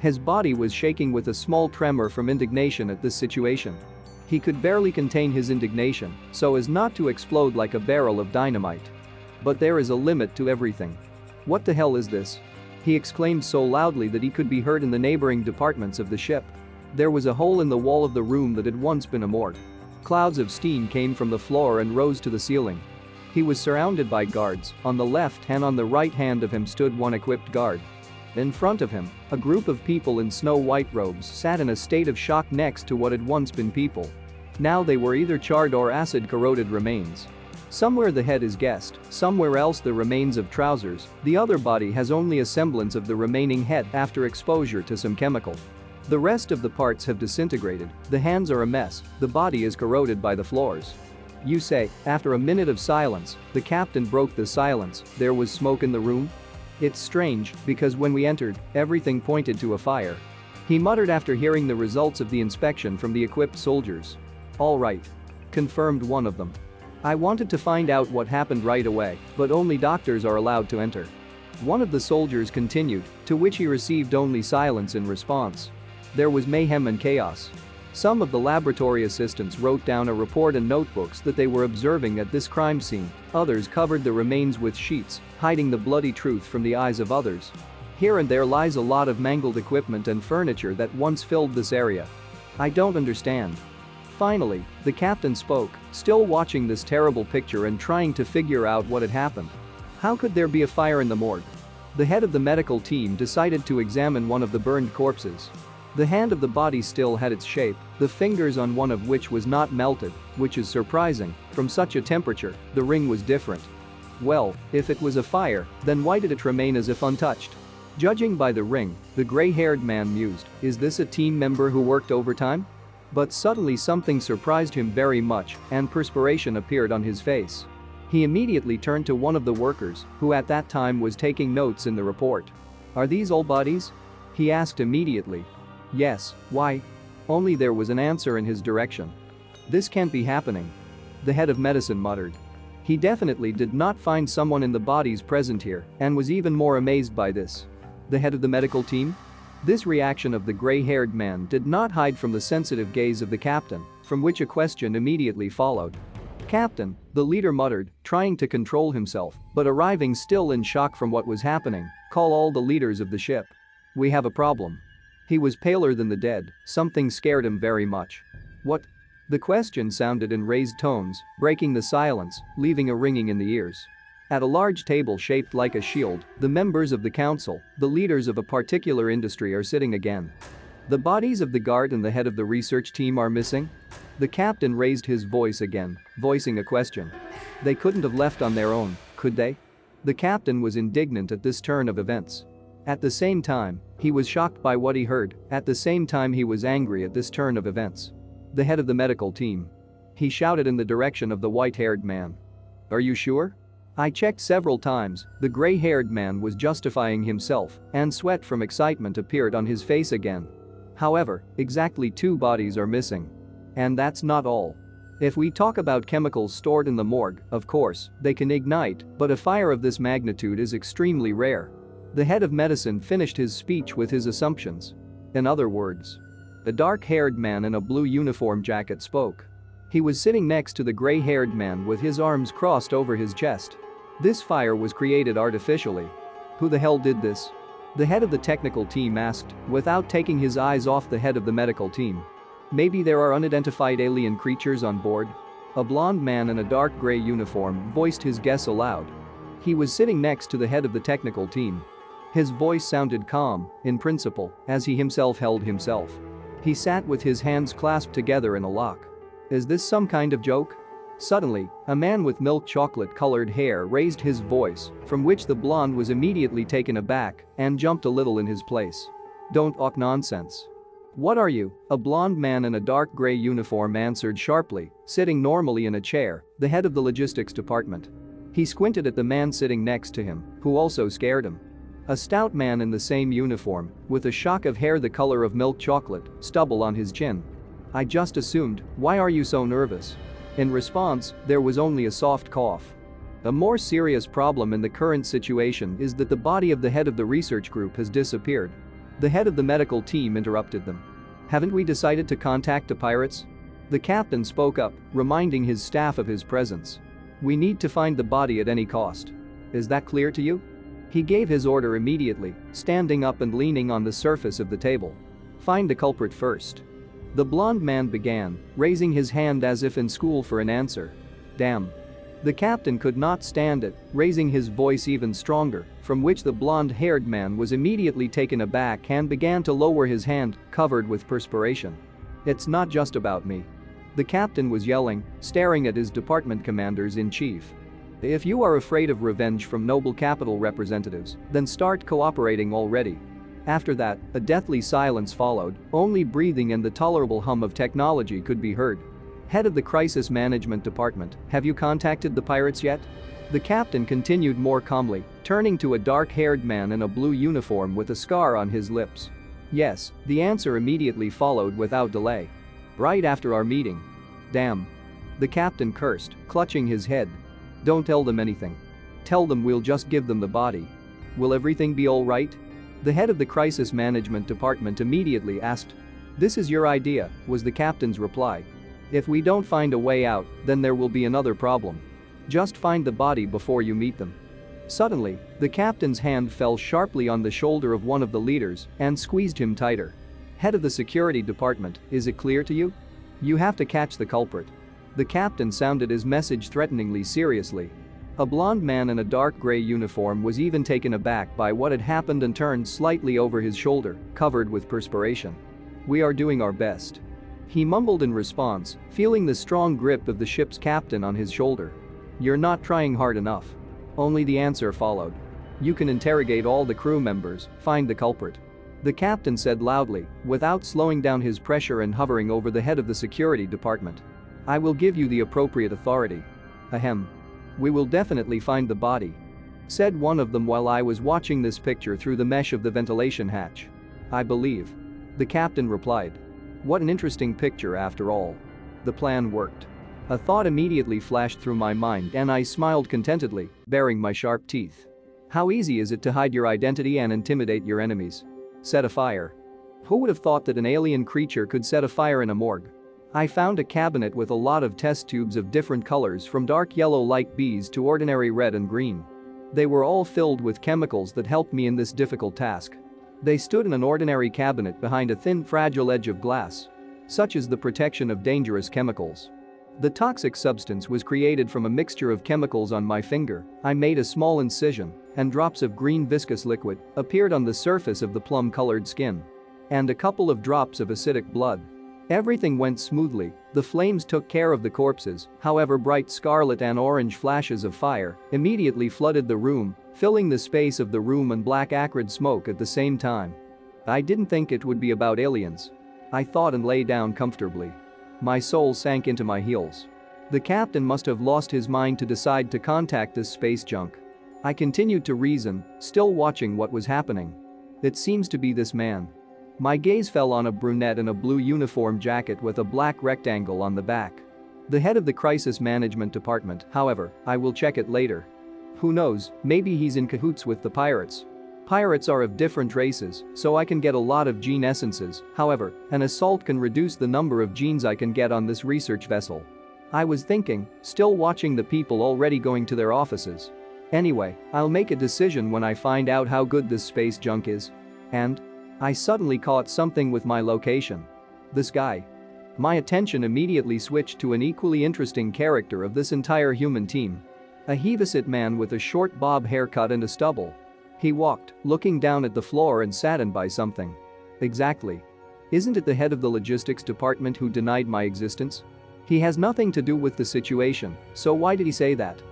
Speaker 1: His body was shaking with a small tremor from indignation at this situation. He could barely contain his indignation so as not to explode like a barrel of dynamite. But there is a limit to everything. What the hell is this? He exclaimed so loudly that he could be heard in the neighboring departments of the ship. There was a hole in the wall of the room that had once been a morgue. Clouds of steam came from the floor and rose to the ceiling. He was surrounded by guards. On the left and on the right hand of him stood one equipped guard. In front of him, a group of people in snow-white robes sat in a state of shock next to what had once been people. Now they were either charred or acid-corroded remains. Somewhere the head is guessed, somewhere else the remains of trousers, the other body has only a semblance of the remaining head after exposure to some chemical. The rest of the parts have disintegrated, the hands are a mess, the body is corroded by the floors. You say, after a minute of silence, the captain broke the silence, there was smoke in the room? It's strange, because when we entered, everything pointed to a fire. He muttered after hearing the results of the inspection from the equipped soldiers. All right. Confirmed one of them. I wanted to find out what happened right away, but only doctors are allowed to enter. One of the soldiers continued, to which he received only silence in response. There was mayhem and chaos. Some of the laboratory assistants wrote down a report in notebooks that they were observing at this crime scene, others covered the remains with sheets, hiding the bloody truth from the eyes of others. Here and there lies a lot of mangled equipment and furniture that once filled this area. I don't understand. Finally, the captain spoke, still watching this terrible picture and trying to figure out what had happened. How could there be a fire in the morgue? The head of the medical team decided to examine one of the burned corpses. The hand of the body still had its shape, the fingers on one of which was not melted, which is surprising, from such a temperature, the ring was different. Well, if it was a fire, then why did it remain as if untouched? Judging by the ring, the gray-haired man mused, is this a team member who worked overtime? But suddenly something surprised him very much, and perspiration appeared on his face. He immediately turned to one of the workers, who at that time was taking notes in the report. Are these all bodies? He asked immediately. Yes, why? Only there was an answer in his direction. This can't be happening. The head of medicine muttered. He definitely did not find someone in the bodies present here, and was even more amazed by this. The head of the medical team? This reaction of the gray-haired man did not hide from the sensitive gaze of the captain, from which a question immediately followed. "Captain," the leader muttered, trying to control himself, but arriving still in shock from what was happening. "Call all the leaders of the ship. We have a problem." He was paler than the dead, something scared him very much. "What?" The question sounded in raised tones, breaking the silence, leaving a ringing in the ears. At a large table shaped like a shield, the members of the council, the leaders of a particular industry, are sitting again. "The bodies of the guard and the head of the research team are missing?" The captain raised his voice again, voicing a question. "They couldn't have left on their own, could they?" The captain was indignant at this turn of events. At the same time, he was shocked by what he heard. At the same time, he was angry at this turn of events. "The head of the medical team." He shouted in the direction of the white-haired man. "Are you sure?" "I checked several times." The gray-haired man was justifying himself, and sweat from excitement appeared on his face again. "However, exactly 2 bodies are missing. And that's not all. If we talk about chemicals stored in the morgue, of course, they can ignite, but a fire of this magnitude is extremely rare." The head of medicine finished his speech with his assumptions. "In other words." A dark-haired man in a blue uniform jacket spoke. He was sitting next to the gray-haired man with his arms crossed over his chest. "This fire was created artificially." "Who the hell did this?" the head of the technical team asked, without taking his eyes off the head of the medical team. "Maybe there are unidentified alien creatures on board?" A blond man in a dark gray uniform voiced his guess aloud. He was sitting next to the head of the technical team. His voice sounded calm, in principle, as he himself held himself. He sat with his hands clasped together in a lock. "Is this some kind of joke?" Suddenly, a man with milk chocolate-colored hair raised his voice, from which the blonde was immediately taken aback and jumped a little in his place. "Don't talk nonsense." "What are you?" a blond man in a dark gray uniform answered sharply, sitting normally in a chair, the head of the logistics department. He squinted at the man sitting next to him, who also scared him. A stout man in the same uniform, with a shock of hair the color of milk chocolate, stubble on his chin. "I just assumed, why are you so nervous?" In response, there was only a soft cough. A more serious problem in the current situation is that the body of the head of the research group has disappeared. The head of the medical team interrupted them. "Haven't we decided to contact the pirates?" The captain spoke up, reminding his staff of his presence. "We need to find the body at any cost. Is that clear to you?" He gave his order immediately, standing up and leaning on the surface of the table. "Find the culprit first." The blond man began, raising his hand as if in school for an answer. "Damn." The captain could not stand it, raising his voice even stronger, from which the blonde-haired man was immediately taken aback and began to lower his hand, covered with perspiration. "It's not just about me." The captain was yelling, staring at his department commanders-in-chief. "If you are afraid of revenge from noble capital representatives, then start cooperating already." After that, a deathly silence followed, only breathing and the tolerable hum of technology could be heard. "Head of the Crisis Management Department, have you contacted the pirates yet?" The captain continued more calmly, turning to a dark-haired man in a blue uniform with a scar on his lips. "Yes," the answer immediately followed without delay. "Right after our meeting." "Damn." The captain cursed, clutching his head. "Don't tell them anything. Tell them we'll just give them the body. Will everything be all right?" The head of the Crisis Management Department immediately asked. "This is your idea," was the captain's reply. "If we don't find a way out, then there will be another problem. Just find the body before you meet them." Suddenly, the captain's hand fell sharply on the shoulder of one of the leaders and squeezed him tighter. "Head of the security department, is it clear to you? You have to catch the culprit." The captain sounded his message threateningly seriously. A blond man in a dark gray uniform was even taken aback by what had happened and turned slightly over his shoulder, covered with perspiration. "We are doing our best," he mumbled in response, feeling the strong grip of the ship's captain on his shoulder. "You're not trying hard enough." Only the answer followed. "You can interrogate all the crew members, find the culprit," the captain said loudly, without slowing down his pressure and hovering over the head of the security department. "I will give you the appropriate authority." "Ahem. We will definitely find the body," said one of them while I was watching this picture through the mesh of the ventilation hatch. "I believe," the captain replied. "What an interesting picture after all. The plan worked." A thought immediately flashed through my mind and I smiled contentedly, baring my sharp teeth. How easy is it to hide your identity and intimidate your enemies? Set a fire. Who would have thought that an alien creature could set a fire in a morgue? I found a cabinet with a lot of test tubes of different colors from dark yellow like bees to ordinary red and green. They were all filled with chemicals that helped me in this difficult task. They stood in an ordinary cabinet behind a thin fragile edge of glass. Such is the protection of dangerous chemicals. The toxic substance was created from a mixture of chemicals on my finger. I made a small incision, and drops of green viscous liquid appeared on the surface of the plum-colored skin. And a couple of drops of acidic blood. Everything went smoothly, the flames took care of the corpses, however bright scarlet and orange flashes of fire immediately flooded the room, filling the space of the room and black acrid smoke at the same time. I didn't think it would be about aliens. I thought and lay down comfortably. My soul sank into my heels. The captain must have lost his mind to decide to contact this space junk. I continued to reason, still watching what was happening. It seems to be this man. My gaze fell on a brunette in a blue uniform jacket with a black rectangle on the back. The head of the crisis management department, however, I will check it later. Who knows, maybe he's in cahoots with the pirates. Pirates are of different races, so I can get a lot of gene essences, however, an assault can reduce the number of genes I can get on this research vessel. I was thinking, still watching the people already going to their offices. Anyway, I'll make a decision when I find out how good this space junk is. And I suddenly caught something with my location. This guy. My attention immediately switched to an equally interesting character of this entire human team. A heaviside man with a short bob haircut and a stubble. He walked, looking down at the floor and saddened by something. Exactly. Isn't it the head of the logistics department who denied my existence? He has nothing to do with the situation, so why did he say that?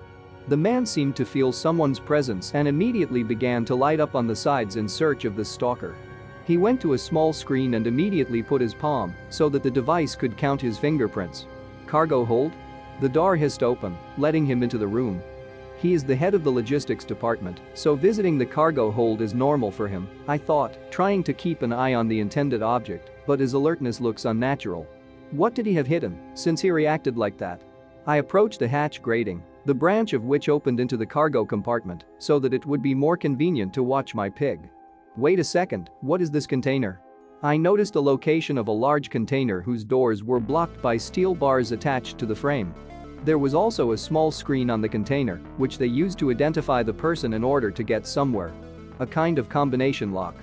Speaker 1: The man seemed to feel someone's presence and immediately began to light up on the sides in search of the stalker. He went to a small screen and immediately put his palm so that the device could count his fingerprints. Cargo hold? The door hissed open, letting him into the room. He is the head of the logistics department, so visiting the cargo hold is normal for him, I thought, trying to keep an eye on the intended object, but his alertness looks unnatural. What did he have hidden, since he reacted like that? I approached the hatch grating, the branch of which opened into the cargo compartment, so that it would be more convenient to watch my pig. Wait a second, what is this container? I noticed the location of a large container whose doors were blocked by steel bars attached to the frame. There was also a small screen on the container, which they used to identify the person in order to get somewhere. A kind of combination lock.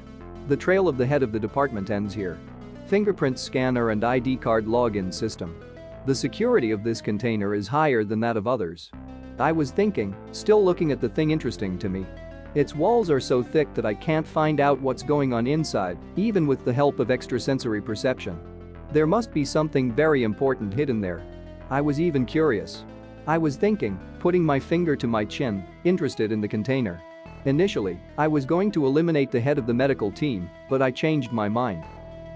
Speaker 1: The trail of the head of the department ends here. Fingerprint scanner and ID card login system. The security of this container is higher than that of others. I was thinking, still looking at the thing interesting to me. Its walls are so thick that I can't find out what's going on inside, even with the help of extrasensory perception. There must be something very important hidden there. I was even curious. I was thinking, putting my finger to my chin, interested in the container. Initially, I was going to eliminate the head of the medical team, but I changed my mind.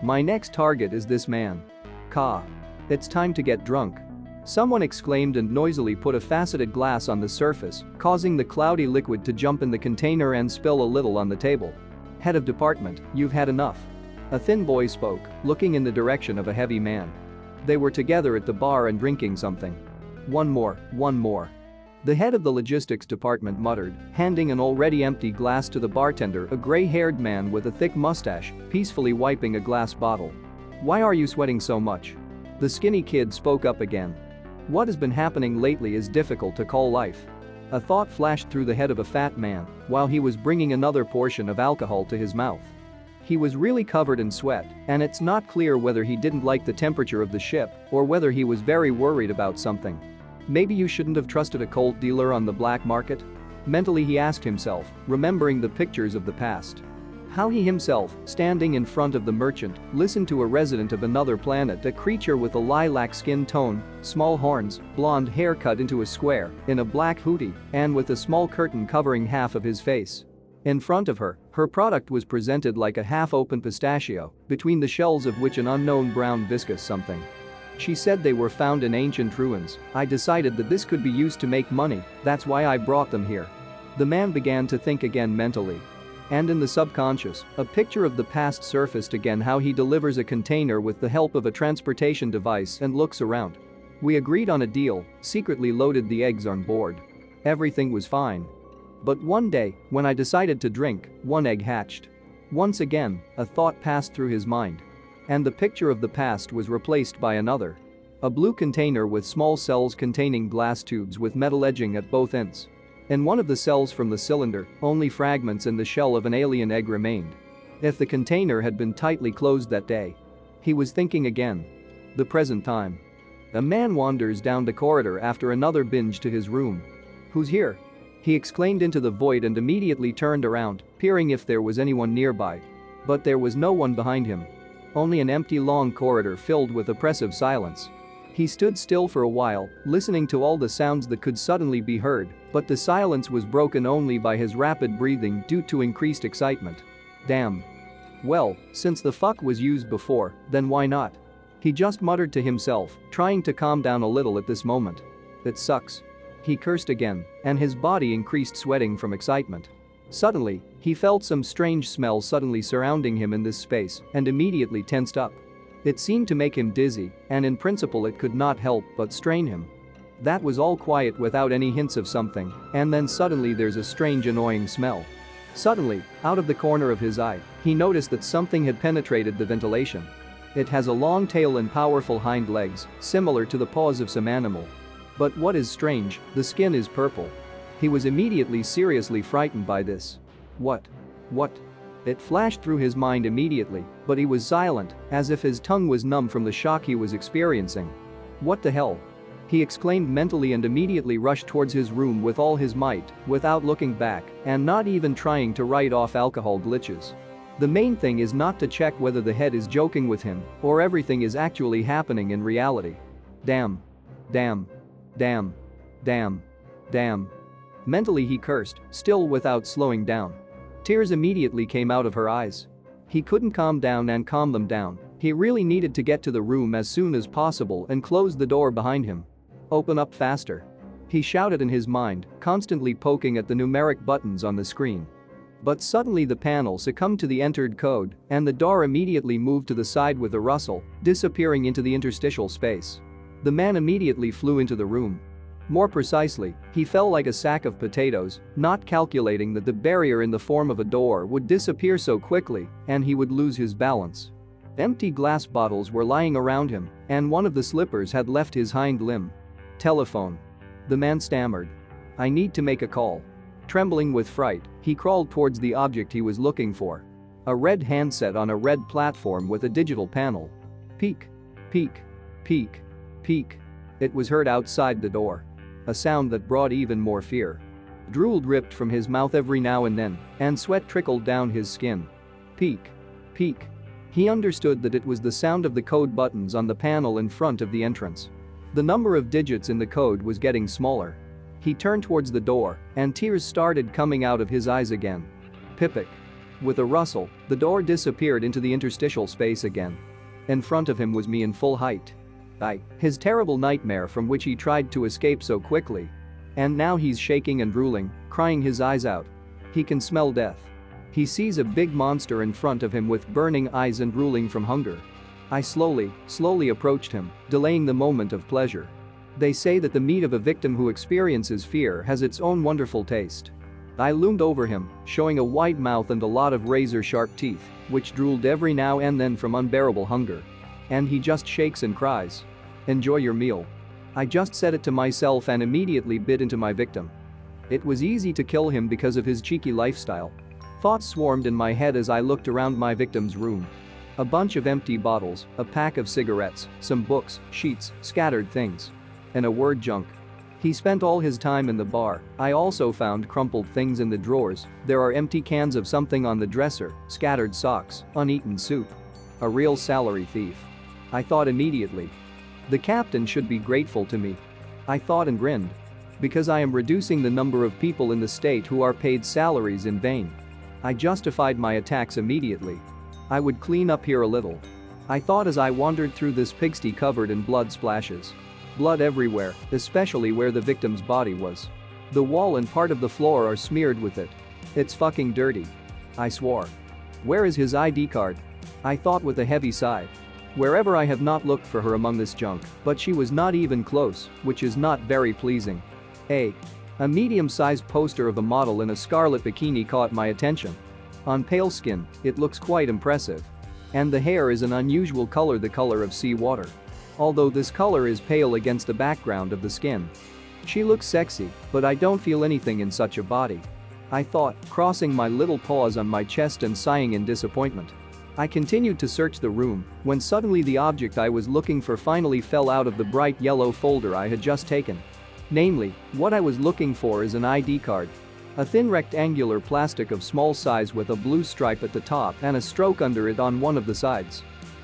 Speaker 1: My next target is this man. Ka. It's time to get drunk. Someone exclaimed and noisily put a faceted glass on the surface, causing the cloudy liquid to jump in the container and spill a little on the table. Head of department, you've had enough. A thin boy spoke, looking in the direction of a heavy man. They were together at the bar and drinking something. One more. The head of the logistics department muttered, handing an already empty glass to the bartender, a gray-haired man with a thick mustache, peacefully wiping a glass bottle. Why are you sweating so much? The skinny kid spoke up again. What has been happening lately is difficult to call life. A thought flashed through the head of a fat man while he was bringing another portion of alcohol to his mouth. He was really covered in sweat, and it's not clear whether he didn't like the temperature of the ship or whether he was very worried about something. Maybe you shouldn't have trusted a colt dealer on the black market? Mentally he asked himself, remembering the pictures of the past. How he himself, standing in front of the merchant, listened to a resident of another planet, a creature with a lilac skin tone, small horns, blonde hair cut into a square, in a black hoodie, and with a small curtain covering half of his face. In front of her, her product was presented like a half-open pistachio, between the shells of which an unknown brown viscous something. She said they were found in ancient ruins. I decided that this could be used to make money, that's why I brought them here. The man began to think again mentally. And in the subconscious, a picture of the past surfaced again, how he delivers a container with the help of a transportation device and looks around. We agreed on a deal, secretly loaded the eggs on board. Everything was fine. But one day, when I decided to drink, one egg hatched. Once again, a thought passed through his mind. And the picture of the past was replaced by another. A blue container with small cells containing glass tubes with metal edging at both ends. In one of the cells from the cylinder, only fragments and the shell of an alien egg remained. If the container had been tightly closed that day. He was thinking again. The present time. A man wanders down the corridor after another binge to his room. "Who's here?" He exclaimed into the void and immediately turned around, peering if there was anyone nearby. But there was no one behind him. Only an empty long corridor filled with oppressive silence. He stood still for a while, listening to all the sounds that could suddenly be heard, but the silence was broken only by his rapid breathing due to increased excitement. Damn. Well, since the fuck was used before, then why not? He just muttered to himself, trying to calm down a little at this moment. It sucks. He cursed again, and his body increased sweating from excitement. Suddenly, he felt some strange smell suddenly surrounding him in this space and immediately tensed up. It seemed to make him dizzy, and in principle it could not help but strain him. That was all quiet without any hints of something, and then suddenly there's a strange annoying smell. Suddenly, out of the corner of his eye, he noticed that something had penetrated the ventilation. It has a long tail and powerful hind legs, similar to the paws of some animal. But what is strange, the skin is purple. He was immediately seriously frightened by this. What? It flashed through his mind immediately, but he was silent, as if his tongue was numb from the shock he was experiencing. What the hell? He exclaimed mentally and immediately rushed towards his room with all his might, without looking back and not even trying to write off alcohol glitches. The main thing is not to check whether the head is joking with him or everything is actually happening in reality. Damn. Mentally he cursed, still without slowing down. Tears immediately came out of her eyes. He couldn't calm down and calm them down. He really needed to get to the room as soon as possible and close the door behind him. Open up faster. He shouted in his mind, constantly poking at the numeric buttons on the screen. But suddenly the panel succumbed to the entered code and the door immediately moved to the side with a rustle, disappearing into the interstitial space. The man immediately flew into the room. More precisely, he fell like a sack of potatoes, not calculating that the barrier in the form of a door would disappear so quickly and he would lose his balance. Empty glass bottles were lying around him, and one of the slippers had left his hind limb. Telephone. The man stammered. "I need to make a call." Trembling with fright, he crawled towards the object he was looking for. A red handset on a red platform with a digital panel. Peek. Peek. Peek. Peek. It was heard outside the door. A sound that brought even more fear. Drool dripped from his mouth every now and then, and sweat trickled down his skin. Peek. Peek. He understood that it was the sound of the code buttons on the panel in front of the entrance. The number of digits in the code was getting smaller. He turned towards the door, and tears started coming out of his eyes again. Pipik. With a rustle, the door disappeared into the interstitial space again. In front of him was me in full height. His terrible nightmare from which he tried to escape so quickly. And now he's shaking and drooling, crying his eyes out. He can smell death. He sees a big monster in front of him with burning eyes and drooling from hunger. I slowly approached him, delaying the moment of pleasure. They say that the meat of a victim who experiences fear has its own wonderful taste. I loomed over him, showing a wide mouth and a lot of razor-sharp teeth, which drooled every now and then from unbearable hunger. And he just shakes and cries. "Enjoy your meal." I just said it to myself and immediately bit into my victim. It was easy to kill him because of his cheeky lifestyle. Thoughts swarmed in my head as I looked around my victim's room. A bunch of empty bottles, a pack of cigarettes, some books, sheets, scattered things. And a word junk. He spent all his time in the bar. I also found crumpled things in the drawers. There are empty cans of something on the dresser, scattered socks, uneaten soup. A real salary thief. I thought immediately. The captain should be grateful to me. I thought and grinned. Because I am reducing the number of people in the state who are paid salaries in vain. I justified my attacks immediately. I would clean up here a little. I thought as I wandered through this pigsty covered in blood splashes. Blood everywhere, especially where the victim's body was. The wall and part of the floor are smeared with it. It's fucking dirty. I swore. Where is his ID card? I thought with a heavy sigh. Wherever I have not looked for her among this junk, but she was not even close, which is not very pleasing. A medium-sized poster of a model in a scarlet bikini caught my attention. On pale skin, it looks quite impressive. And the hair is an unusual color, the color of seawater. although this color is pale against the background of the skin. She looks sexy, but I don't feel anything in such a body. I thought, crossing my little paws on my chest and sighing in disappointment. I continued to search the room when suddenly the object I was looking for finally fell out of the bright yellow folder I had just taken. Namely, what I was looking for is an ID card. A thin rectangular plastic of small size with a blue stripe at the top and a stroke under it on one of the sides.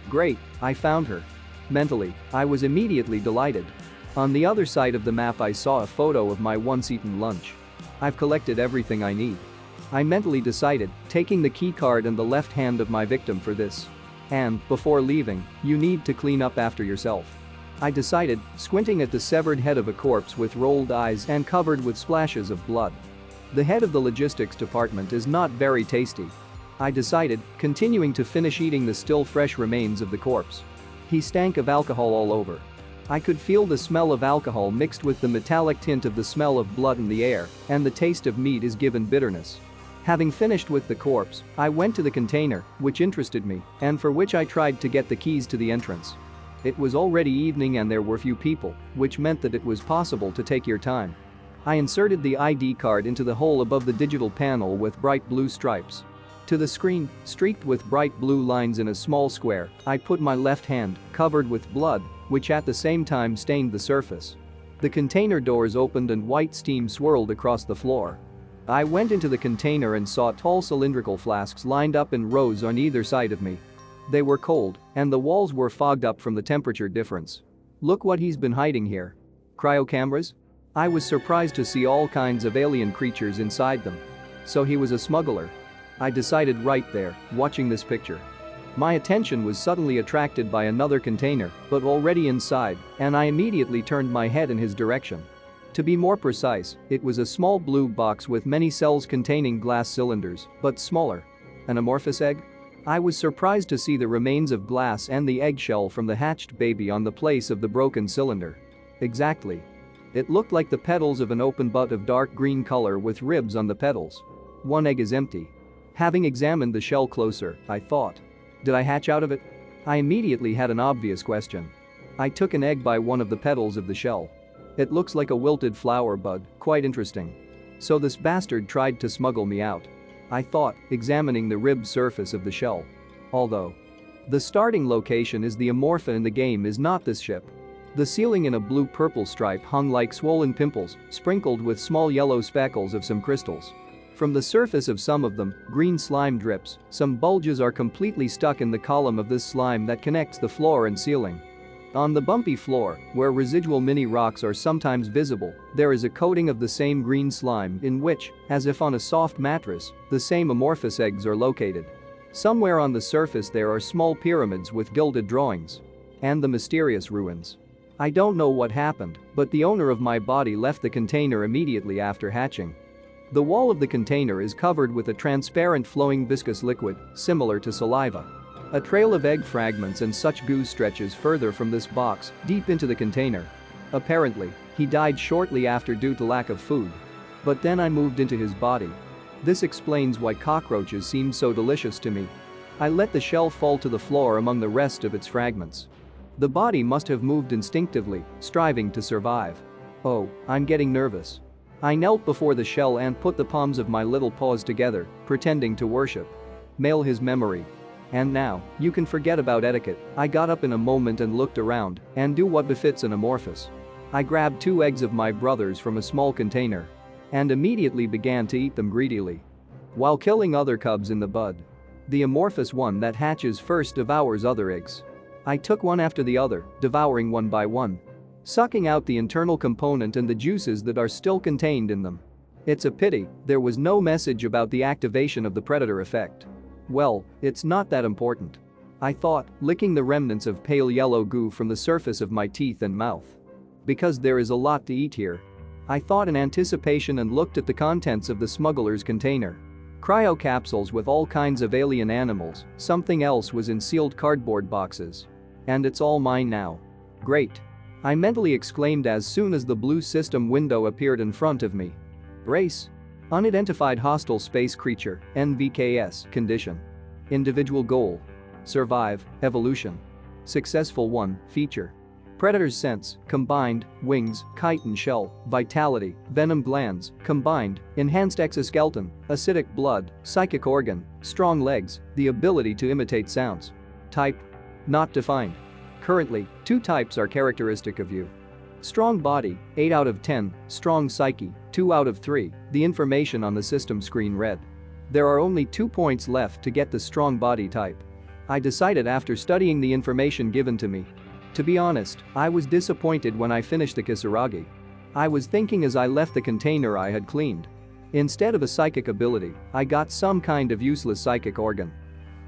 Speaker 1: Great, I found her. Mentally, I was immediately delighted. On the other side of the map I saw a photo of my once-eaten lunch. I've collected everything I need. I mentally decided, taking the key card and the left hand of my victim for this. And, before leaving, you need to clean up after yourself. I decided, squinting at the severed head of a corpse with rolled eyes and covered with splashes of blood. The head of the logistics department is not very tasty. I decided, continuing to finish eating the still fresh remains of the corpse. He stank of alcohol all over. I could feel the smell of alcohol mixed with the metallic tint of the smell of blood in the air, and the taste of meat is given bitterness. Having finished with the corpse, I went to the container, which interested me, and for which I tried to get the keys to the entrance. It was already evening and there were few people, which meant that it was possible to take your time. I inserted the ID card into the hole above the digital panel with bright blue stripes. To the screen, streaked with bright blue lines in a small square, I put my left hand, covered with blood, which at the same time stained the surface. The container doors opened and white steam swirled across the floor. I went into the container and saw tall cylindrical flasks lined up in rows on either side of me. They were cold, and the walls were fogged up from the temperature difference. Look what he's been hiding here. Cryo cameras? I was surprised to see all kinds of alien creatures inside them. So he was a smuggler. I decided right there, watching this picture. My attention was suddenly attracted by another container, but already inside, and I immediately turned my head in his direction. To be more precise, it was a small blue box with many cells containing glass cylinders, but smaller. An amorphous egg? I was surprised to see the remains of glass and the eggshell from the hatched baby on the place of the broken cylinder. Exactly. It looked like the petals of an open bud of dark green color with ribs on the petals. One egg is empty. Having examined the shell closer, I thought. Did I hatch out of it? I immediately had an obvious question. I took an egg by one of the petals of the shell. It looks like a wilted flower bud, quite interesting. So this bastard tried to smuggle me out. I thought, examining the ribbed surface of the shell. Although the starting location is the Amorpha in the game is not this ship. The ceiling in a blue-purple stripe hung like swollen pimples, sprinkled with small yellow speckles of some crystals. From the surface of some of them, green slime drips, some bulges are completely stuck in the column of this slime that connects the floor and ceiling. On the bumpy floor, where residual mini rocks are sometimes visible, there is a coating of the same green slime in which, as if on a soft mattress, the same amorphous eggs are located. Somewhere on the surface there are small pyramids with gilded drawings. And the mysterious ruins. I don't know what happened, but the owner of my body left the container immediately after hatching. The wall of the container is covered with a transparent flowing viscous liquid, similar to saliva. A trail of egg fragments and such goo stretches further from this box, deep into the container. Apparently, he died shortly after due to lack of food. But then I moved into his body. This explains why cockroaches seemed so delicious to me. I let the shell fall to the floor among the rest of its fragments. The body must have moved instinctively, striving to survive. Oh, I'm getting nervous. I knelt before the shell and put the palms of my little paws together, pretending to worship. Mail his memory. And now, you can forget about etiquette. I got up in a moment and looked around, and do what befits an amorphous. I grabbed 2 eggs of my brother's from a small container. And immediately began to eat them greedily. While killing other cubs in the bud. The amorphous one that hatches first devours other eggs. I took one after the other, devouring one by one. Sucking out the internal component and the juices that are still contained in them. It's a pity there was no message about the activation of the predator effect. Well, it's not that important. I thought, licking the remnants of pale yellow goo from the surface of my teeth and mouth. Because there is a lot to eat here. I thought in anticipation and looked at the contents of the smuggler's container. Cryo capsules with all kinds of alien animals, something else was in sealed cardboard boxes. And it's all mine now. Great. I mentally exclaimed as soon as the blue system window appeared in front of me. Race. Unidentified hostile space creature, NVKS, condition. Individual goal. Survive, evolution. Successful 1, feature. Predator's sense, combined, wings, chitin shell, vitality, venom glands, combined, enhanced exoskeleton, acidic blood, psychic organ, strong legs, the ability to imitate sounds. Type? Not defined. Currently, 2 types are characteristic of you. Strong body, 8 out of 10, strong psyche, 2 out of 3, the information on the system screen read. There are only 2 points left to get the strong body type. I decided after studying the information given to me. To be honest, I was disappointed when I finished the Kisaragi. I was thinking as I left the container I had cleaned. Instead of a psychic ability, I got some kind of useless psychic organ.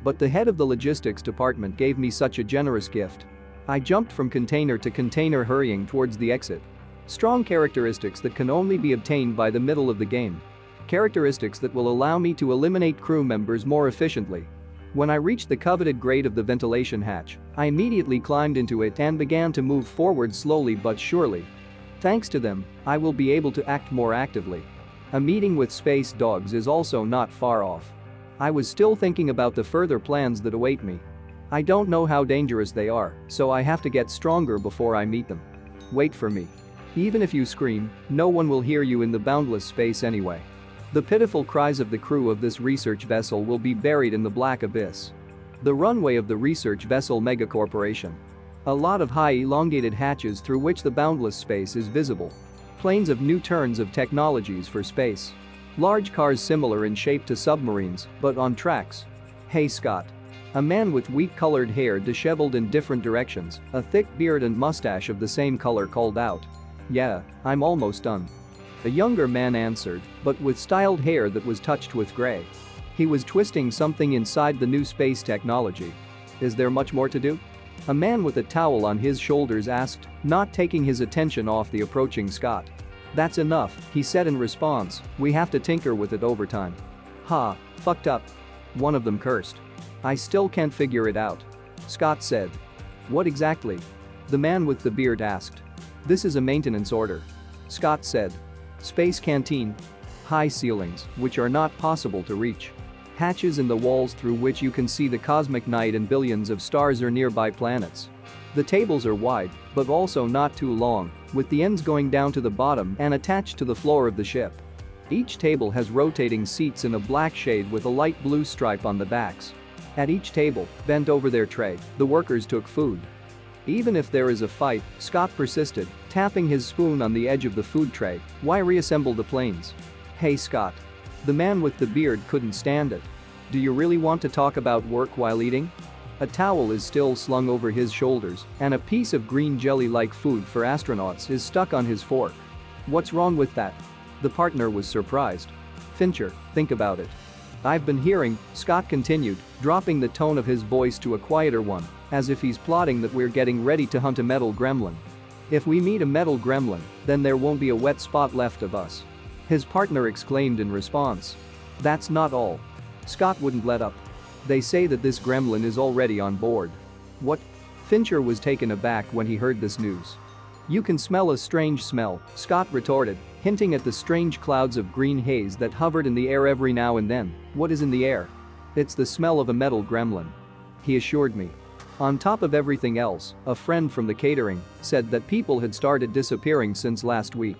Speaker 1: But the head of the logistics department gave me such a generous gift. I jumped from container to container hurrying towards the exit. Strong characteristics that can only be obtained by the middle of the game. Characteristics that will allow me to eliminate crew members more efficiently. When I reached the coveted grate of the ventilation hatch, I immediately climbed into it and began to move forward slowly but surely. Thanks to them, I will be able to act more actively. A meeting with space dogs is also not far off. I was still thinking about the further plans that await me. I don't know how dangerous they are, so I have to get stronger before I meet them. Wait for me. Even if you scream, no one will hear you in the boundless space anyway. The pitiful cries of the crew of this research vessel will be buried in the black abyss. The runway of the research vessel megacorporation. A lot of high elongated hatches through which the boundless space is visible. Planes of new turns of technologies for space. Large cars similar in shape to submarines, but on tracks. Hey Scott. A man with wheat-colored hair disheveled in different directions, a thick beard and mustache of the same color called out. Yeah, I'm almost done. A younger man answered, but with styled hair that was touched with gray. He was twisting something inside the new space technology. Is there much more to do? A man with a towel on his shoulders asked, not taking his attention off the approaching Scott. That's enough, he said in response, we have to tinker with it over time. Ha, fucked up. One of them cursed. I still can't figure it out. Scott said. What exactly? The man with the beard asked. This is a maintenance order. Scott said. Space canteen. High ceilings, which are not possible to reach. Hatches in the walls through which you can see the cosmic night and billions of stars or nearby planets. The tables are wide, but also not too long, with the ends going down to the bottom and attached to the floor of the ship. Each table has rotating seats in a black shade with a light blue stripe on the backs. At each table, bent over their tray, the workers took food. Even if there is a fight, Scott persisted, tapping his spoon on the edge of the food tray, why reassemble the planes? Hey Scott. The man with the beard couldn't stand it. Do you really want to talk about work while eating? A towel is still slung over his shoulders, and a piece of green jelly-like food for astronauts is stuck on his fork. What's wrong with that? The partner was surprised. Fincher, think about it. I've been hearing, Scott continued, dropping the tone of his voice to a quieter one, as if he's plotting that we're getting ready to hunt a metal gremlin. If we meet a metal gremlin, then there won't be a wet spot left of us. His partner exclaimed in response. That's not all. Scott wouldn't let up. They say that this gremlin is already on board. What? Fincher was taken aback when he heard this news. You can smell a strange smell, Scott retorted, hinting at the strange clouds of green haze that hovered in the air every now and then. What is in the air? It's the smell of a metal gremlin. He assured me. On top of everything else, a friend from the catering said that people had started disappearing since last week.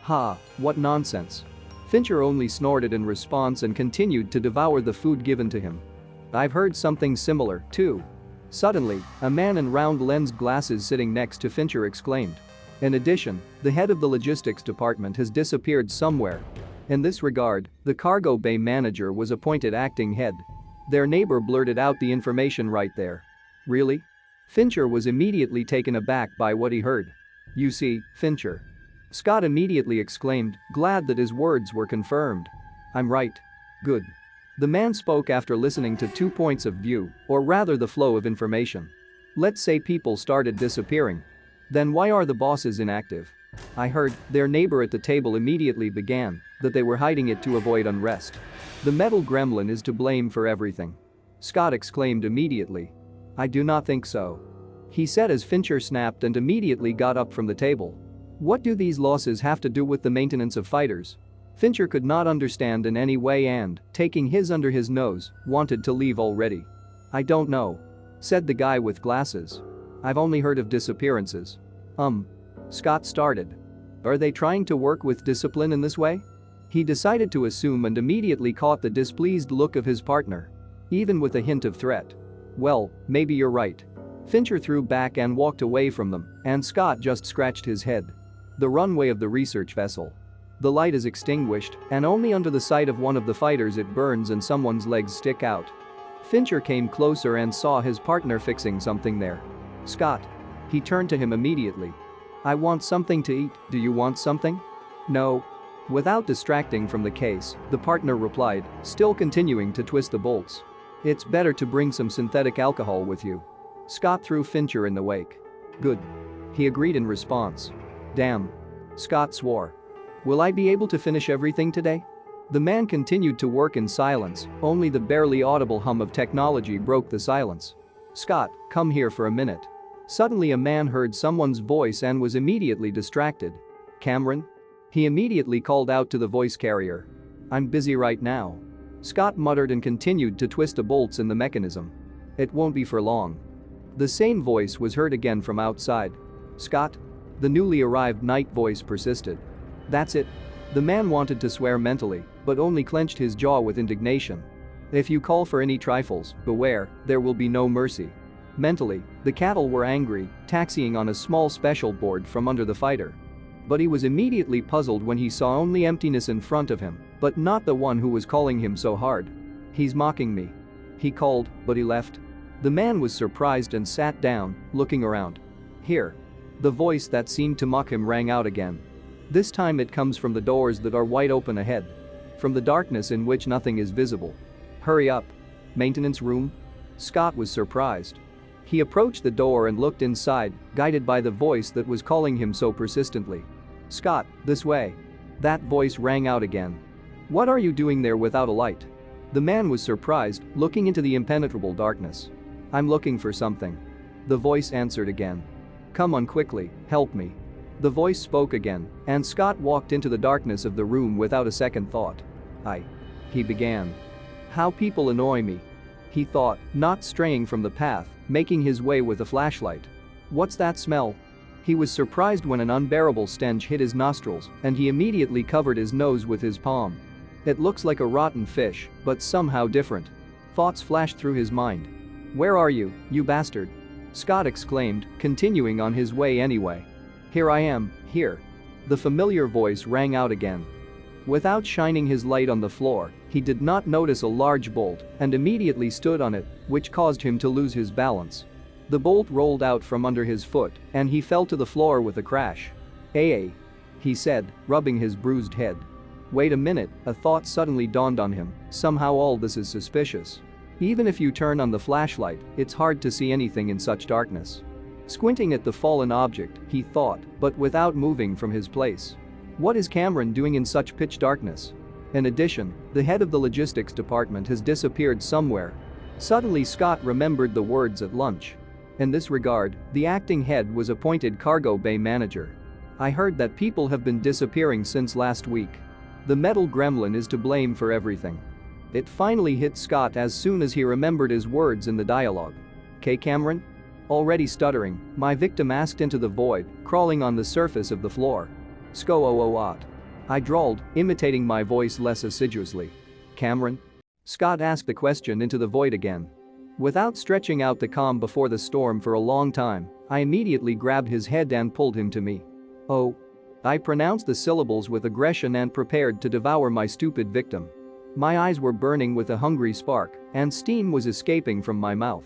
Speaker 1: Ha, what nonsense. Fincher only snorted in response and continued to devour the food given to him. I've heard something similar, too. Suddenly, a man in round lensed glasses sitting next to Fincher exclaimed. In addition, the head of the logistics department has disappeared somewhere. In this regard, the cargo bay manager was appointed acting head. Their neighbor blurted out the information right there. Really? Fincher was immediately taken aback by what he heard. You see, Fincher. Scott immediately exclaimed, glad that his words were confirmed. I'm right. Good. The man spoke after listening to 2 points of view, or rather the flow of information. Let's say people started disappearing. Then why are the bosses inactive? I heard, their neighbor at the table immediately began, that they were hiding it to avoid unrest. The metal gremlin is to blame for everything. Scott exclaimed immediately. I do not think so. He said as Fincher snapped and immediately got up from the table. What do these losses have to do with the maintenance of fighters? Fincher could not understand in any way and, taking his under his nose, wanted to leave already. I don't know. Said the guy with glasses. I've only heard of disappearances. Scott started. Are they trying to work with discipline in this way? He decided to assume and immediately caught the displeased look of his partner. Even with a hint of threat. Well, maybe you're right. Fincher threw back and walked away from them, and Scott just scratched his head. The runway of the research vessel. The light is extinguished, and only under the sight of one of the fighters it burns and someone's legs stick out. Fincher came closer and saw his partner fixing something there. Scott. He turned to him immediately. I want something to eat, do you want something? No. Without distracting from the case, the partner replied, still continuing to twist the bolts. It's better to bring some synthetic alcohol with you. Scott threw Fincher in the wake. Good. He agreed in response. Damn. Scott swore. Will I be able to finish everything today? The man continued to work in silence, only the barely audible hum of technology broke the silence. Scott, come here for a minute. Suddenly a man heard someone's voice and was immediately distracted. Cameron? He immediately called out to the voice carrier. I'm busy right now. Scott muttered and continued to twist the bolts in the mechanism. It won't be for long. The same voice was heard again from outside. Scott? The newly arrived night voice persisted. That's it. The man wanted to swear mentally, but only clenched his jaw with indignation. If you call for any trifles, beware, there will be no mercy. Mentally, the cattle were angry, taxiing on a small special board from under the fighter. But he was immediately puzzled when he saw only emptiness in front of him, but not the one who was calling him so hard. He's mocking me. He called, but he left. The man was surprised and sat down, looking around. Here. The voice that seemed to mock him rang out again. This time it comes from the doors that are wide open ahead. From the darkness in which nothing is visible. Hurry up. Maintenance room? Scott was surprised. He approached the door and looked inside, guided by the voice that was calling him so persistently. Scott, this way. That voice rang out again. What are you doing there without a light? The man was surprised, looking into the impenetrable darkness. I'm looking for something. The voice answered again. Come on quickly, help me. The voice spoke again, and Scott walked into the darkness of the room without a second thought. He began. How people annoy me. He thought, not straying from the path, making his way with a flashlight. What's that smell? He was surprised when an unbearable stench hit his nostrils, and he immediately covered his nose with his palm. It looks like a rotten fish, but somehow different. Thoughts flashed through his mind. Where are you, you bastard? Scott exclaimed, continuing on his way anyway. Here I am, here. The familiar voice rang out again. Without shining his light on the floor, he did not notice a large bolt and immediately stood on it, which caused him to lose his balance. The bolt rolled out from under his foot, and he fell to the floor with a crash. Hey, he said, rubbing his bruised head. Wait a minute, a thought suddenly dawned on him, somehow all this is suspicious. Even if you turn on the flashlight, it's hard to see anything in such darkness. Squinting at the fallen object, he thought, but without moving from his place. What is Cameron doing in such pitch darkness? In addition, the head of the logistics department has disappeared somewhere. Suddenly Scott remembered the words at lunch. In this regard, the acting head was appointed cargo bay manager. I heard that people have been disappearing since last week. The metal gremlin is to blame for everything. It finally hit Scott as soon as he remembered his words in the dialogue. K. Cameron? Already stuttering, my victim asked into the void, crawling on the surface of the floor. Sko-o-o-ot. I drawled, imitating my voice less assiduously. Cameron? Scott asked the question into the void again. Without stretching out the calm before the storm for a long time, I immediately grabbed his head and pulled him to me. Oh. I pronounced the syllables with aggression and prepared to devour my stupid victim. My eyes were burning with a hungry spark, and steam was escaping from my mouth.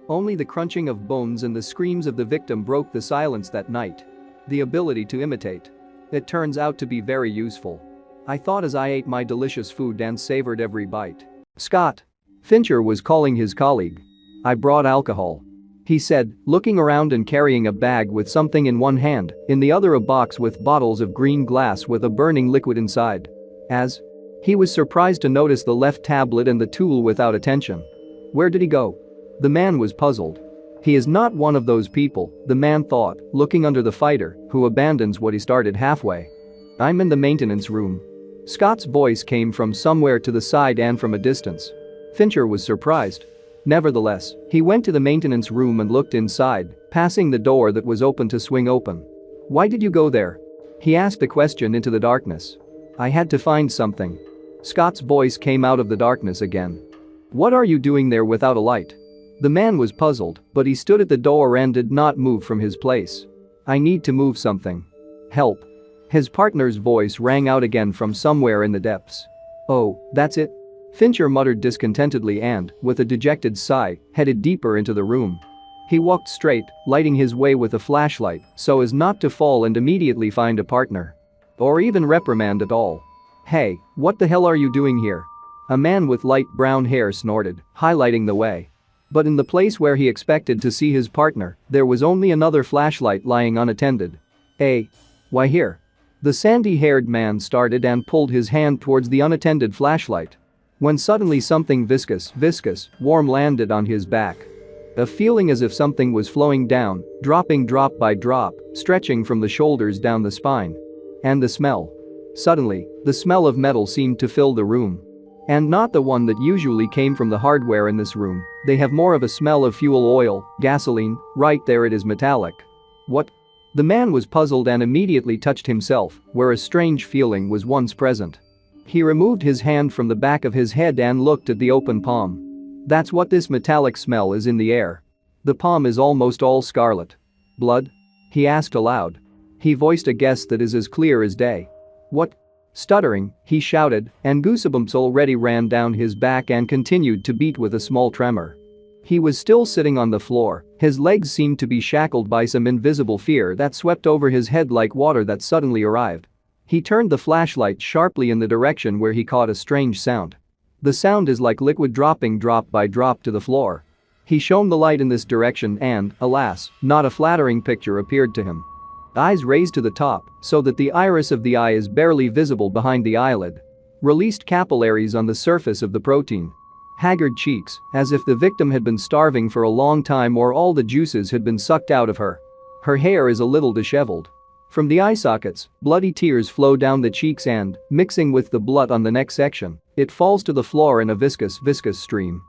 Speaker 1: Only the crunching of bones and the screams of the victim broke the silence that night. The ability to imitate. It turns out to be very useful. I thought as I ate my delicious food and savored every bite. Scott. Fincher was calling his colleague. I brought alcohol. He said, looking around and carrying a bag with something in one hand, in the other a box with bottles of green glass with a burning liquid inside. As he was surprised to notice the left tablet and the tool without attention. Where did he go? The man was puzzled. He is not one of those people, the man thought, looking under the fighter, who abandons what he started halfway. I'm in the maintenance room. Scott's voice came from somewhere to the side and from a distance. Fincher was surprised. Nevertheless, he went to the maintenance room and looked inside, passing the door that was open to swing open. Why did you go there? He asked a question into the darkness. I had to find something. Scott's voice came out of the darkness again. What are you doing there without a light? The man was puzzled, but he stood at the door and did not move from his place. I need to move something. Help. His partner's voice rang out again from somewhere in the depths. Oh, that's it? Fincher muttered discontentedly and, with a dejected sigh, headed deeper into the room. He walked straight, lighting his way with a flashlight so as not to fall and immediately find a partner. Or even reprimand at all. Hey, what the hell are you doing here? A man with light brown hair snorted, highlighting the way. But in the place where he expected to see his partner, there was only another flashlight lying unattended. Hey. Why here? The sandy-haired man started and pulled his hand towards the unattended flashlight. When suddenly something viscous, warm landed on his back. A feeling as if something was flowing down, dropping drop by drop, stretching from the shoulders down the spine. And the smell. Suddenly, the smell of metal seemed to fill the room. And not the one that usually came from the hardware in this room, they have more of a smell of fuel oil, gasoline, right there it is metallic. What? The man was puzzled and immediately touched himself, where a strange feeling was once present. He removed his hand from the back of his head and looked at the open palm. That's what this metallic smell is in the air. The palm is almost all scarlet. Blood? He asked aloud. He voiced a guess that is as clear as day. What? Stuttering, he shouted, and goosebumps already ran down his back and continued to beat with a small tremor. He was still sitting on the floor, his legs seemed to be shackled by some invisible fear that swept over his head like water that suddenly arrived. He turned the flashlight sharply in the direction where he caught a strange sound. The sound is like liquid dropping drop by drop to the floor. He shone the light in this direction and, alas, not a flattering picture appeared to him. Eyes raised to the top, so that the iris of the eye is barely visible behind the eyelid. Released capillaries on the surface of the protein. Haggard cheeks, as if the victim had been starving for a long time or all the juices had been sucked out of her. Her hair is a little disheveled. From the eye sockets, bloody tears flow down the cheeks and, mixing with the blood on the neck section, it falls to the floor in a viscous stream.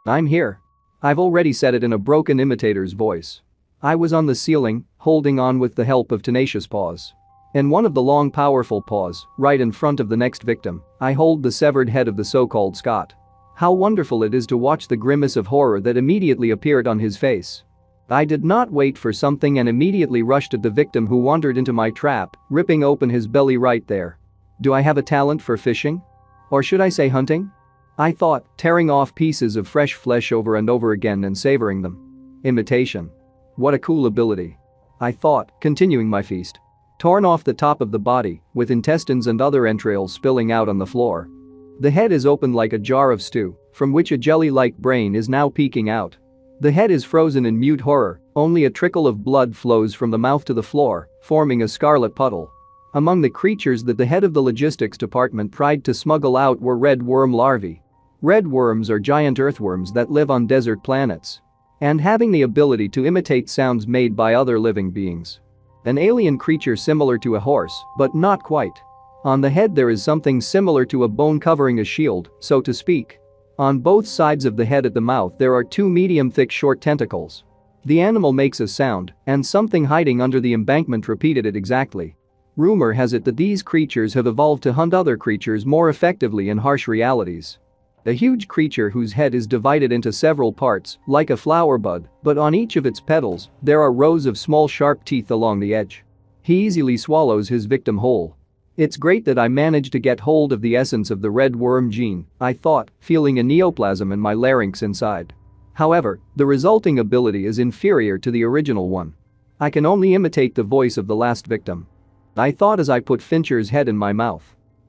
Speaker 1: I'm here. I've already said it in a broken imitator's voice. I was on the ceiling, holding on with the help of tenacious paws. In one of the long powerful paws, right in front of the next victim, I hold the severed head of the so-called Scott. How wonderful it is to watch the grimace of horror that immediately appeared on his face. I did not wait for something and immediately rushed at the victim who wandered into my trap, ripping open his belly right there. Do I have a talent for fishing? Or should I say hunting? I thought, tearing off pieces of fresh flesh over and over again and savoring them. Imitation. What a cool ability. I thought, continuing my feast. Torn off the top of the body, with intestines and other entrails spilling out on the floor. The head is open like a jar of stew, from which a jelly-like brain is now peeking out. The head is frozen in mute horror, only a trickle of blood flows from the mouth to the floor, forming a scarlet puddle. Among the creatures that the head of the logistics department tried to smuggle out were red worm larvae. Red worms are giant earthworms that live on desert planets. And having the ability to imitate sounds made by other living beings. An alien creature similar to a horse, but not quite. On the head there is something similar to a bone covering a shield, so to speak. On both sides of the head at the mouth there are two medium-thick short tentacles. The animal makes a sound, and something hiding under the embankment repeated it exactly. Rumor has it that these creatures have evolved to hunt other creatures more effectively in harsh realities. A huge creature whose head is divided into several parts, like a flower bud, but on each of its petals, there are rows of small sharp teeth along the edge. He easily swallows his victim whole. It's great that I managed to get hold of the essence of the red worm gene, I thought, feeling a neoplasm in my larynx inside. However, the resulting ability is inferior to the original one. I can only imitate the voice of the last victim. I thought as I put Fincher's head in my mouth.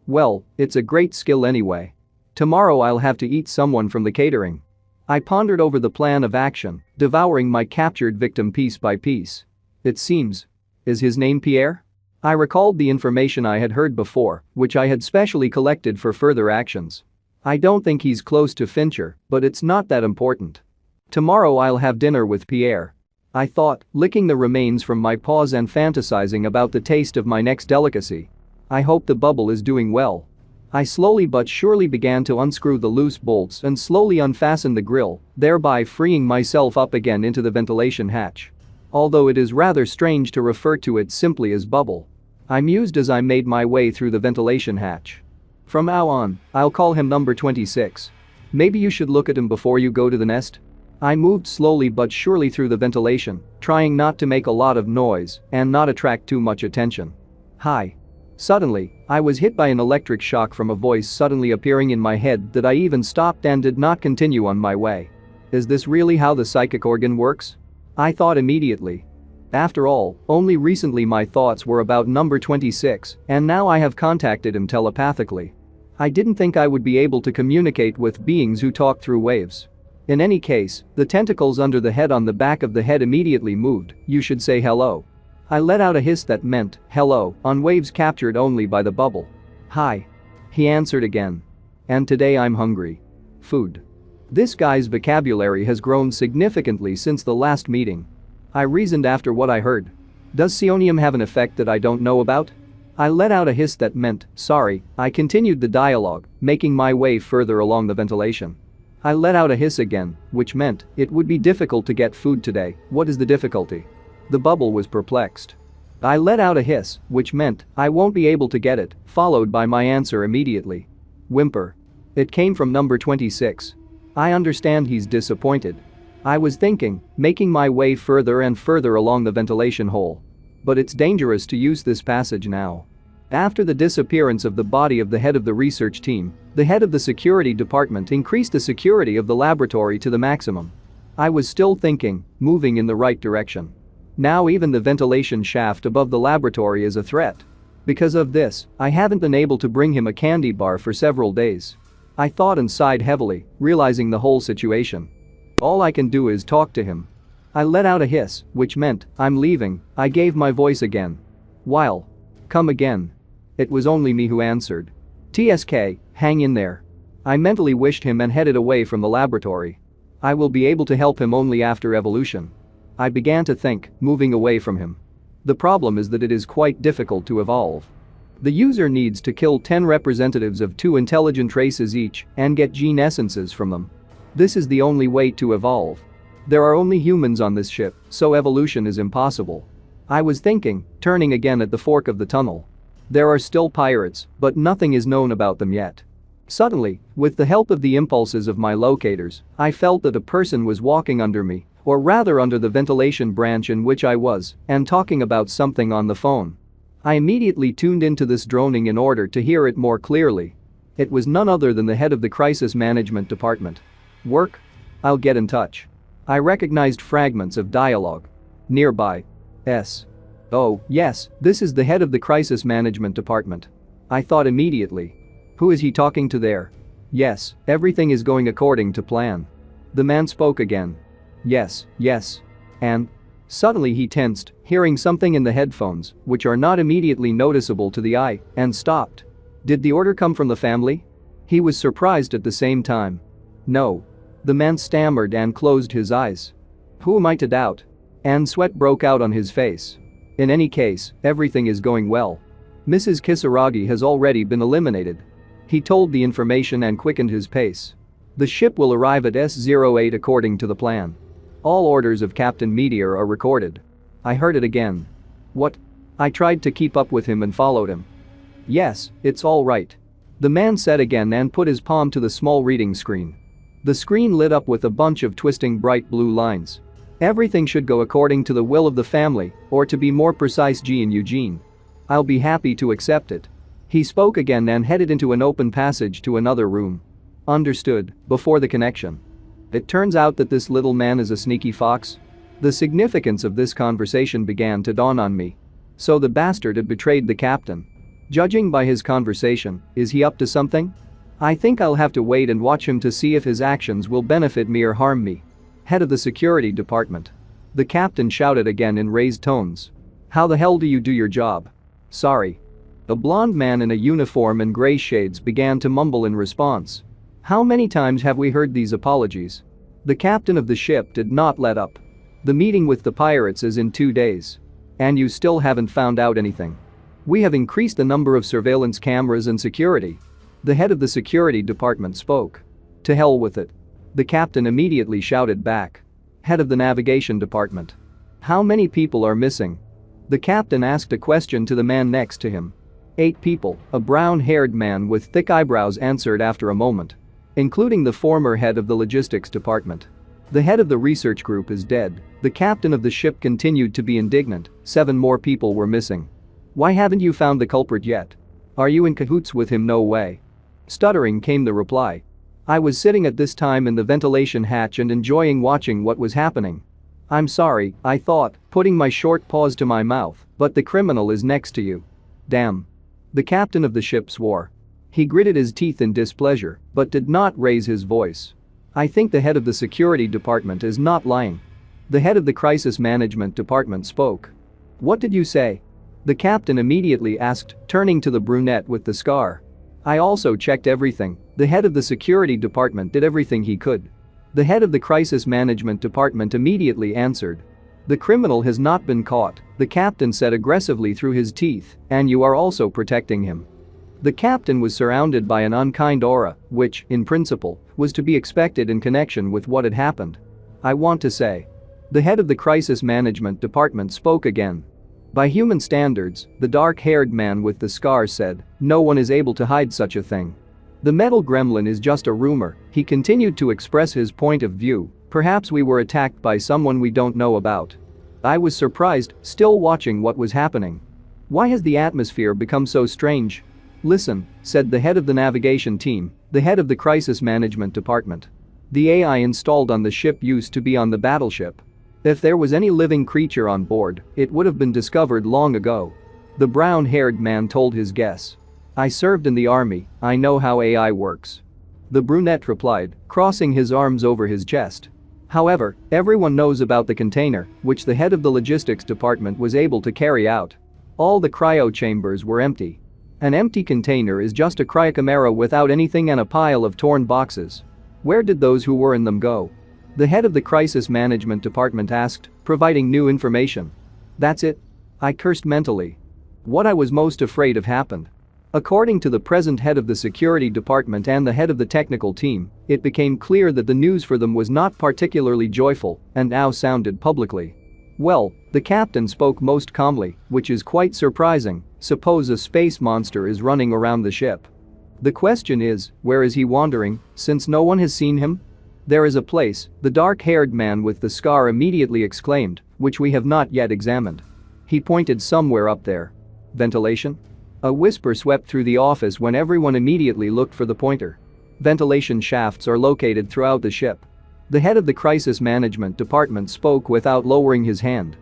Speaker 1: Well, it's a great skill anyway. Tomorrow I'll have to eat someone from the catering. I pondered over the plan of action, devouring my captured victim piece by piece. It seems. Is his name Pierre? I recalled the information I had heard before, which I had specially collected for further actions. I don't think he's close to Fincher, but it's not that important. Tomorrow I'll have dinner with Pierre. I thought, licking the remains from my paws and fantasizing about the taste of my next delicacy. I hope the bubble is doing well. I slowly but surely began to unscrew the loose bolts and slowly unfasten the grill, thereby freeing myself up again into the ventilation hatch. although it is rather strange to refer to it simply as bubble. I mused as I made my way through the ventilation hatch. From now on, I'll call him number 26. Maybe you should look at him before you go to the nest? I moved slowly but surely through the ventilation, trying not to make a lot of noise and not attract too much attention. Hi. Suddenly, I was hit by an electric shock from a voice suddenly appearing in my head that I even stopped and did not continue on my way. Is this really how the psychic organ works? I thought immediately. After all, only recently my thoughts were about number 26, and now I have contacted him telepathically. I didn't think I would be able to communicate with beings who talk through waves. In any case, the tentacles under the head on the back of the head immediately moved. You should say hello. I let out a hiss that meant hello on waves captured only by the bubble. Hi. He answered again. And today I'm hungry. Food. This guy's vocabulary has grown significantly since the last meeting. I reasoned after what I heard. Does psionium have an effect that I don't know about? I let out a hiss that meant sorry. I continued the dialogue, making my way further along the ventilation. I let out a hiss again, which meant it would be difficult to get food today. What is the difficulty? The bubble was perplexed. I let out a hiss, which meant I won't be able to get it, followed by my answer immediately. Whimper. It came from number 26. I understand he's disappointed. I was thinking, making my way further and further along the ventilation hole. But it's dangerous to use this passage now. After the disappearance of the body of the head of the research team, the head of the security department increased the security of the laboratory to the maximum. I was still thinking, moving in the right direction. Now even the ventilation shaft above the laboratory is a threat. Because of this, I haven't been able to bring him a candy bar for several days. I thought and sighed heavily, realizing the whole situation. All I can do is talk to him. I let out a hiss, which meant I'm leaving. I gave my voice again. While. Come again. It was only me who answered. TSK, hang in there. I mentally wished him and headed away from the laboratory. I will be able to help him only after evolution. I began to think, moving away from him. The problem is that it is quite difficult to evolve. The user needs to kill 10 representatives of 2 intelligent races each and get gene essences from them. This is the only way to evolve. There are only humans on this ship, so evolution is impossible. I was thinking, turning again at the fork of the tunnel. There are still pirates, but nothing is known about them yet. Suddenly, with the help of the impulses of my locators, I felt that a person was walking under me, or rather under the ventilation branch in which I was, and talking about something on the phone. I immediately tuned into this droning in order to hear it more clearly. It was none other than the head of the crisis management department. Work? I'll get in touch. I recognized fragments of dialogue. Nearby. S. Oh, yes, this is the head of the crisis management department. I thought immediately. Who is he talking to there? Yes, everything is going according to plan. The man spoke again. Yes, yes. And? Suddenly he tensed, hearing something in the headphones, which are not immediately noticeable to the eye, and stopped. Did the order come from the family? He was surprised at the same time. No. The man stammered and closed his eyes. Who am I to doubt? And sweat broke out on his face. In any case, everything is going well. Mrs. Kisaragi has already been eliminated. He told the information and quickened his pace. The ship will arrive at S08 according to the plan. All orders of Captain Meteor are recorded. I heard it again. What? I tried to keep up with him and followed him. Yes, it's all right. The man said again and put his palm to the small reading screen. The screen lit up with a bunch of twisting bright blue lines. Everything should go according to the will of the family, or to be more precise, G and Eugene. I'll be happy to accept it. He spoke again and headed into an open passage to another room. Understood, before the connection. It turns out that this little man is a sneaky fox. The significance of this conversation began to dawn on me. So the bastard had betrayed the captain. Judging by his conversation, is he up to something? I think I'll have to wait and watch him to see if his actions will benefit me or harm me. Head of the security department. The captain shouted again in raised tones. How the hell do you do your job? Sorry. A blond man in a uniform and gray shades began to mumble in response. How many times have we heard these apologies? The captain of the ship did not let up. The meeting with the pirates is in 2 days. And you still haven't found out anything. We have increased the number of surveillance cameras and security. The head of the security department spoke. To hell with it. The captain immediately shouted back. Head of the navigation department. How many people are missing? The captain asked a question to the man next to him. 8 people, a brown-haired man with thick eyebrows answered after a moment. Including the former head of the logistics department. The head of the research group is dead. The captain of the ship continued to be indignant. 7 more people were missing. Why haven't you found the culprit yet? Are you in cahoots with him? No way. Stuttering came the reply. I was sitting at this time in the ventilation hatch and enjoying watching what was happening. I'm sorry, I thought, putting my short paws to my mouth, but the criminal is next to you. Damn. The captain of the ship swore. He gritted his teeth in displeasure, but did not raise his voice. I think the head of the security department is not lying. The head of the crisis management department spoke. What did you say? The captain immediately asked, turning to the brunette with the scar. I also checked everything. The head of the security department did everything he could. The head of the crisis management department immediately answered. The criminal has not been caught, the captain said aggressively through his teeth, and you are also protecting him. The captain was surrounded by an unkind aura, which, in principle, was to be expected in connection with what had happened. I want to say. The head of the crisis management department spoke again. By human standards, the dark-haired man with the scar said, no one is able to hide such a thing. The metal gremlin is just a rumor, he continued to express his point of view, perhaps we were attacked by someone we don't know about. I was surprised, still watching what was happening. Why has the atmosphere become so strange? Listen, said the head of the navigation team, the head of the crisis management department. The AI installed on the ship used to be on the battleship. If there was any living creature on board, it would have been discovered long ago. The brown-haired man told his guess. I served in the army, I know how AI works. The brunette replied, crossing his arms over his chest. However, everyone knows about the container, which the head of the logistics department was able to carry out. All the cryo chambers were empty. An empty container is just a cryocamera without anything and a pile of torn boxes. Where did those who were in them go? The head of the crisis management department asked, providing new information. That's it? I cursed mentally. What I was most afraid of happened. According to the present head of the security department and the head of the technical team, it became clear that the news for them was not particularly joyful and now sounded publicly. Well, the captain spoke most calmly, which is quite surprising. Suppose a space monster is running around the ship. The question is, where is he wandering, since no one has seen him? There is a place, the dark-haired man with the scar immediately exclaimed, which we have not yet examined. He pointed somewhere up there. Ventilation? A whisper swept through the office when everyone immediately looked for the pointer. Ventilation shafts are located throughout the ship. The head of the crisis management department spoke without lowering his hand.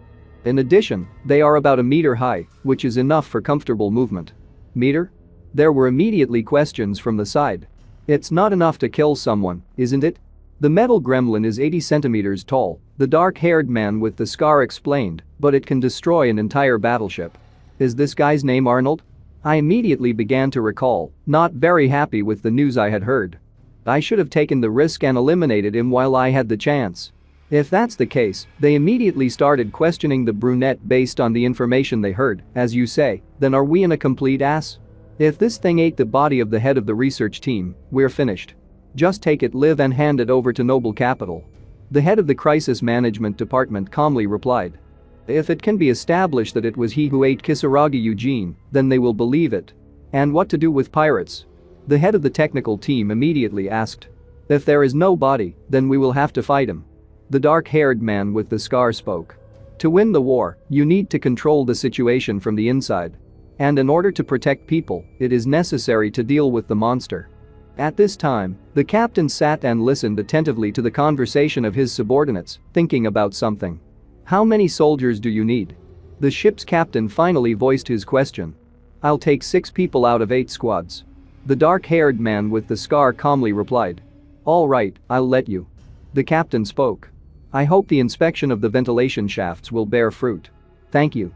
Speaker 1: In addition, they are about a meter high, which is enough for comfortable movement. Meter? There were immediately questions from the side. It's not enough to kill someone, isn't it? The metal gremlin is 80 centimeters tall, the dark-haired man with the scar explained, but it can destroy an entire battleship. Is this guy's name Arnold? I immediately began to recall, not very happy with the news I had heard. I should have taken the risk and eliminated him while I had the chance. If that's the case, they immediately started questioning the brunette based on the information they heard, as you say, then are we in a complete ass? If this thing ate the body of the head of the research team, we're finished. Just take it live and hand it over to Noble Capital. The head of the crisis management department calmly replied. If it can be established that it was he who ate Kisaragi Eugene, then they will believe it. And what to do with pirates? The head of the technical team immediately asked. If there is no body, then we will have to fight him. The dark-haired man with the scar spoke. To win the war, you need to control the situation from the inside. And in order to protect people, it is necessary to deal with the monster. At this time, the captain sat and listened attentively to the conversation of his subordinates, thinking about something. How many soldiers do you need? The ship's captain finally voiced his question. I'll take 6 people out of 8 squads. The dark-haired man with the scar calmly replied. All right, I'll let you. The captain spoke. I hope the inspection of the ventilation shafts will bear fruit. Thank you.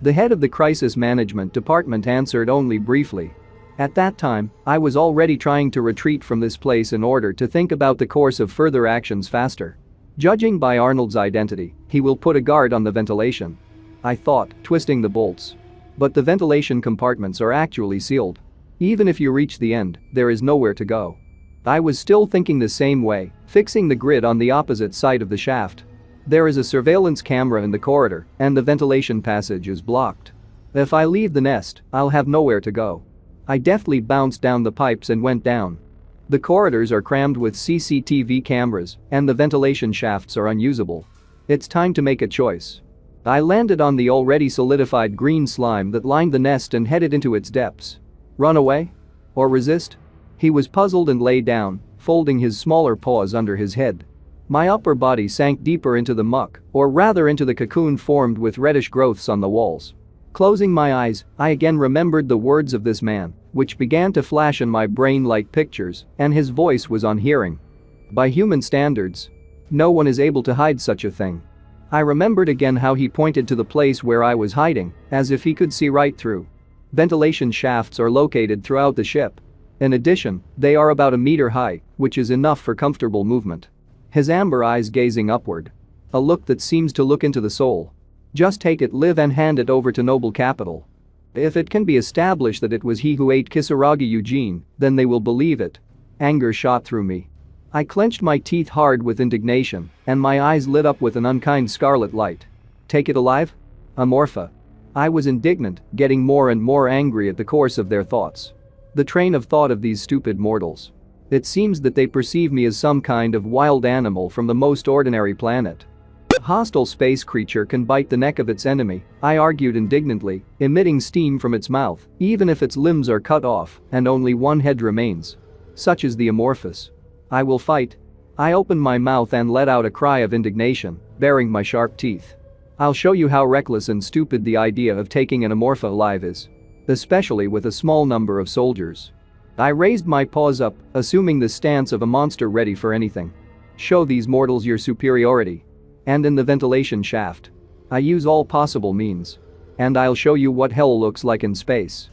Speaker 1: The head of the crisis management department answered only briefly. At that time, I was already trying to retreat from this place in order to think about the course of further actions faster. Judging by Arnold's identity, he will put a guard on the ventilation. I thought, twisting the bolts. But the ventilation compartments are actually sealed. Even if you reach the end, there is nowhere to go. I was still thinking the same way, fixing the grid on the opposite side of the shaft. There is a surveillance camera in the corridor, and the ventilation passage is blocked. If I leave the nest, I'll have nowhere to go. I deftly bounced down the pipes and went down. The corridors are crammed with CCTV cameras, and the ventilation shafts are unusable. It's time to make a choice. I landed on the already solidified green slime that lined the nest and headed into its depths. Run away? Or resist? He was puzzled and lay down, folding his smaller paws under his head. My upper body sank deeper into the muck, or rather into the cocoon formed with reddish growths on the walls. Closing my eyes, I again remembered the words of this man, which began to flash in my brain like pictures, and his voice was on hearing. By human standards, no one is able to hide such a thing. I remembered again how he pointed to the place where I was hiding, as if he could see right through. Ventilation shafts are located throughout the ship. In addition, they are about a meter high, which is enough for comfortable movement. His amber eyes gazing upward. A look that seems to look into the soul. Just take it, live, and hand it over to noble capital. If it can be established that it was he who ate Kisaragi Eugene, then they will believe it. Anger shot through me. I clenched my teeth hard with indignation, and my eyes lit up with an unkind scarlet light. Take it alive? Amorpha. I was indignant, getting more and more angry at the course of their thoughts. The train of thought of these stupid mortals. It seems that they perceive me as some kind of wild animal from the most ordinary planet. A hostile space creature can bite the neck of its enemy, I argued indignantly, emitting steam from its mouth, even if its limbs are cut off and only one head remains. Such is the amorphous. I will fight. I opened my mouth and let out a cry of indignation, baring my sharp teeth. I'll show you how reckless and stupid the idea of taking an amorpha alive is. Especially with a small number of soldiers. I raised my paws up, assuming the stance of a monster ready for anything. Show these mortals your superiority. And in the ventilation shaft. I use all possible means. And I'll show you what hell looks like in space.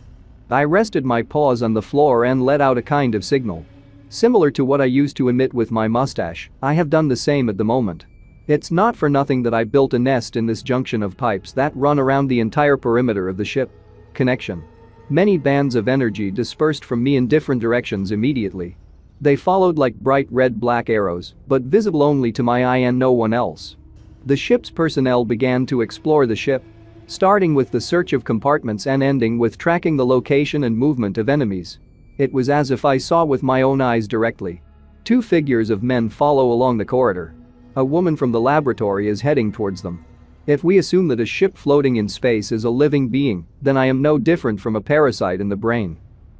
Speaker 1: I rested my paws on the floor and let out a kind of signal. Similar to what I used to emit with my mustache, I have done the same at the moment. It's not for nothing that I built a nest in this junction of pipes that run around the entire perimeter of the ship. Connection. Many bands of energy dispersed from me in different directions immediately. They followed like bright red-black arrows, but visible only to my eye and no one else. The ship's personnel began to explore the ship, starting with the search of compartments and ending with tracking the location and movement of enemies. It was as if I saw with my own eyes directly. Two figures of men follow along the corridor. A woman from the laboratory is heading towards them. If we assume that a ship floating in space is a living being, then I am no different from a parasite in the brain.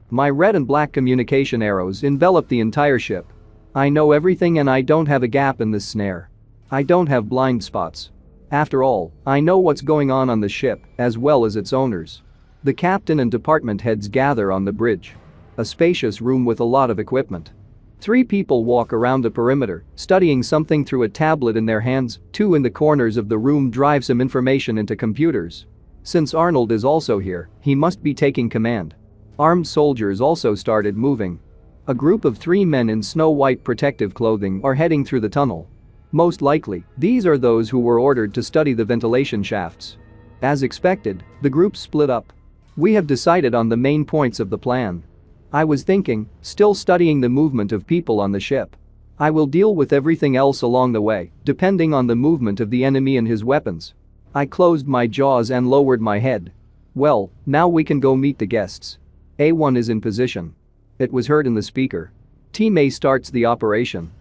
Speaker 1: My red and black communication arrows envelop the entire ship. I know everything and I don't have a gap in this snare. I don't have blind spots. After all, I know what's going on the ship, as well as its owners. The captain and department heads gather on the bridge. A spacious room with a lot of equipment. 3 people walk around the perimeter, studying something through a tablet in their hands. 2 in the corners of the room drive some information into computers. Since Arnold is also here, he must be taking command. Armed soldiers also started moving. A group of 3 men in snow-white protective clothing are heading through the tunnel. Most likely, these are those who were ordered to study the ventilation shafts. As expected, the group split up. We have decided on the main points of the plan. I was thinking, still studying the movement of people on the ship. I will deal with everything else along the way, depending on the movement of the enemy and his weapons. I closed my jaws and lowered my head. Well, now we can go meet the guests. A1 is in position. It was heard in the speaker. Team A starts the operation.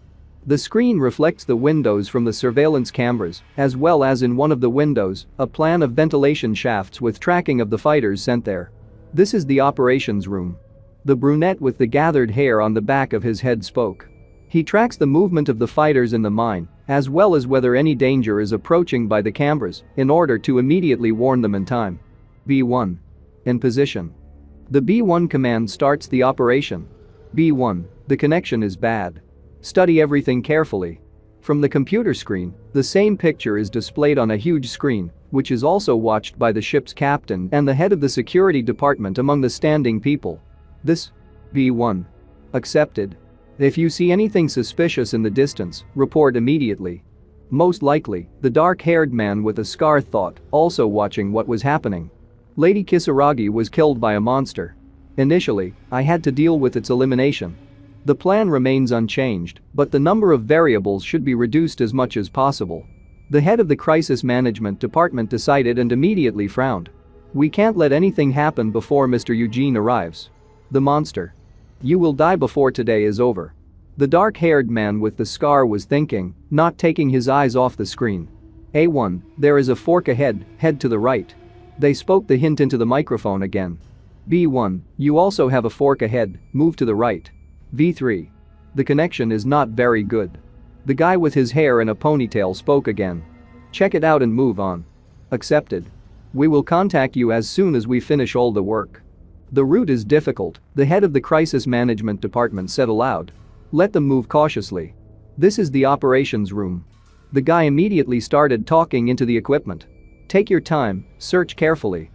Speaker 1: The screen reflects the windows from the surveillance cameras, as well as in one of the windows, a plan of ventilation shafts with tracking of the fighters sent there. This is the operations room. The brunette with the gathered hair on the back of his head spoke. He tracks the movement of the fighters in the mine, as well as whether any danger is approaching by the cameras, in order to immediately warn them in time. B1. In position. The B1 command starts the operation. B1. The connection is bad. Study everything carefully. From the computer screen, the same picture is displayed on a huge screen, which is also watched by the ship's captain and the head of the security department among the standing people. This. B1. Accepted. If you see anything suspicious in the distance, report immediately. Most likely, the dark-haired man with a scar thought, also watching what was happening. Lady Kisaragi was killed by a monster. Initially, I had to deal with its elimination. The plan remains unchanged, but the number of variables should be reduced as much as possible. The head of the crisis management department decided and immediately frowned. We can't let anything happen before Mr. Eugene arrives. The monster. You will die before today is over. The dark-haired man with the scar was thinking, not taking his eyes off the screen. A1, there is a fork ahead, head to the right. They spoke the hint into the microphone again. B1, you also have a fork ahead, move to the right. V3. The connection is not very good. The guy with his hair in a ponytail spoke again. Check it out and move on. Accepted. We will contact you as soon as we finish all the work. The route is difficult, the head of the crisis management department said aloud. Let them move cautiously. This is the operations room. The guy immediately started talking into the equipment. Take your time, search carefully.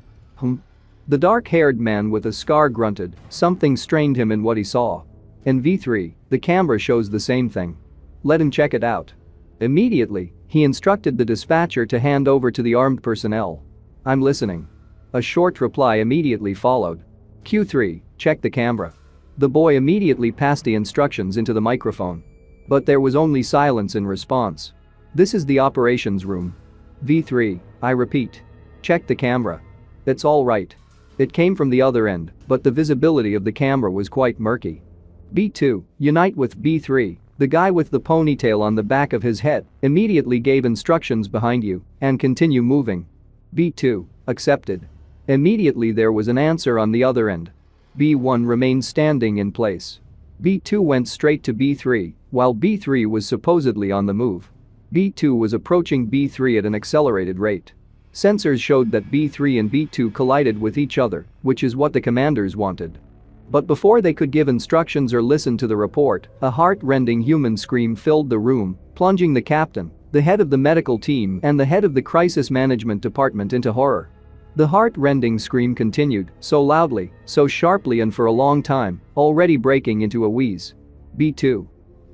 Speaker 1: The dark-haired man with a scar grunted, something strained him in what he saw. In V3, the camera shows the same thing. Let him check it out. Immediately, he instructed the dispatcher to hand over to the armed personnel. I'm listening. A short reply immediately followed. Q3, check the camera. The boy immediately passed the instructions into the microphone. But there was only silence in response. This is the operations room. V3, I repeat. Check the camera. It's all right. It came from the other end, but the visibility of the camera was quite murky. B2, unite with B3. The guy with the ponytail on the back of his head immediately gave instructions behind you and continue moving. B2, accepted. Immediately there was an answer on the other end. B1 remained standing in place. B2 went straight to B3, while B3 was supposedly on the move. B2 was approaching B3 at an accelerated rate. Sensors showed that B3 and B2 collided with each other, which is what the commanders wanted. But before they could give instructions or listen to the report, a heart-rending human scream filled the room, plunging the captain, the head of the medical team and the head of the crisis management department into horror. The heart-rending scream continued, so loudly, so sharply and for a long time, already breaking into a wheeze. B2.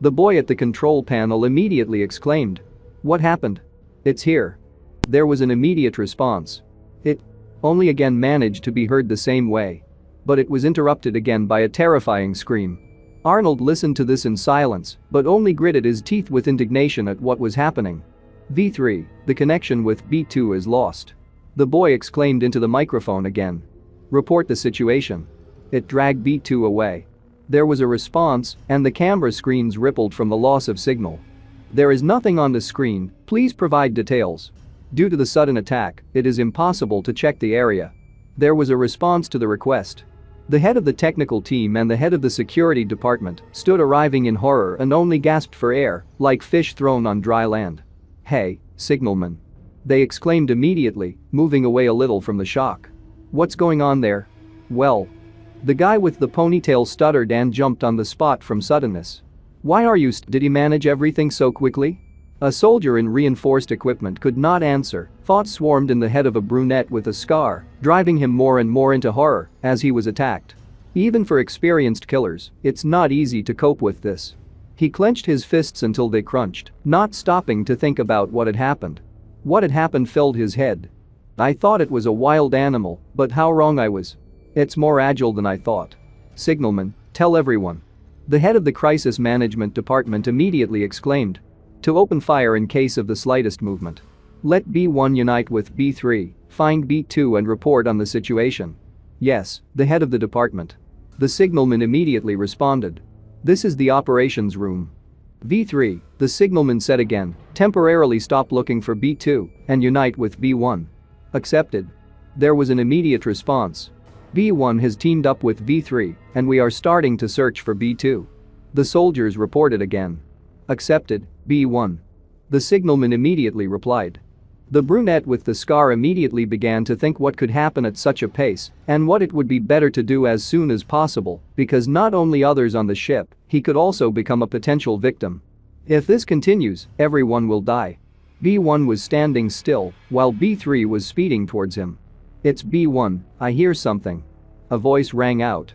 Speaker 1: The boy at the control panel immediately exclaimed. What happened? It's here. There was an immediate response. It only again managed to be heard the same way. But it was interrupted again by a terrifying scream. Arnold listened to this in silence, but only gritted his teeth with indignation at what was happening. V3, the connection with B2 is lost. The boy exclaimed into the microphone again. Report the situation. It dragged B2 away. There was a response, and the camera screens rippled from the loss of signal. There is nothing on the screen, please provide details. Due to the sudden attack, it is impossible to check the area. There was a response to the request. The head of the technical team and the head of the security department stood arriving in horror and only gasped for air, like fish thrown on dry land. Hey, signalman. They exclaimed immediately, moving away a little from the shock. What's going on there? Well. The guy with the ponytail stuttered and jumped on the spot from suddenness. Why are you did he manage everything so quickly? A soldier in reinforced equipment could not answer, thoughts swarmed in the head of a brunette with a scar, driving him more and more into horror as he was attacked. Even for experienced killers, it's not easy to cope with this. He clenched his fists until they crunched, not stopping to think about what had happened. What had happened filled his head. I thought it was a wild animal, but how wrong I was. It's more agile than I thought. Signalman, tell everyone. The head of the crisis management department immediately exclaimed. To open fire in case of the slightest movement. Let B1 unite with B3, find B2 and report on the situation. Yes, the head of the department. The signalman immediately responded. This is the operations room. V3, the signalman said again, temporarily stop looking for B2 and unite with B1. Accepted. There was an immediate response. B1 has teamed up with V3 and we are starting to search for B2. The soldiers reported again. Accepted, B1. The signalman immediately replied. The brunette with the scar immediately began to think what could happen at such a pace and what it would be better to do as soon as possible because not only others on the ship, he could also become a potential victim. If this continues, everyone will die. B1 was standing still while B3 was speeding towards him. It's B1, I hear something. A voice rang out.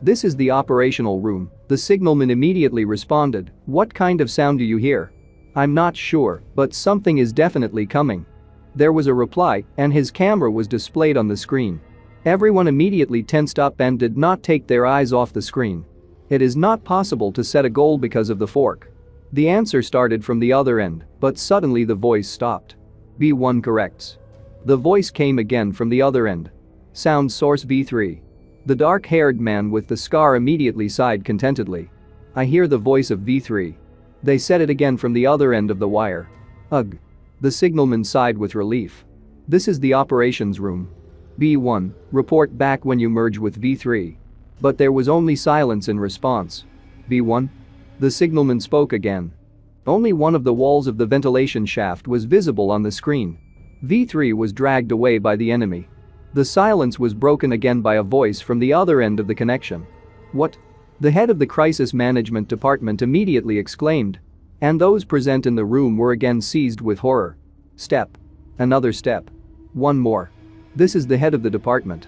Speaker 1: This is the operational room, the signalman immediately responded. What kind of sound do you hear? I'm not sure, but something is definitely coming. There was a reply, and his camera was displayed on the screen. Everyone immediately tensed up and did not take their eyes off the screen. It is not possible to set a goal because of the fork. The answer started from the other end, but suddenly the voice stopped. B1 corrects. The voice came again from the other end. Sound source B3. The dark-haired man with the scar immediately sighed contentedly. I hear the voice of V3. They said it again from the other end of the wire. Ugh. The signalman sighed with relief. This is the operations room. B1, report back when you merge with V3. But there was only silence in response. B1? The signalman spoke again. Only one of the walls of the ventilation shaft was visible on the screen. V3 was dragged away by the enemy. The silence was broken again by a voice from the other end of the connection. What? The head of the crisis management department immediately exclaimed. And those present in the room were again seized with horror. Step. Another step. One more. This is the head of the department.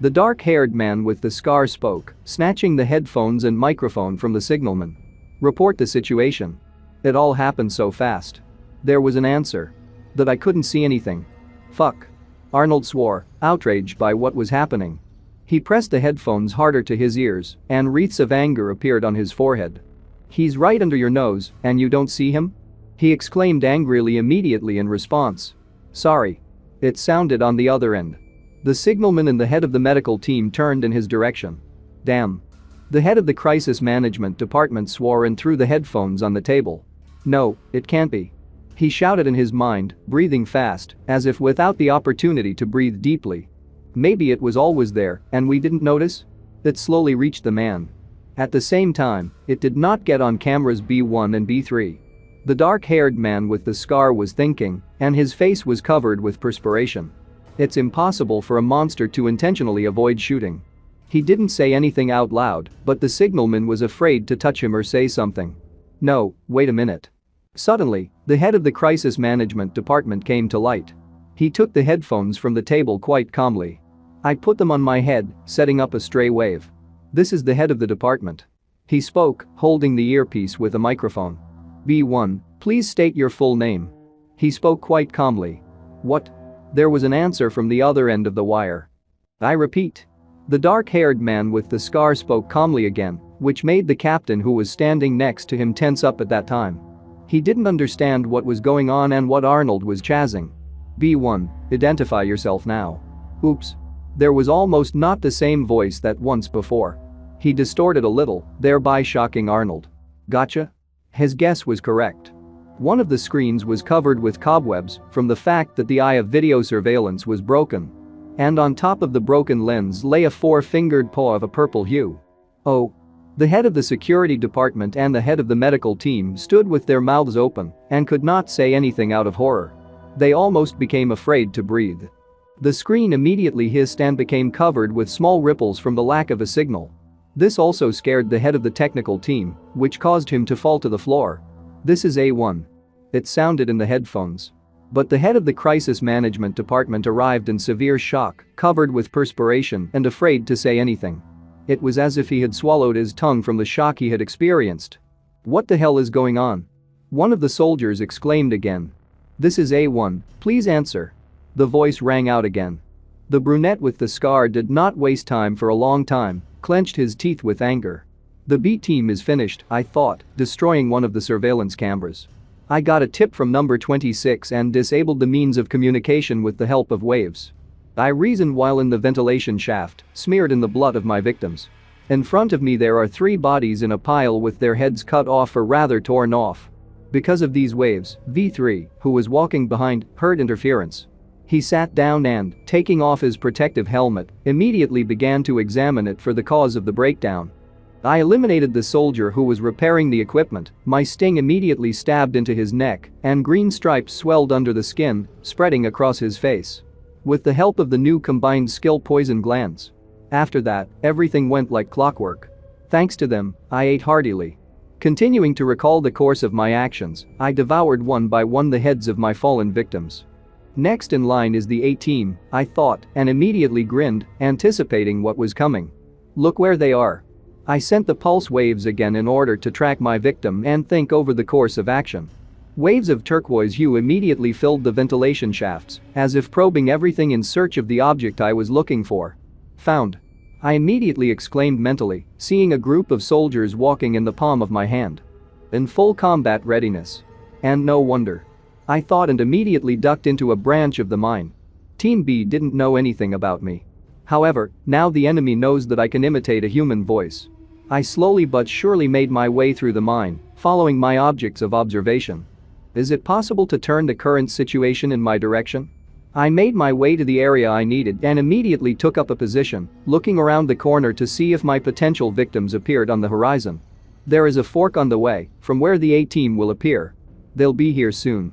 Speaker 1: The dark-haired man with the scar spoke, snatching the headphones and microphone from the signalman. Report the situation. It all happened so fast. There was an answer. That I couldn't see anything. Fuck. Arnold swore, outraged by what was happening. He pressed the headphones harder to his ears, and wreaths of anger appeared on his forehead. He's right under your nose, and you don't see him? He exclaimed angrily immediately in response. Sorry. It sounded on the other end. The signalman and the head of the medical team turned in his direction. Damn. The head of the crisis management department swore and threw the headphones on the table. No, it can't be. He shouted in his mind, breathing fast, as if without the opportunity to breathe deeply. Maybe it was always there, and we didn't notice? It slowly reached the man. At the same time, it did not get on cameras B1 and B3. The dark-haired man with the scar was thinking, and his face was covered with perspiration. It's impossible for a monster to intentionally avoid shooting. He didn't say anything out loud, but the signalman was afraid to touch him or say something. No, wait a minute. Suddenly, the head of the crisis management department came to light. He took the headphones from the table quite calmly. I put them on my head, setting up a stray wave. This is the head of the department. He spoke, holding the earpiece with a microphone. B1, please state your full name. He spoke quite calmly. What? There was an answer from the other end of the wire. I repeat. The dark-haired man with the scar spoke calmly again, which made the captain who was standing next to him tense up at that time. He didn't understand what was going on and what Arnold was chazzing. B1, identify yourself now. Oops. There was almost not the same voice that once before. He distorted a little, thereby shocking Arnold. Gotcha? His guess was correct. One of the screens was covered with cobwebs from the fact that the eye of video surveillance was broken. And on top of the broken lens lay a four-fingered paw of a purple hue. Oh. The head of the security department and the head of the medical team stood with their mouths open and could not say anything out of horror. They almost became afraid to breathe. The screen immediately hissed and became covered with small ripples from the lack of a signal. This also scared the head of the technical team, which caused him to fall to the floor. This is A1. It sounded in the headphones. But the head of the crisis management department arrived in severe shock, covered with perspiration and afraid to say anything. It was as if he had swallowed his tongue from the shock he had experienced. What the hell is going on? One of the soldiers exclaimed again. This is A1, please answer. The voice rang out again. The brunette with the scar did not waste time for a long time, clenched his teeth with anger. The B team is finished, I thought, destroying one of the surveillance cameras. I got a tip from number 26 and disabled the means of communication with the help of waves. I reasoned while in the ventilation shaft, smeared in the blood of my victims. In front of me there are 3 bodies in a pile with their heads cut off or rather torn off. Because of these waves, V3, who was walking behind, heard interference. He sat down and, taking off his protective helmet, immediately began to examine it for the cause of the breakdown. I eliminated the soldier who was repairing the equipment, my sting immediately stabbed into his neck, and green stripes swelled under the skin, spreading across his face. With the help of the new combined skill poison glands. After that, everything went like clockwork. Thanks to them, I ate heartily. Continuing to recall the course of my actions, I devoured one by one the heads of my fallen victims. Next in line is the A-team, I thought, and immediately grinned, anticipating what was coming. Look where they are. I sent the pulse waves again in order to track my victim and think over the course of action. Waves of turquoise hue immediately filled the ventilation shafts, as if probing everything in search of the object I was looking for. Found. I immediately exclaimed mentally, seeing a group of soldiers walking in the palm of my hand. in full combat readiness. And no wonder. I thought and immediately ducked into a branch of the mine. Team B didn't know anything about me. However, now the enemy knows that I can imitate a human voice. I slowly but surely made my way through the mine, following my objects of observation. Is it possible to turn the current situation in my direction? I made my way to the area I needed and immediately took up a position, looking around the corner to see if my potential victims appeared on the horizon. There is a fork on the way, from where the A-team will appear. They'll be here soon.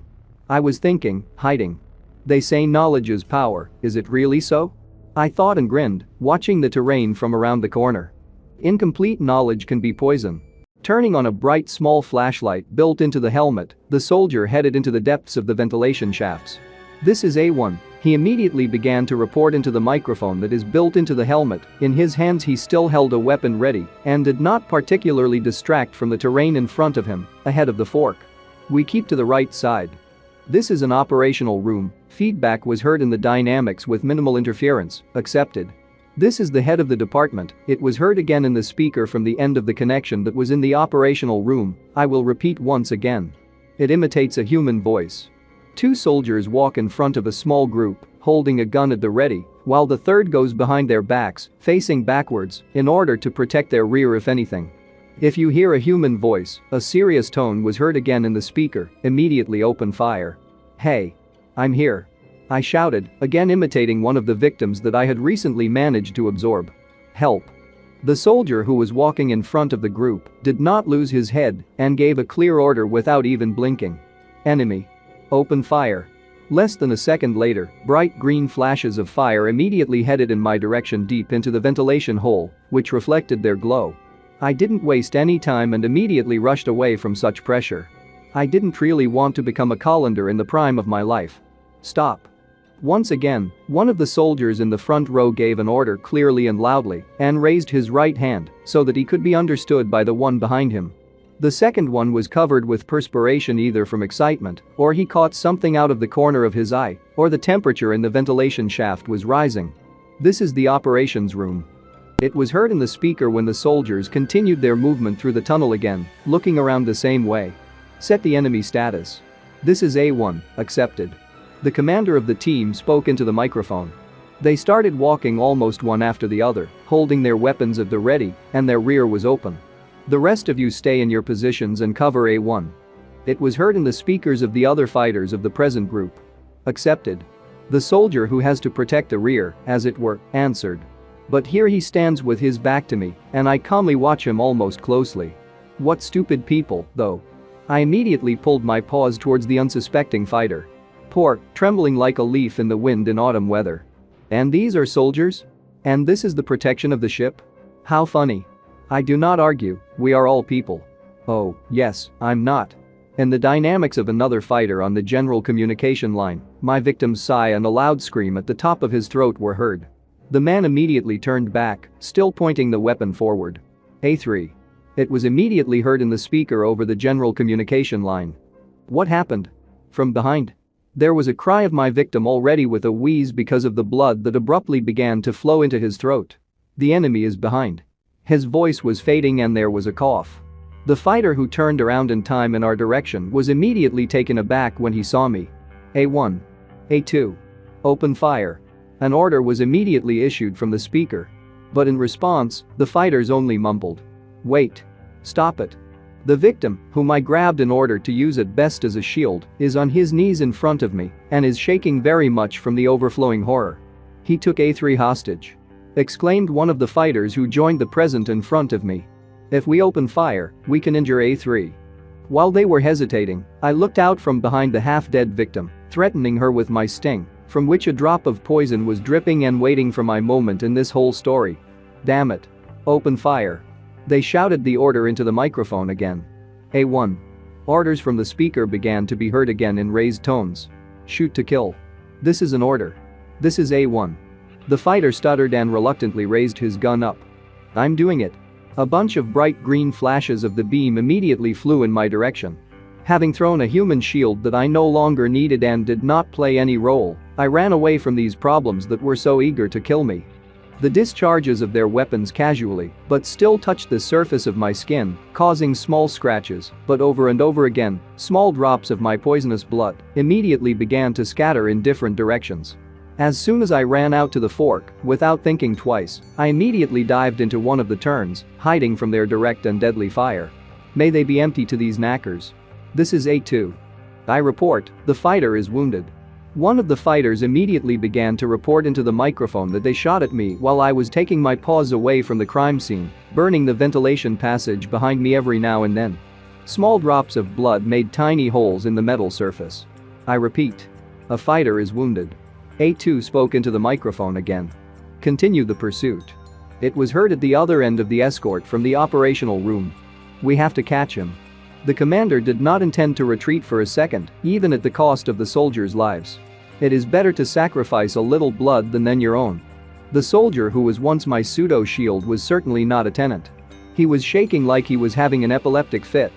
Speaker 1: I was thinking, hiding. They say knowledge is power, is it really so? I thought and grinned, watching the terrain from around the corner. Incomplete knowledge can be poison. Turning on a bright small flashlight built into the helmet, the soldier headed into the depths of the ventilation shafts. This is A1, he immediately began to report into the microphone that is built into the helmet. In his hands he still held a weapon ready and did not particularly distract from the terrain in front of him, ahead of the fork. We keep to the right side. This is an operational room, feedback was heard in the dynamics with minimal interference, accepted. This is the head of the department, it was heard again in the speaker from the end of the connection that was in the operational room, I will repeat once again. It imitates a human voice. Two soldiers walk in front of a small group, holding a gun at the ready, while the third goes behind their backs, facing backwards, in order to protect their rear if anything. If you hear a human voice, a serious tone was heard again in the speaker, immediately open fire. Hey. I'm here. I shouted, again imitating one of the victims that I had recently managed to absorb. Help. The soldier who was walking in front of the group did not lose his head and gave a clear order without even blinking. Enemy. Open fire. Less than a second later, bright green flashes of fire immediately headed in my direction deep into the ventilation hole, which reflected their glow. I didn't waste any time and immediately rushed away from such pressure. I didn't really want to become a colander in the prime of my life. Stop. Once again, one of the soldiers in the front row gave an order clearly and loudly and raised his right hand so that he could be understood by the one behind him. The second one was covered with perspiration either from excitement or he caught something out of the corner of his eye or the temperature in the ventilation shaft was rising. This is the operations room. It was heard in the speaker when the soldiers continued their movement through the tunnel again, looking around the same way. Set the enemy status. This is A1, accepted. The commander of the team spoke into the microphone. They started walking almost one after the other, holding their weapons at the ready, and their rear was open. The rest of you stay in your positions and cover A1. It was heard in the speakers of the other fighters of the present group. Accepted. The soldier who has to protect the rear, as it were, answered. But here he stands with his back to me, and I calmly watch him almost closely. What stupid people, though. I immediately pulled my paws towards the unsuspecting fighter. Poor, trembling like a leaf in the wind in autumn weather. And these are soldiers? And this is the protection of the ship? How funny. I do not argue, we are all people. Oh, yes, I'm not. In the dynamics of another fighter on the general communication line, my victim's sigh and a loud scream at the top of his throat were heard. The man immediately turned back, still pointing the weapon forward. A3. It was immediately heard in the speaker over the general communication line. What happened? From behind. There was a cry of my victim already with a wheeze because of the blood that abruptly began to flow into his throat. The enemy is behind. His voice was fading and there was a cough. The fighter who turned around in time in our direction was immediately taken aback when he saw me. A1. A2. Open fire. An order was immediately issued from the speaker. But in response, the fighters only mumbled. Wait. Stop it. The victim, whom I grabbed in order to use at best as a shield, is on his knees in front of me and is shaking very much from the overflowing horror. He took A3 hostage. Exclaimed one of the fighters who joined the present in front of me. If we open fire, we can injure A3. While they were hesitating, I looked out from behind the half-dead victim, threatening her with my sting, from which a drop of poison was dripping and waiting for my moment in this whole story. Damn it. Open fire. They shouted the order into the microphone again. A1. Orders from the speaker began to be heard again in raised tones. Shoot to kill. This is an order. This is A1. The fighter stuttered and reluctantly raised his gun up. I'm doing it. A bunch of bright green flashes of the beam immediately flew in my direction. Having thrown a human shield that I no longer needed and did not play any role, I ran away from these problems that were so eager to kill me. The discharges of their weapons casually, but still touched the surface of my skin, causing small scratches, but over and over again, small drops of my poisonous blood immediately began to scatter in different directions. As soon as I ran out to the fork, without thinking twice, I immediately dived into one of the turns, hiding from their direct and deadly fire. May they be empty to these knackers. This is A2. I report, the fighter is wounded. One of the fighters immediately began to report into the microphone that they shot at me while I was taking my paws away from the crime scene, burning the ventilation passage behind me every now and then. Small drops of blood made tiny holes in the metal surface. I repeat. A fighter is wounded. A2 spoke into the microphone again. Continue the pursuit. It was heard at the other end of the escort from the operational room. We have to catch him. The commander did not intend to retreat for a second, even at the cost of the soldiers' lives. It is better to sacrifice a little blood than your own. The soldier who was once my pseudo-shield was certainly not a tenant. He was shaking like he was having an epileptic fit.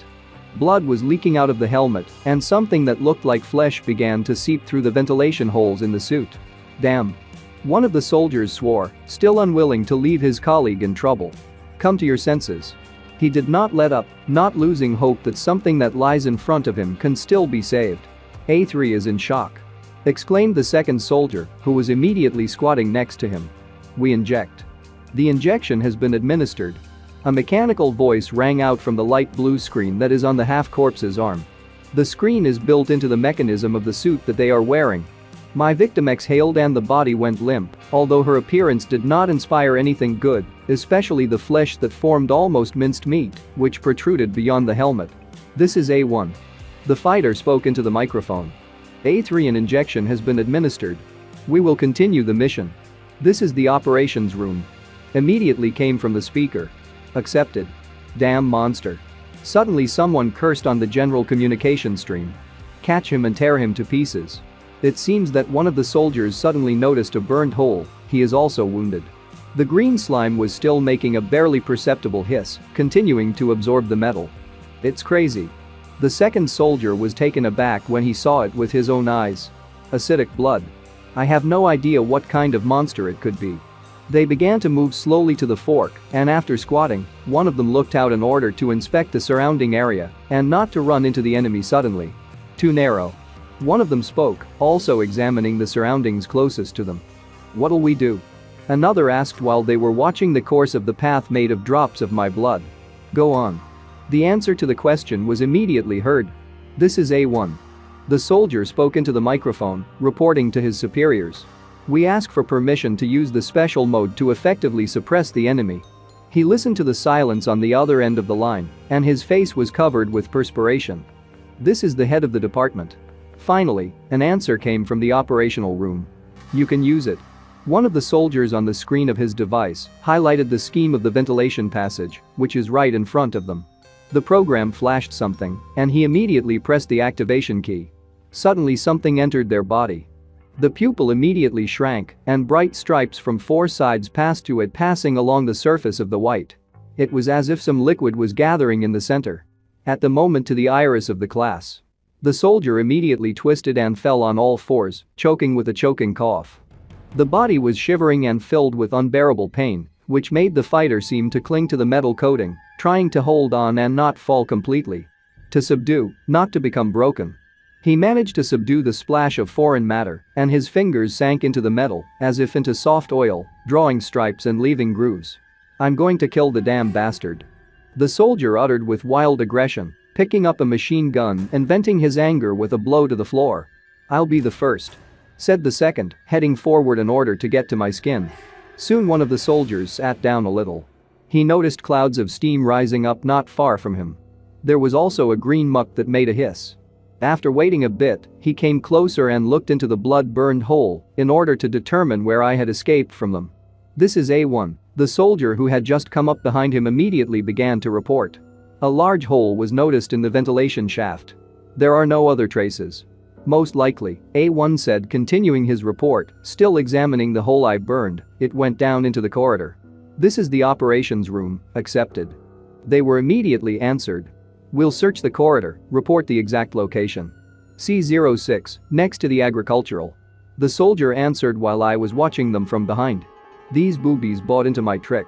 Speaker 1: Blood was leaking out of the helmet, and something that looked like flesh began to seep through the ventilation holes in the suit. Damn. One of the soldiers swore, still unwilling to leave his colleague in trouble. Come to your senses. He did not let up, not losing hope that something that lies in front of him can still be saved. A3 is in shock. Exclaimed the second soldier, who was immediately squatting next to him. We inject. The injection has been administered. A mechanical voice rang out from the light blue screen that is on the half-corpse's arm. The screen is built into the mechanism of the suit that they are wearing. My victim exhaled and the body went limp, although her appearance did not inspire anything good, especially the flesh that formed almost minced meat, which protruded beyond the helmet. This is A1. The fighter spoke into the microphone. A3, an injection has been administered. We will continue the mission. This is the operations room. Immediately came from the speaker. Accepted. Damn monster. Suddenly someone cursed on the general communication stream. Catch him and tear him to pieces. It seems that one of the soldiers suddenly noticed a burned hole. He is also wounded. The green slime was still making a barely perceptible hiss, continuing to absorb the metal. It's crazy. The second soldier was taken aback when he saw it with his own eyes. Acidic blood. I have no idea what kind of monster it could be. They began to move slowly to the fork, and after squatting, one of them looked out in order to inspect the surrounding area and not to run into the enemy suddenly. Too narrow. One of them spoke, also examining the surroundings closest to them. What'll we do? Another asked while they were watching the course of the path made of drops of my blood. Go on. The answer to the question was immediately heard. This is A1. The soldier spoke into the microphone, reporting to his superiors. We ask for permission to use the special mode to effectively suppress the enemy. He listened to the silence on the other end of the line, and his face was covered with perspiration. This is the head of the department. Finally, an answer came from the operational room. You can use it. One of the soldiers on the screen of his device highlighted the scheme of the ventilation passage, which is right in front of them. The program flashed something, and he immediately pressed the activation key. Suddenly something entered their body. The pupil immediately shrank, and bright stripes from four sides passed to it, passing along the surface of the white. It was as if some liquid was gathering in the center. At the moment to the iris of the class. The soldier immediately twisted and fell on all fours, choking with a choking cough. The body was shivering and filled with unbearable pain, which made the fighter seem to cling to the metal coating, trying to hold on and not fall completely. To subdue, not to become broken. He managed to subdue the splash of foreign matter, and his fingers sank into the metal, as if into soft oil, drawing stripes and leaving grooves. I'm going to kill the damn bastard. The soldier uttered with wild aggression, picking up a machine gun and venting his anger with a blow to the floor. I'll be the first. Said the second, heading forward in order to get to my skin. Soon one of the soldiers sat down a little. He noticed clouds of steam rising up not far from him. There was also a green muck that made a hiss. After waiting a bit, he came closer and looked into the blood-burned hole in order to determine where I had escaped from them. This is A1. The soldier who had just come up behind him immediately began to report. A large hole was noticed in the ventilation shaft. There are no other traces. Most likely, A1 said, continuing his report, still examining the hole I burned. It went down into the corridor. This is the operations room. Accepted. They were immediately answered. We'll search the corridor, report the exact location. C06, next to the agricultural. The soldier answered while I was watching them from behind. These boobies bought into my trick.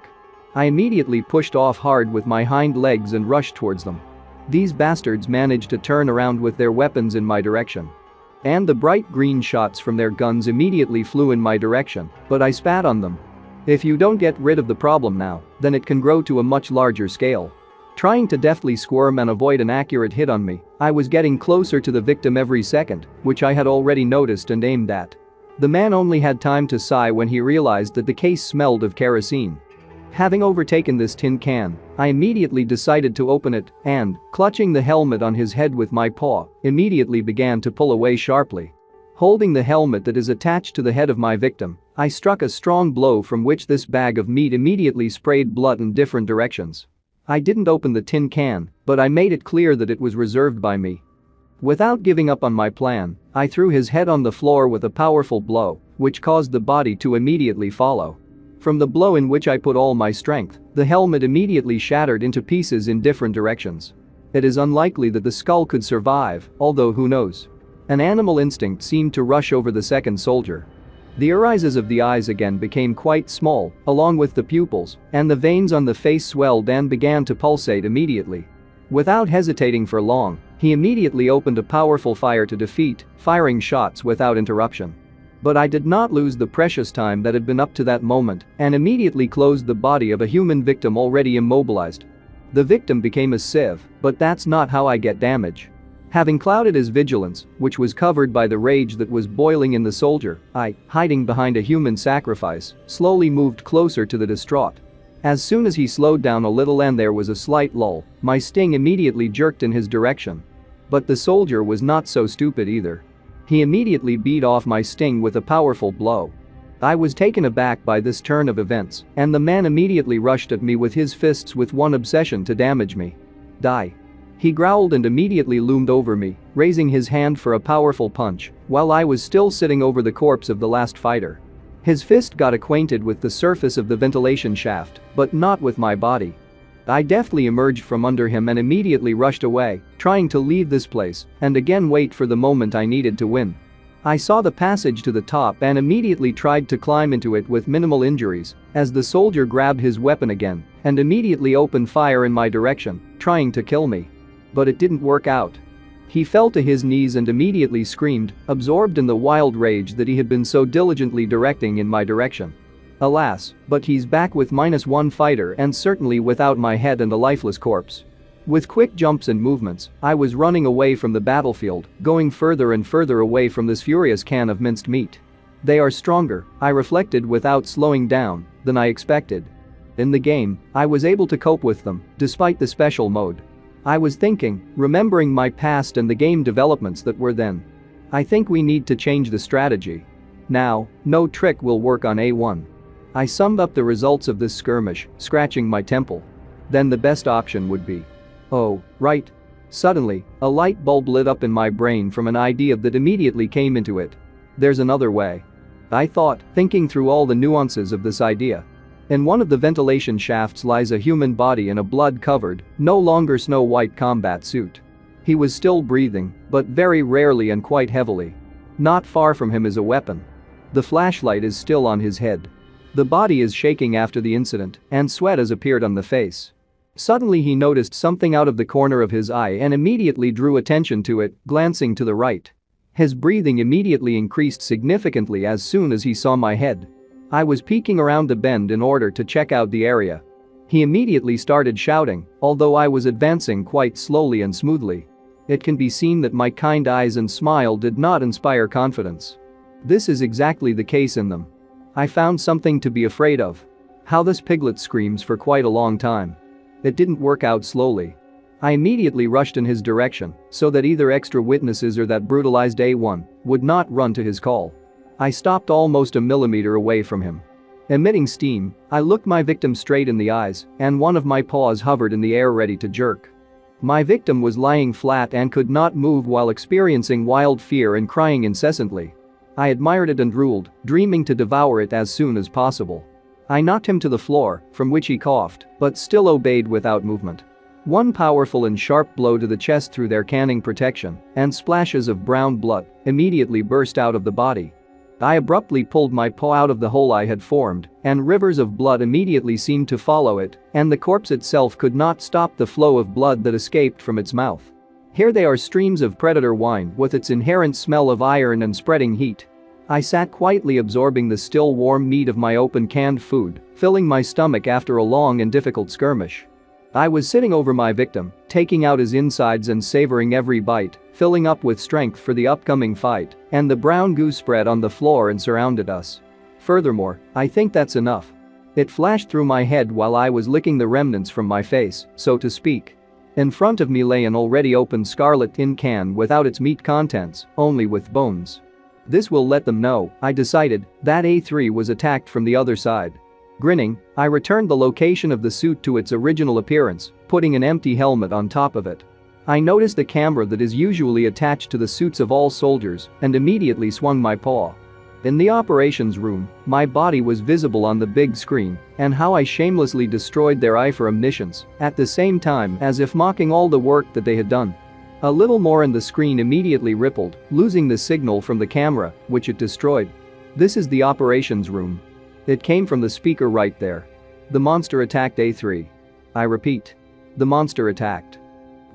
Speaker 1: I immediately pushed off hard with my hind legs and rushed towards them. These bastards managed to turn around with their weapons in my direction. And the bright green shots from their guns immediately flew in my direction, but I spat on them. If you don't get rid of the problem now, then it can grow to a much larger scale. Trying to deftly squirm and avoid an accurate hit on me, I was getting closer to the victim every second, which I had already noticed and aimed at. The man only had time to sigh when he realized that the case smelled of kerosene. Having overtaken this tin can, I immediately decided to open it and, clutching the helmet on his head with my paw, immediately began to pull away sharply. Holding the helmet that is attached to the head of my victim, I struck a strong blow from which this bag of meat immediately sprayed blood in different directions. I didn't open the tin can, but I made it clear that it was reserved by me. Without giving up on my plan, I threw his head on the floor with a powerful blow, which caused the body to immediately follow. From the blow in which I put all my strength, the helmet immediately shattered into pieces in different directions. It is unlikely that the skull could survive, although who knows. An animal instinct seemed to rush over the second soldier. The irises of the eyes again became quite small, along with the pupils, and the veins on the face swelled and began to pulsate immediately. Without hesitating for long, he immediately opened a powerful fire to defeat, firing shots without interruption. But I did not lose the precious time that had been up to that moment and immediately closed the body of a human victim already immobilized. The victim became a sieve, but that's not how I get damage. Having clouded his vigilance, which was covered by the rage that was boiling in the soldier, I, hiding behind a human sacrifice, slowly moved closer to the distraught. As soon as he slowed down a little and there was a slight lull, my sting immediately jerked in his direction. But the soldier was not so stupid either. He immediately beat off my sting with a powerful blow. I was taken aback by this turn of events, and the man immediately rushed at me with his fists with one obsession to damage me. Die. He growled and immediately loomed over me, raising his hand for a powerful punch, while I was still sitting over the corpse of the last fighter. His fist got acquainted with the surface of the ventilation shaft, but not with my body. I deftly emerged from under him and immediately rushed away, trying to leave this place and again wait for the moment I needed to win. I saw the passage to the top and immediately tried to climb into it with minimal injuries as the soldier grabbed his weapon again and immediately opened fire in my direction, trying to kill me. But it didn't work out. He fell to his knees and immediately screamed, absorbed in the wild rage that he had been so diligently directing in my direction. Alas, but he's back with -1 fighter and certainly without my head and a lifeless corpse. With quick jumps and movements, I was running away from the battlefield, going further and further away from this furious can of minced meat. They are stronger, I reflected without slowing down, than I expected. In the game, I was able to cope with them, despite the special mode. I was thinking, remembering my past and the game developments that were then. I think we need to change the strategy. Now, no trick will work on A1. I summed up the results of this skirmish, scratching my temple. Then the best option would be. Oh, right. Suddenly, a light bulb lit up in my brain from an idea that immediately came into it. There's another way. I thought, thinking through all the nuances of this idea. In one of the ventilation shafts lies a human body in a blood-covered, no longer snow-white combat suit. He was still breathing, but very rarely and quite heavily. Not far from him is a weapon. The flashlight is still on his head. The body is shaking after the incident, and sweat has appeared on the face. Suddenly he noticed something out of the corner of his eye and immediately drew attention to it, glancing to the right. His breathing immediately increased significantly as soon as he saw my head. I was peeking around the bend in order to check out the area. He immediately started shouting, although I was advancing quite slowly and smoothly. It can be seen that my kind eyes and smile did not inspire confidence. This is exactly the case in them. I found something to be afraid of. How this piglet screams for quite a long time. It didn't work out slowly. I immediately rushed in his direction so that either extra witnesses or that brutalized A1 would not run to his call. I stopped almost a millimeter away from him. Emitting steam, I looked my victim straight in the eyes and one of my paws hovered in the air ready to jerk. My victim was lying flat and could not move while experiencing wild fear and crying incessantly. I admired it and ruled, dreaming to devour it as soon as possible. I knocked him to the floor, from which he coughed, but still obeyed without movement. One powerful and sharp blow to the chest through their canning protection, and splashes of brown blood immediately burst out of the body. I abruptly pulled my paw out of the hole I had formed, and rivers of blood immediately seemed to follow it, and the corpse itself could not stop the flow of blood that escaped from its mouth. Here they are, streams of predator wine with its inherent smell of iron and spreading heat. I sat quietly absorbing the still warm meat of my open canned food, filling my stomach after a long and difficult skirmish. I was sitting over my victim, taking out his insides and savoring every bite, filling up with strength for the upcoming fight, and the brown goo spread on the floor and surrounded us. Furthermore, I think that's enough. It flashed through my head while I was licking the remnants from my face, so to speak. In front of me lay an already opened scarlet tin can without its meat contents, only with bones. This will let them know, I decided, that A3 was attacked from the other side. Grinning, I returned the location of the suit to its original appearance, putting an empty helmet on top of it. I noticed the camera that is usually attached to the suits of all soldiers and immediately swung my paw. In the operations room, my body was visible on the big screen, and how I shamelessly destroyed their eye for omniscience, at the same time as if mocking all the work that they had done. A little more and the screen immediately rippled, losing the signal from the camera, which it destroyed. This is the operations room. It came from the speaker right there. The monster attacked A3. I repeat. The monster attacked.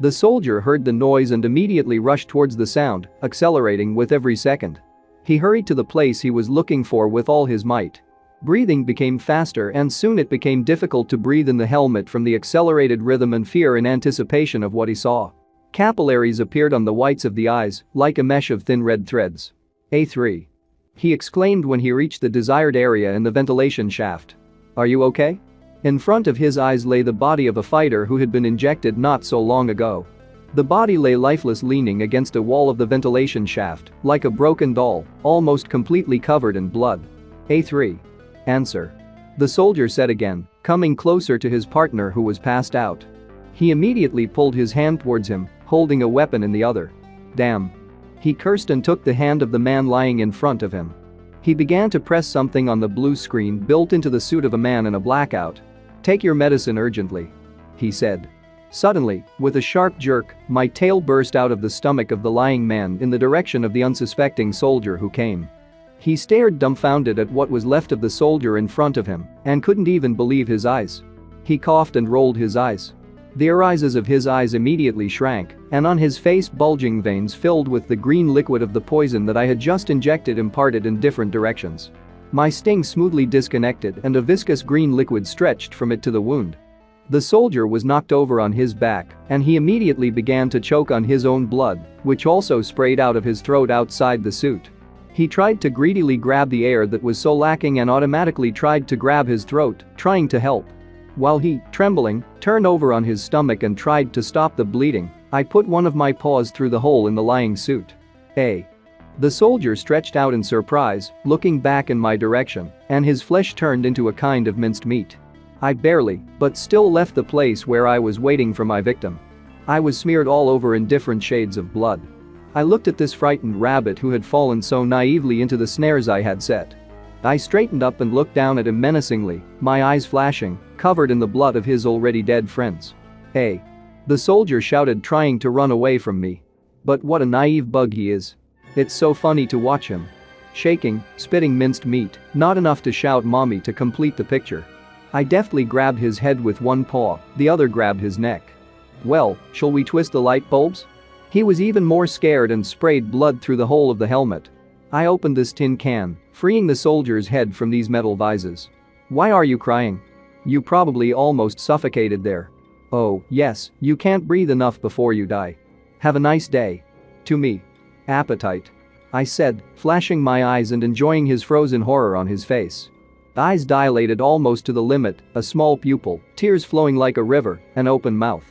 Speaker 1: The soldier heard the noise and immediately rushed towards the sound, accelerating with every second. He hurried to the place he was looking for with all his might. Breathing became faster and soon it became difficult to breathe in the helmet from the accelerated rhythm and fear in anticipation of what he saw. Capillaries appeared on the whites of the eyes, like a mesh of thin red threads. A3. He exclaimed when he reached the desired area in the ventilation shaft. Are you okay? In front of his eyes lay the body of a fighter who had been injected not so long ago. The body lay lifeless, leaning against a wall of the ventilation shaft, like a broken doll, almost completely covered in blood. A3. Answer. The soldier said again, coming closer to his partner who was passed out. He immediately pulled his hand towards him, holding a weapon in the other. Damn. He cursed and took the hand of the man lying in front of him. He began to press something on the blue screen built into the suit of a man in a blackout. Take your medicine urgently. He said. Suddenly, with a sharp jerk, my tail burst out of the stomach of the lying man in the direction of the unsuspecting soldier who came. He stared dumbfounded at what was left of the soldier in front of him and couldn't even believe his eyes. He coughed and rolled his eyes. The irises of his eyes immediately shrank, and on his face bulging veins filled with the green liquid of the poison that I had just injected imparted in different directions. My sting smoothly disconnected and a viscous green liquid stretched from it to the wound. The soldier was knocked over on his back, and he immediately began to choke on his own blood, which also sprayed out of his throat outside the suit. He tried to greedily grab the air that was so lacking and automatically tried to grab his throat, trying to help. While he, trembling, turned over on his stomach and tried to stop the bleeding, I put one of my paws through the hole in the lying suit. The soldier stretched out in surprise, looking back in my direction, and his flesh turned into a kind of minced meat. I barely, but still left the place where I was waiting for my victim. I was smeared all over in different shades of blood. I looked at this frightened rabbit who had fallen so naively into the snares I had set. I straightened up and looked down at him menacingly, my eyes flashing, covered in the blood of his already dead friends. Hey! The soldier shouted, trying to run away from me. But what a naive bug he is. It's so funny to watch him. Shaking, spitting minced meat, not enough to shout mommy to complete the picture. I deftly grabbed his head with one paw, the other grabbed his neck. Well, shall we twist the light bulbs? He was even more scared and sprayed blood through the hole of the helmet. I opened this tin can, freeing the soldier's head from these metal vises. Why are you crying? You probably almost suffocated there. Oh, yes, you can't breathe enough before you die. Have a nice day. To me. Appetite. I said, flashing my eyes and enjoying his frozen horror on his face. Eyes dilated almost to the limit, a small pupil, tears flowing like a river, an open mouth.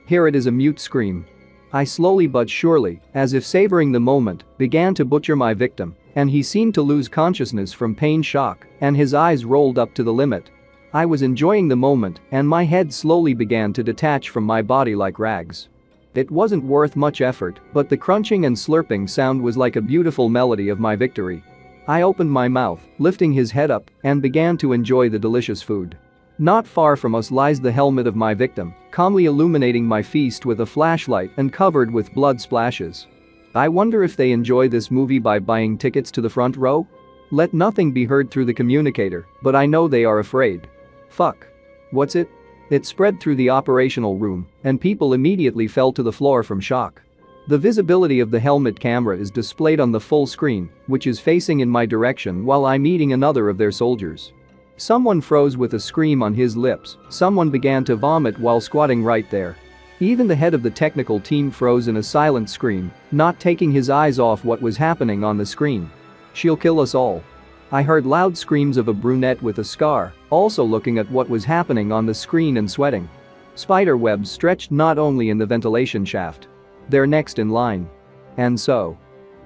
Speaker 1: Here it is, a mute scream. I slowly but surely, as if savoring the moment, began to butcher my victim, and he seemed to lose consciousness from pain shock, and his eyes rolled up to the limit. I was enjoying the moment, and my head slowly began to detach from my body like rags. It wasn't worth much effort, but the crunching and slurping sound was like a beautiful melody of my victory. I opened my mouth, lifting his head up, and began to enjoy the delicious food. Not far from us lies the helmet of my victim, calmly illuminating my feast with a flashlight and covered with blood splashes. I wonder if they enjoy this movie by buying tickets to the front row? Let nothing be heard through the communicator, but I know they are afraid. Fuck. What's it? It spread through the operational room, and people immediately fell to the floor from shock. The visibility of the helmet camera is displayed on the full screen, which is facing in my direction while I'm eating another of their soldiers. Someone froze with a scream on his lips, someone began to vomit while squatting right there. Even the head of the technical team froze in a silent scream, not taking his eyes off what was happening on the screen. She'll kill us all. I heard loud screams of a brunette with a scar, also looking at what was happening on the screen and sweating. Spider webs stretched not only in the ventilation shaft. They're next in line. And so.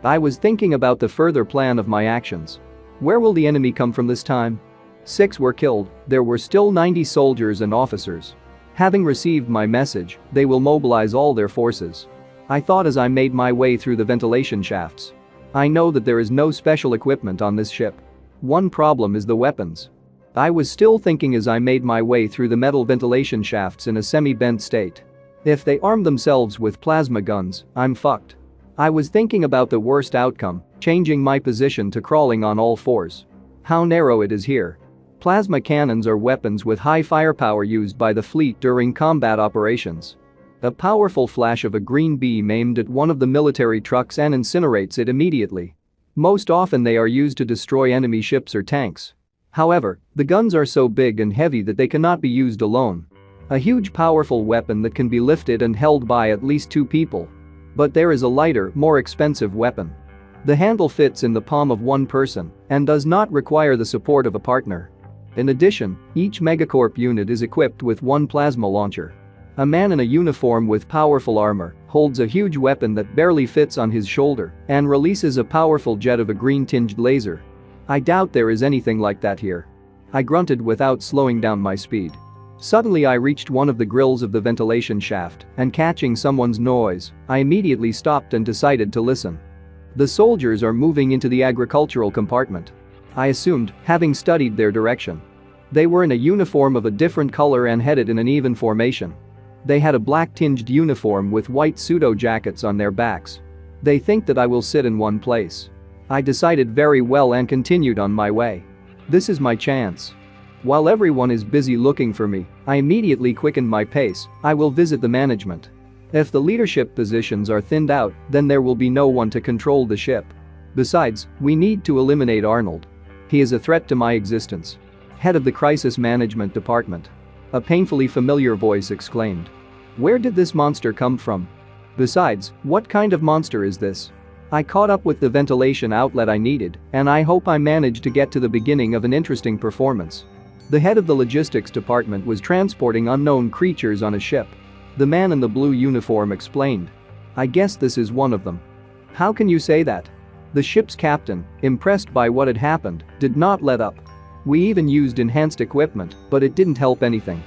Speaker 1: I was thinking about the further plan of my actions. Where will the enemy come from this time? 6 were killed, there were still 90 soldiers and officers. Having received my message, they will mobilize all their forces. I thought as I made my way through the ventilation shafts. I know that there is no special equipment on this ship. One problem is the weapons. I was still thinking as I made my way through the metal ventilation shafts in a semi-bent state. If they arm themselves with plasma guns, I'm fucked. I was thinking about the worst outcome, changing my position to crawling on all fours. How narrow it is here. Plasma cannons are weapons with high firepower used by the fleet during combat operations. A powerful flash of a green beam aimed at one of the military trucks and incinerates it immediately. Most often they are used to destroy enemy ships or tanks. However, the guns are so big and heavy that they cannot be used alone. A huge powerful weapon that can be lifted and held by at least 2 people. But there is a lighter, more expensive weapon. The handle fits in the palm of one person and does not require the support of a partner. In addition, each Megacorp unit is equipped with one plasma launcher. A man in a uniform with powerful armor holds a huge weapon that barely fits on his shoulder and releases a powerful jet of a green-tinged laser. I doubt there is anything like that here. I grunted without slowing down my speed. Suddenly I reached one of the grills of the ventilation shaft and catching someone's noise, I immediately stopped and decided to listen. The soldiers are moving into the agricultural compartment. I assumed, having studied their direction. They were in a uniform of a different color and headed in an even formation. They had a black-tinged uniform with white pseudo-jackets on their backs. They think that I will sit in one place. I decided very well and continued on my way. This is my chance. While everyone is busy looking for me, I immediately quickened my pace. I will visit the management. If the leadership positions are thinned out, then there will be no one to control the ship. Besides, we need to eliminate Arnold. He is a threat to my existence. Head of the Crisis Management Department. A painfully familiar voice exclaimed. Where did this monster come from? Besides, what kind of monster is this? I caught up with the ventilation outlet I needed, and I hope I managed to get to the beginning of an interesting performance. The head of the logistics department was transporting unknown creatures on a ship. The man in the blue uniform explained. I guess this is one of them. How can you say that? The ship's captain, impressed by what had happened, did not let up. We even used enhanced equipment, but it didn't help anything.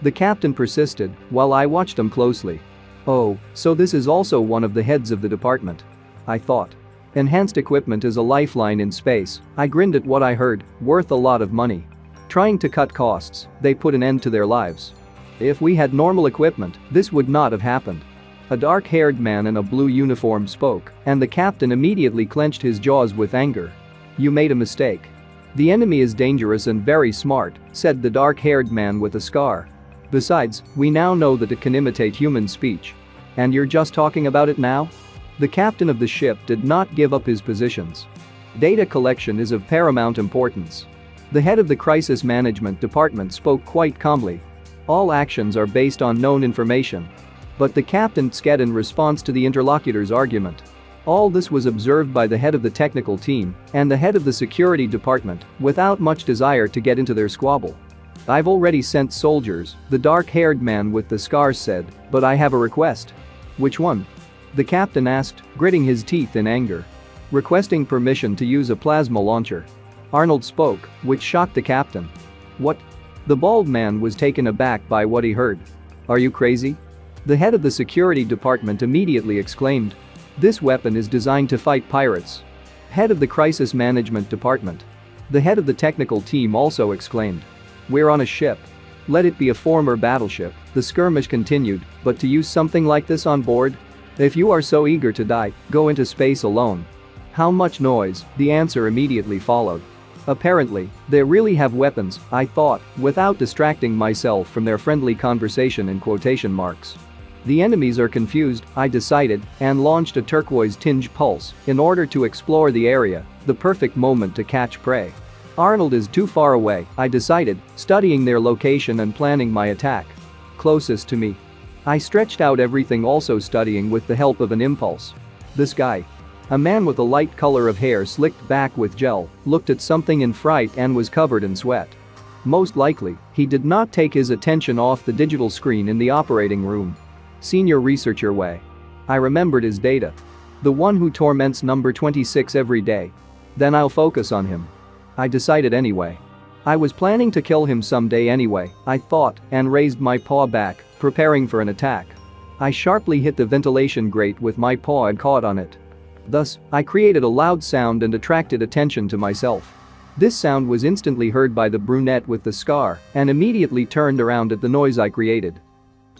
Speaker 1: The captain persisted, while I watched him closely. Oh, so this is also one of the heads of the department. I thought. Enhanced equipment is a lifeline in space. I grinned at what I heard, worth a lot of money. Trying to cut costs, they put an end to their lives. If we had normal equipment, this would not have happened. A dark-haired man in a blue uniform spoke, and the captain immediately clenched his jaws with anger. You made a mistake. The enemy is dangerous and very smart, said the dark-haired man with a scar. Besides, we now know that it can imitate human speech. And you're just talking about it now? The captain of the ship did not give up his positions. Data collection is of paramount importance. The head of the Crisis Management Department spoke quite calmly. All actions are based on known information. But the captain said in response to the interlocutor's argument. All this was observed by the head of the technical team and the head of the security department without much desire to get into their squabble. I've already sent soldiers, the dark-haired man with the scars said, but I have a request. Which one? The captain asked, gritting his teeth in anger. Requesting permission to use a plasma launcher. Arnold spoke, which shocked the captain. What? The bald man was taken aback by what he heard. Are you crazy? The head of the security department immediately exclaimed. This weapon is designed to fight pirates. Head of the Crisis Management Department. The head of the technical team also exclaimed. We're on a ship. Let it be a former battleship. The skirmish continued, but to use something like this on board? If you are so eager to die, go into space alone. How much noise? The answer immediately followed. Apparently, they really have weapons, I thought, without distracting myself from their friendly conversation in quotation marks. The enemies are confused, I decided, and launched a turquoise tinge pulse in order to explore the area, the perfect moment to catch prey. Arnold is too far away, I decided, studying their location and planning my attack. Closest to me. I stretched out everything, also studying with the help of an impulse. This guy. A man with a light color of hair slicked back with gel, looked at something in fright and was covered in sweat. Most likely, he did not take his attention off the digital screen in the operating room. Senior researcher Wei. I remembered his data. The one who torments number 26 every day. Then I'll focus on him. I decided anyway. I was planning to kill him someday anyway, I thought, and raised my paw back, preparing for an attack. I sharply hit the ventilation grate with my paw and caught on it. Thus, I created a loud sound and attracted attention to myself. This sound was instantly heard by the brunette with the scar and immediately turned around at the noise I created.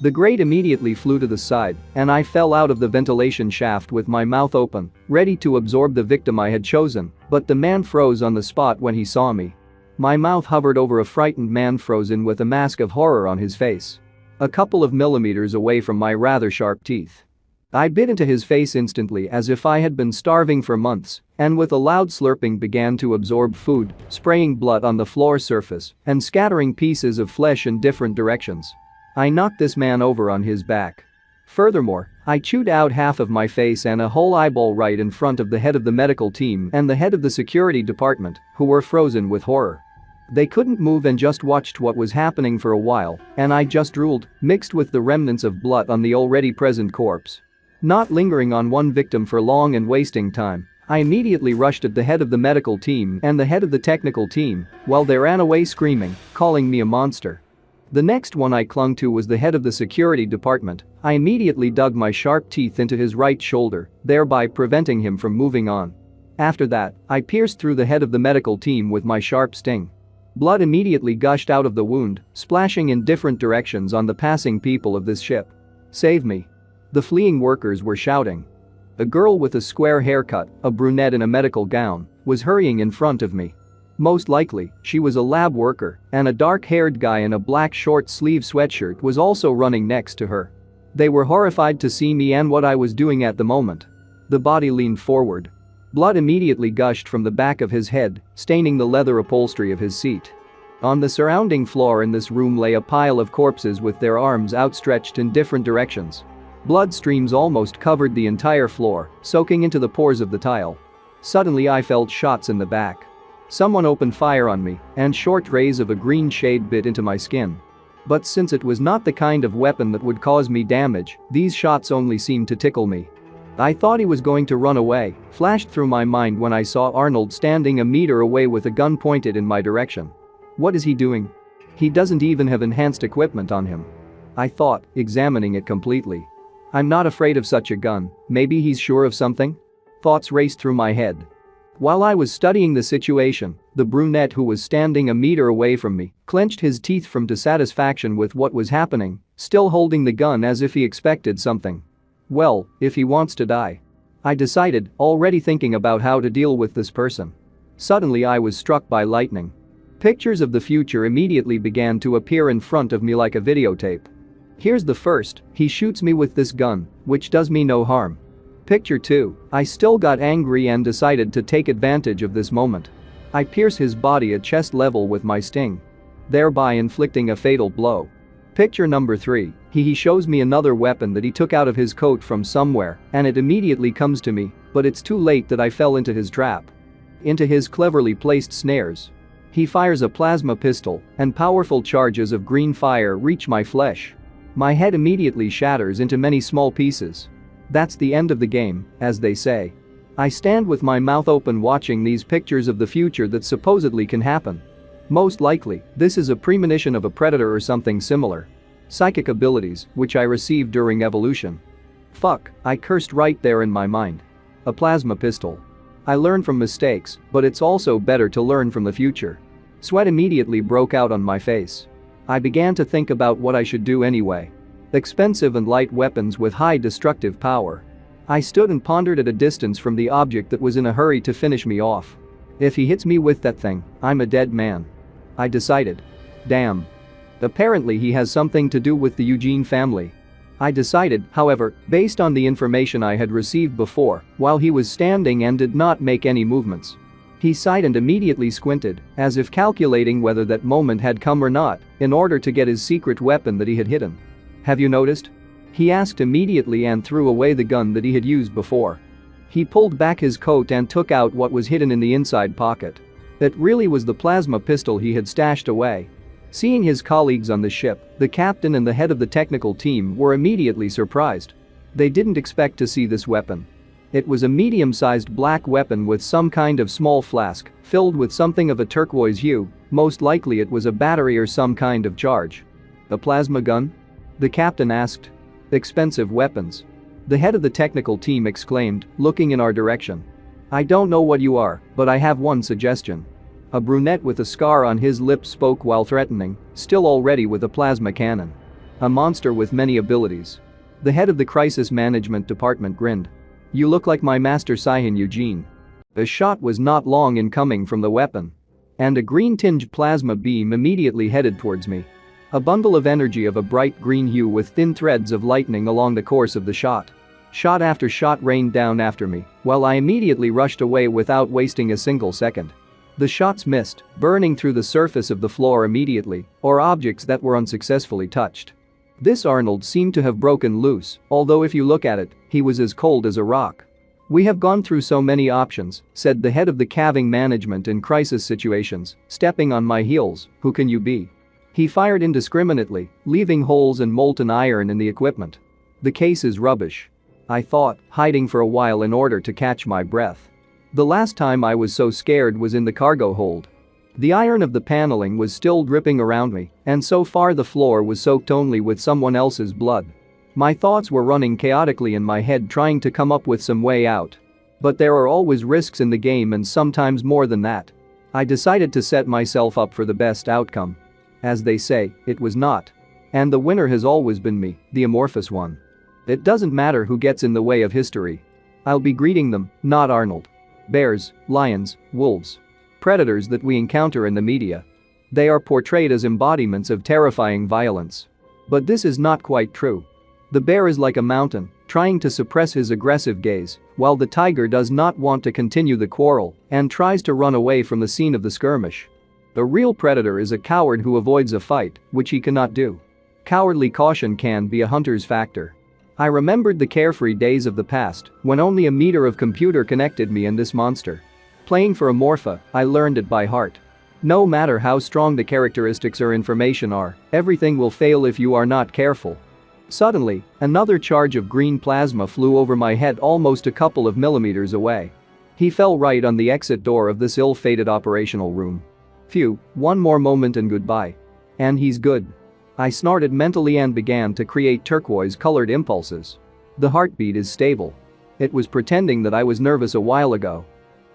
Speaker 1: The grate immediately flew to the side, and I fell out of the ventilation shaft with my mouth open, ready to absorb the victim I had chosen, but the man froze on the spot when he saw me. My mouth hovered over a frightened man frozen with a mask of horror on his face. A couple of millimeters away from my rather sharp teeth. I bit into his face instantly as if I had been starving for months, and with a loud slurping began to absorb food, spraying blood on the floor surface and scattering pieces of flesh in different directions. I knocked this man over on his back. Furthermore, I chewed out half of my face and a whole eyeball right in front of the head of the medical team and the head of the security department, who were frozen with horror. They couldn't move and just watched what was happening for a while, and I just drooled, mixed with the remnants of blood on the already present corpse. Not lingering on one victim for long and wasting time, I immediately rushed at the head of the medical team and the head of the technical team, while they ran away screaming, calling me a monster. The next one I clung to was the head of the security department. I immediately dug my sharp teeth into his right shoulder, thereby preventing him from moving on. After that, I pierced through the head of the medical team with my sharp sting. Blood immediately gushed out of the wound, splashing in different directions on the passing people of this ship. Save me. The fleeing workers were shouting. A girl with a square haircut, a brunette in a medical gown, was hurrying in front of me. Most likely, she was a lab worker, and a dark-haired guy in a black short-sleeve sweatshirt was also running next to her. They were horrified to see me and what I was doing at the moment. The body leaned forward. Blood immediately gushed from the back of his head, staining the leather upholstery of his seat. On the surrounding floor in this room lay a pile of corpses with their arms outstretched in different directions. Blood streams almost covered the entire floor, soaking into the pores of the tile. Suddenly I felt shots in the back. Someone opened fire on me, and short rays of a green shade bit into my skin. But since it was not the kind of weapon that would cause me damage, these shots only seemed to tickle me. I thought he was going to run away, flashed through my mind when I saw Arnold standing a meter away with a gun pointed in my direction. What is he doing? He doesn't even have enhanced equipment on him. I thought, examining it completely. I'm not afraid of such a gun, maybe he's sure of something? Thoughts raced through my head. While I was studying the situation, the brunette who was standing a meter away from me clenched his teeth from dissatisfaction with what was happening, still holding the gun as if he expected something. Well, if he wants to die. I decided, already thinking about how to deal with this person. Suddenly I was struck by lightning. Pictures of the future immediately began to appear in front of me like a videotape. Here's the first, he shoots me with this gun, which does me no harm. Picture 2, I still got angry and decided to take advantage of this moment. I pierce his body at chest level with my sting, thereby inflicting a fatal blow. Picture number 3, he shows me another weapon that he took out of his coat from somewhere, and it immediately comes to me, but it's too late that I fell into his trap. Into his cleverly placed snares. He fires a plasma pistol, and powerful charges of green fire reach my flesh. My head immediately shatters into many small pieces. That's the end of the game, as they say. I stand with my mouth open watching these pictures of the future that supposedly can happen. Most likely, this is a premonition of a predator or something similar. Psychic abilities, which I received during evolution. Fuck, I cursed right there in my mind. A plasma pistol. I learn from mistakes, but it's also better to learn from the future. Sweat immediately broke out on my face. I began to think about what I should do anyway. Expensive and light weapons with high destructive power. I stood and pondered at a distance from the object that was in a hurry to finish me off. If he hits me with that thing, I'm a dead man. I decided. Damn. Apparently he has something to do with the Eugene family. I decided, however, based on the information I had received before, while he was standing and did not make any movements. He sighed and immediately squinted, as if calculating whether that moment had come or not, in order to get his secret weapon that he had hidden. Have you noticed? He asked immediately and threw away the gun that he had used before. He pulled back his coat and took out what was hidden in the inside pocket. It really was the plasma pistol he had stashed away. Seeing his colleagues on the ship, the captain and the head of the technical team were immediately surprised. They didn't expect to see this weapon. It was a medium-sized black weapon with some kind of small flask, filled with something of a turquoise hue, most likely it was a battery or some kind of charge. A plasma gun? The captain asked. Expensive weapons. The head of the technical team exclaimed, looking in our direction. I don't know what you are, but I have one suggestion. A brunette with a scar on his lip spoke while threatening, still already with a plasma cannon. A monster with many abilities. The head of the crisis management department grinned. You look like my master Saiyan Eugene. The shot was not long in coming from the weapon. And a green-tinged plasma beam immediately headed towards me. A bundle of energy of a bright green hue with thin threads of lightning along the course of the shot. Shot after shot rained down after me, while I immediately rushed away without wasting a single second. The shots missed, burning through the surface of the floor immediately, or objects that were unsuccessfully touched. This Arnold seemed to have broken loose, although if you look at it, he was as cold as a rock. We have gone through so many options, said the head of the caving management in crisis situations, stepping on my heels. Who can you be? He fired indiscriminately, leaving holes and molten iron in the equipment. The case is rubbish. I thought, hiding for a while in order to catch my breath. The last time I was so scared was in the cargo hold. The iron of the paneling was still dripping around me, and so far the floor was soaked only with someone else's blood. My thoughts were running chaotically in my head trying to come up with some way out. But there are always risks in the game and sometimes more than that. I decided to set myself up for the best outcome. As they say, it was not. And the winner has always been me, the amorphous one. It doesn't matter who gets in the way of history. I'll be greeting them, not Arnold. Bears, lions, wolves. Predators that we encounter in the media. They are portrayed as embodiments of terrifying violence. But this is not quite true. The bear is like a mountain, trying to suppress his aggressive gaze, while the tiger does not want to continue the quarrel and tries to run away from the scene of the skirmish. A real predator is a coward who avoids a fight, which he cannot do. Cowardly caution can be a hunter's factor. I remembered the carefree days of the past when only a meter of computer connected me and this monster. Playing for Amorpha, I learned it by heart. No matter how strong the characteristics or information are, everything will fail if you are not careful. Suddenly, another charge of green plasma flew over my head almost a couple of millimeters away. He fell right on the exit door of this ill-fated operational room. Phew, one more moment and goodbye. And he's good. I snorted mentally and began to create turquoise-colored impulses. The heartbeat is stable. It was pretending that I was nervous a while ago.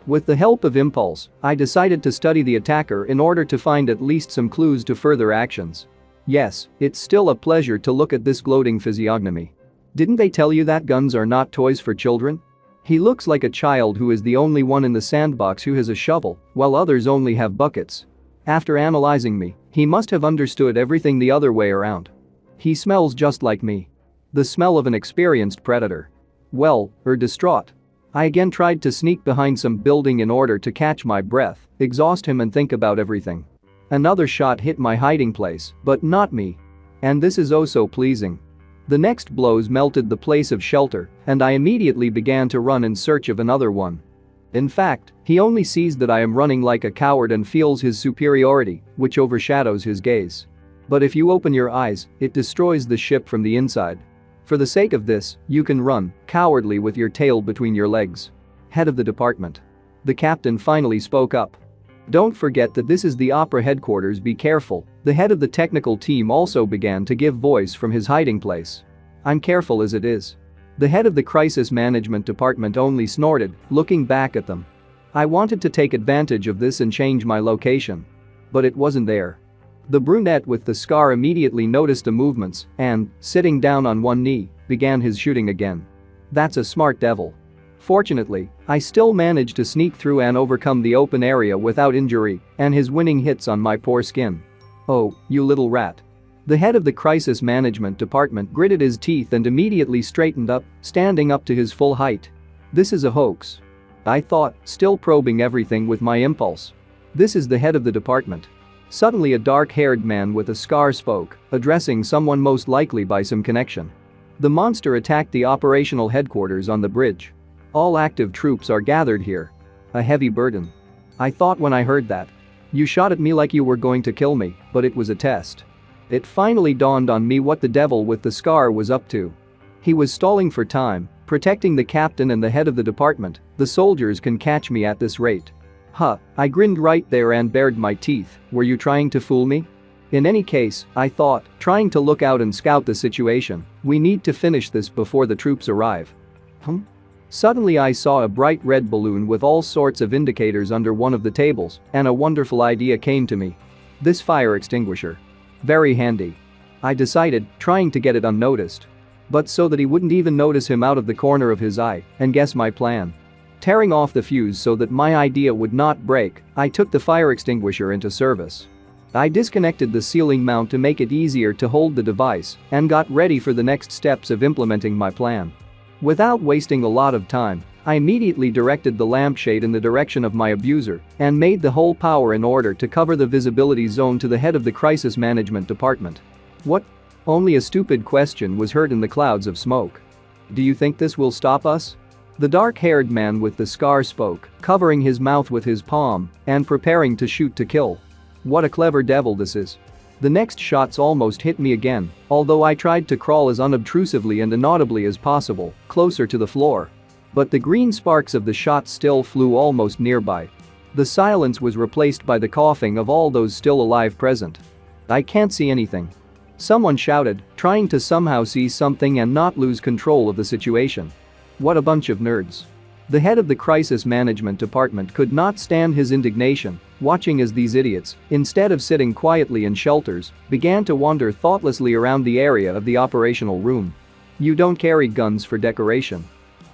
Speaker 1: With the help of impulse, I decided to study the attacker in order to find at least some clues to further actions. Yes, it's still a pleasure to look at this gloating physiognomy. Didn't they tell you that guns are not toys for children? He looks like a child who is the only one in the sandbox who has a shovel, while others only have buckets. After analyzing me, he must have understood everything the other way around. He smells just like me. The smell of an experienced predator. Well, distraught. I again tried to sneak behind some building in order to catch my breath, exhaust him and think about everything. Another shot hit my hiding place, but not me. And this is oh so pleasing. The next blows melted the place of shelter, and I immediately began to run in search of another one. In fact, he only sees that I am running like a coward and feels his superiority, which overshadows his gaze. But if you open your eyes, it destroys the ship from the inside. For the sake of this, you can run, cowardly with your tail between your legs. Head of the department. The captain finally spoke up. Don't forget that this is the opera headquarters, be careful. The head of the technical team also began to give voice from his hiding place. I'm careful as it is. The head of the crisis management department only snorted, looking back at them. I wanted to take advantage of this and change my location. But it wasn't there. The brunette with the scar immediately noticed the movements and, sitting down on one knee, began his shooting again. That's a smart devil. Fortunately, I still managed to sneak through and overcome the open area without injury and his winning hits on my poor skin. Oh, you little rat. The head of the crisis management department gritted his teeth and immediately straightened up, standing up to his full height. This is a hoax. I thought, still probing everything with my impulse. This is the head of the department. Suddenly a dark-haired man with a scar spoke, addressing someone most likely by some connection. The monster attacked the operational headquarters on the bridge. All active troops are gathered here. A heavy burden. I thought when I heard that. You shot at me like you were going to kill me, but it was a test. It finally dawned on me what the devil with the scar was up to. He was stalling for time, protecting the captain and the head of the department. The soldiers can catch me at this rate. Huh, I grinned right there and bared my teeth. Were you trying to fool me? In any case, I thought, trying to look out and scout the situation, we need to finish this before the troops arrive. Suddenly I saw a bright red balloon with all sorts of indicators under one of the tables, and a wonderful idea came to me. This fire extinguisher. Very handy. I decided, trying to get it unnoticed. But so that he wouldn't even notice him out of the corner of his eye, and guess my plan. Tearing off the fuse so that my idea would not break, I took the fire extinguisher into service. I disconnected the ceiling mount to make it easier to hold the device and got ready for the next steps of implementing my plan. Without wasting a lot of time, I immediately directed the lampshade in the direction of my abuser and made the whole power in order to cover the visibility zone to the head of the crisis management department. What? Only a stupid question was heard in the clouds of smoke. Do you think this will stop us? The dark-haired man with the scar spoke, covering his mouth with his palm and preparing to shoot to kill. What a clever devil this is. The next shots almost hit me again, although I tried to crawl as unobtrusively and inaudibly as possible, closer to the floor. But the green sparks of the shots still flew almost nearby. The silence was replaced by the coughing of all those still alive present. I can't see anything. Someone shouted, trying to somehow see something and not lose control of the situation. What a bunch of nerds. The head of the crisis management department could not stand his indignation, watching as these idiots, instead of sitting quietly in shelters, began to wander thoughtlessly around the area of the operational room. You don't carry guns for decoration.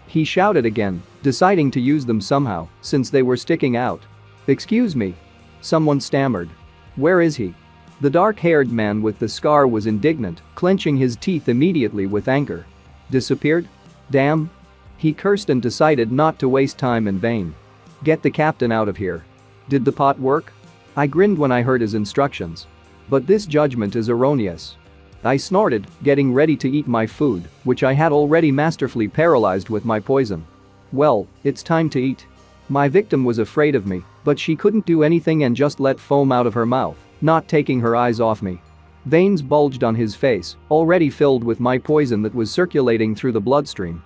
Speaker 1: He shouted again, deciding to use them somehow, since they were sticking out. Excuse me. Someone stammered. Where is he? The dark-haired man with the scar was indignant, clenching his teeth immediately with anger. Disappeared? Damn. He cursed and decided not to waste time in vain. Get the captain out of here. Did the pot work? I grinned when I heard his instructions. But this judgment is erroneous. I snorted, getting ready to eat my food, which I had already masterfully paralyzed with my poison. Well, it's time to eat. My victim was afraid of me, but she couldn't do anything and just let foam out of her mouth, not taking her eyes off me. Veins bulged on his face, already filled with my poison that was circulating through the bloodstream.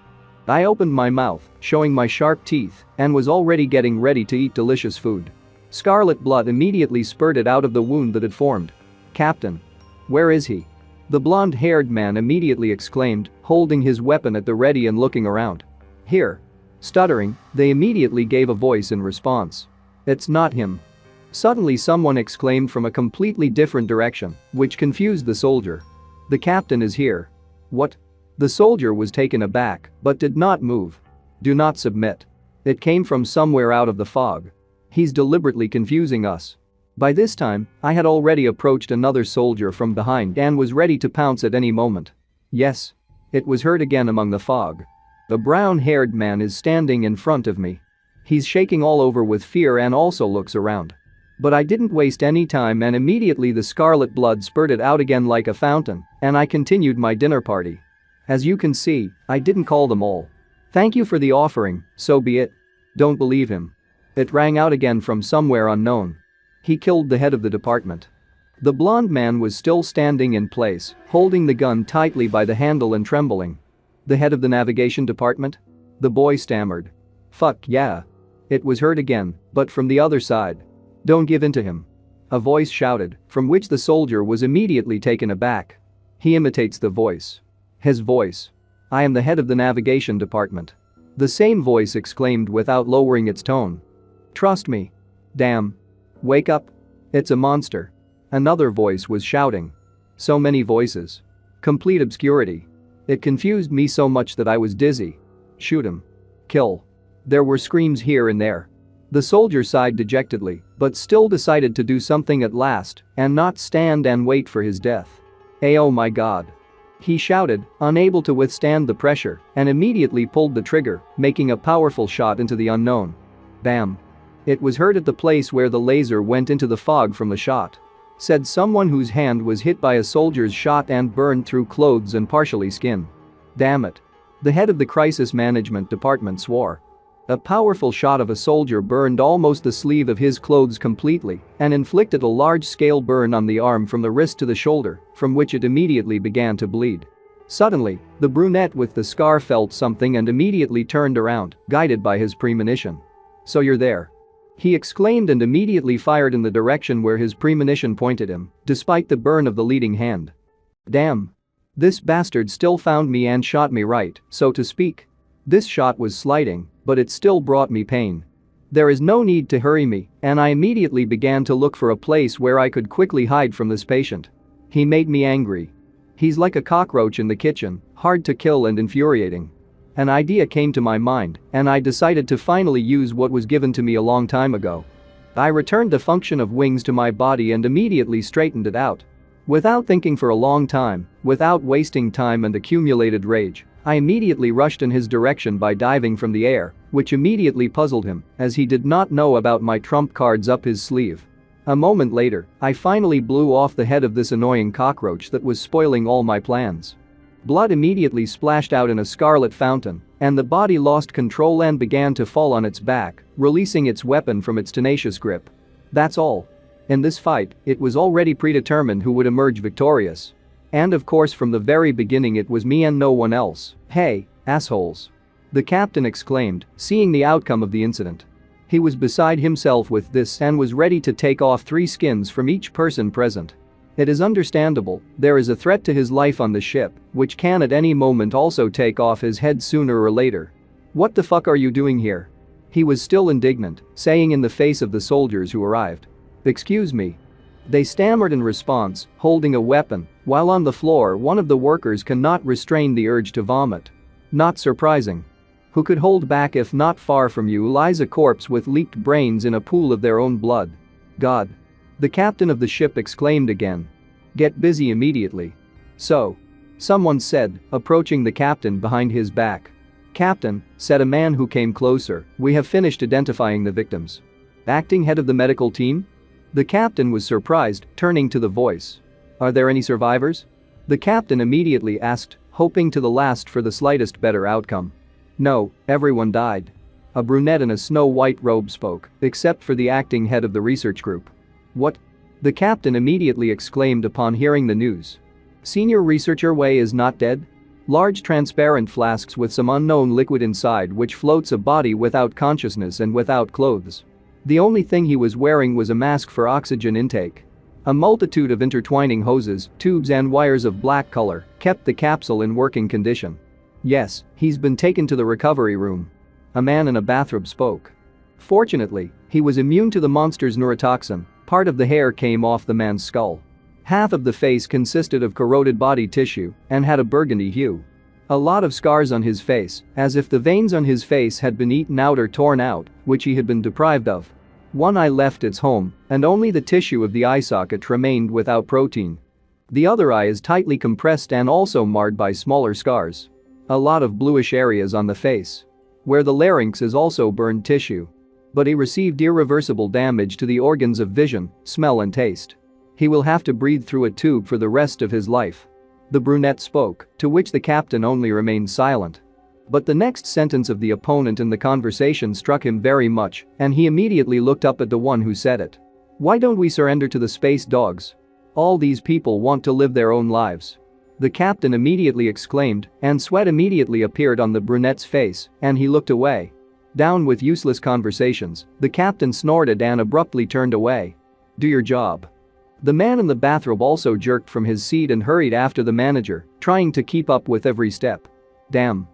Speaker 1: I opened my mouth, showing my sharp teeth, and was already getting ready to eat delicious food. Scarlet blood immediately spurted out of the wound that had formed. Captain. Where is he? The blonde-haired man immediately exclaimed, holding his weapon at the ready and looking around. Here. Stuttering, they immediately gave a voice in response. It's not him. Suddenly someone exclaimed from a completely different direction, which confused the soldier. The captain is here. What? The soldier was taken aback, but did not move. Do not submit. It came from somewhere out of the fog. He's deliberately confusing us. By this time, I had already approached another soldier from behind and was ready to pounce at any moment. Yes. It was heard again among the fog. A brown-haired man is standing in front of me. He's shaking all over with fear and also looks around. But I didn't waste any time and immediately the scarlet blood spurted out again like a fountain, and I continued my dinner party. As you can see, I didn't call them all. Thank you for the offering, so be it. Don't believe him. It rang out again from somewhere unknown. He killed the head of the department. The blonde man was still standing in place, holding the gun tightly by the handle and trembling. The head of the navigation department? The boy stammered. Fuck yeah. It was heard again, but from the other side. Don't give in to him. A voice shouted, from which the soldier was immediately taken aback. He imitates the voice. His voice. I am the head of the navigation department. The same voice exclaimed without lowering its tone. Trust me. Damn. Wake up. It's a monster. Another voice was shouting. So many voices. Complete obscurity. It confused me so much that I was dizzy. Shoot him. Kill. There were screams here and there. The soldier sighed dejectedly, but still decided to do something at last and not stand and wait for his death. Oh my god. He shouted, unable to withstand the pressure, and immediately pulled the trigger, making a powerful shot into the unknown. Bam. It was heard at the place where the laser went into the fog from the shot. Said someone whose hand was hit by a soldier's shot and burned through clothes and partially skin. Damn it. The head of the crisis management department swore. A powerful shot of a soldier burned almost the sleeve of his clothes completely and inflicted a large-scale burn on the arm from the wrist to the shoulder, from which it immediately began to bleed. Suddenly, the brunette with the scar felt something and immediately turned around, guided by his premonition. "So you're there," he exclaimed and immediately fired in the direction where his premonition pointed him, despite the burn of the leading hand. Damn. This bastard still found me and shot me right, so to speak. This shot was sliding, but it still brought me pain. There is no need to hurry me, and I immediately began to look for a place where I could quickly hide from this patient. He made me angry. He's like a cockroach in the kitchen, hard to kill and infuriating. An idea came to my mind, and I decided to finally use what was given to me a long time ago. I returned the function of wings to my body and immediately straightened it out. Without thinking for a long time, without wasting time and accumulated rage, I immediately rushed in his direction by diving from the air, which immediately puzzled him, as he did not know about my trump cards up his sleeve. A moment later, I finally blew off the head of this annoying cockroach that was spoiling all my plans. Blood immediately splashed out in a scarlet fountain, and the body lost control and began to fall on its back, releasing its weapon from its tenacious grip. That's all. In this fight, it was already predetermined who would emerge victorious. And of course from the very beginning it was me and no one else. "Hey, assholes," the captain exclaimed, seeing the outcome of the incident. He was beside himself with this and was ready to take off 3 skins from each person present. It is understandable, there is a threat to his life on the ship, which can at any moment also take off his head sooner or later. "What the fuck are you doing here?" He was still indignant, saying in the face of the soldiers who arrived. "Excuse me." They stammered in response, holding a weapon, while on the floor one of the workers cannot restrain the urge to vomit. Not surprising. Who could hold back if not far from you lies a corpse with leaked brains in a pool of their own blood? God. The captain of the ship exclaimed again. "Get busy immediately." "So," someone said, approaching the captain behind his back. "Captain," said a man who came closer, "we have finished identifying the victims." "Acting head of the medical team?" The captain was surprised, turning to the voice. "Are there any survivors?" The captain immediately asked, hoping to the last for the slightest better outcome. "No, everyone died." A brunette in a snow-white robe spoke, except for the acting head of the research group. "What?" the captain immediately exclaimed upon hearing the news. "Senior researcher Wei is not dead?" Large transparent flasks with some unknown liquid inside which floats a body without consciousness and without clothes. The only thing he was wearing was a mask for oxygen intake. A multitude of intertwining hoses, tubes and wires of black color kept the capsule in working condition. "Yes, he's been taken to the recovery room." A man in a bathrobe spoke. Fortunately, he was immune to the monster's neurotoxin. Part of the hair came off the man's skull. Half of the face consisted of corroded body tissue and had a burgundy hue. A lot of scars on his face, as if the veins on his face had been eaten out or torn out, which he had been deprived of. One eye left its home, and only the tissue of the eye socket remained without protein. The other eye is tightly compressed and also marred by smaller scars. A lot of bluish areas on the face. Where the larynx is also burned tissue. But he received irreversible damage to the organs of vision, smell and taste. He will have to breathe through a tube for the rest of his life. The brunette spoke, to which the captain only remained silent. But the next sentence of the opponent in the conversation struck him very much, and he immediately looked up at the one who said it. "Why don't we surrender to the space dogs? All these people want to live their own lives." The captain immediately exclaimed, and sweat immediately appeared on the brunette's face, and he looked away. "Down with useless conversations," the captain snorted and abruptly turned away. "Do your job." The man in the bathrobe also jerked from his seat and hurried after the manager, trying to keep up with every step. "Damn."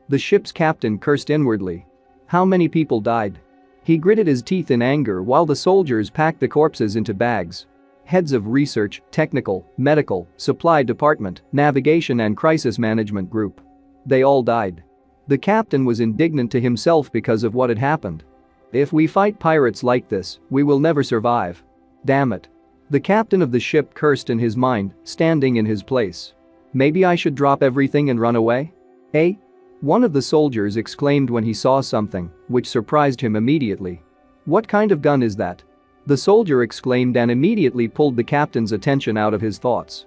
Speaker 1: The ship's captain cursed inwardly. How many people died? He gritted his teeth in anger while the soldiers packed the corpses into bags. Heads of research, technical, medical, supply department, navigation and crisis management group. They all died. The captain was indignant to himself because of what had happened. If we fight pirates like this, we will never survive. Damn it. The captain of the ship cursed in his mind, standing in his place. Maybe I should drop everything and run away? Eh? One of the soldiers exclaimed when he saw something, which surprised him immediately. What kind of gun is that? The soldier exclaimed and immediately pulled the captain's attention out of his thoughts.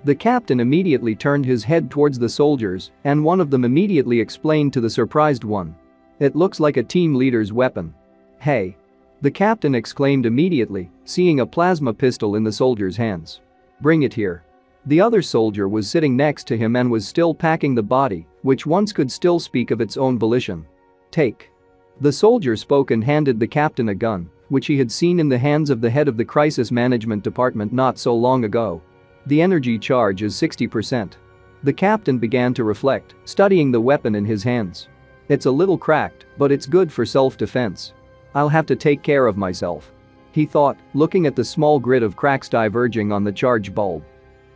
Speaker 1: The captain immediately turned his head towards the soldiers, and one of them immediately explained to the surprised one. It looks like a team leader's weapon. Hey! The captain exclaimed immediately, seeing a plasma pistol in the soldier's hands. Bring it here. The other soldier was sitting next to him and was still packing the body, which once could still speak of its own volition. Take. The soldier spoke and handed the captain a gun, which he had seen in the hands of the head of the crisis management department not so long ago. The energy charge is 60%. The captain began to reflect, studying the weapon in his hands. It's a little cracked, but it's good for self-defense. I'll have to take care of myself. He thought, looking at the small grid of cracks diverging on the charge bulb.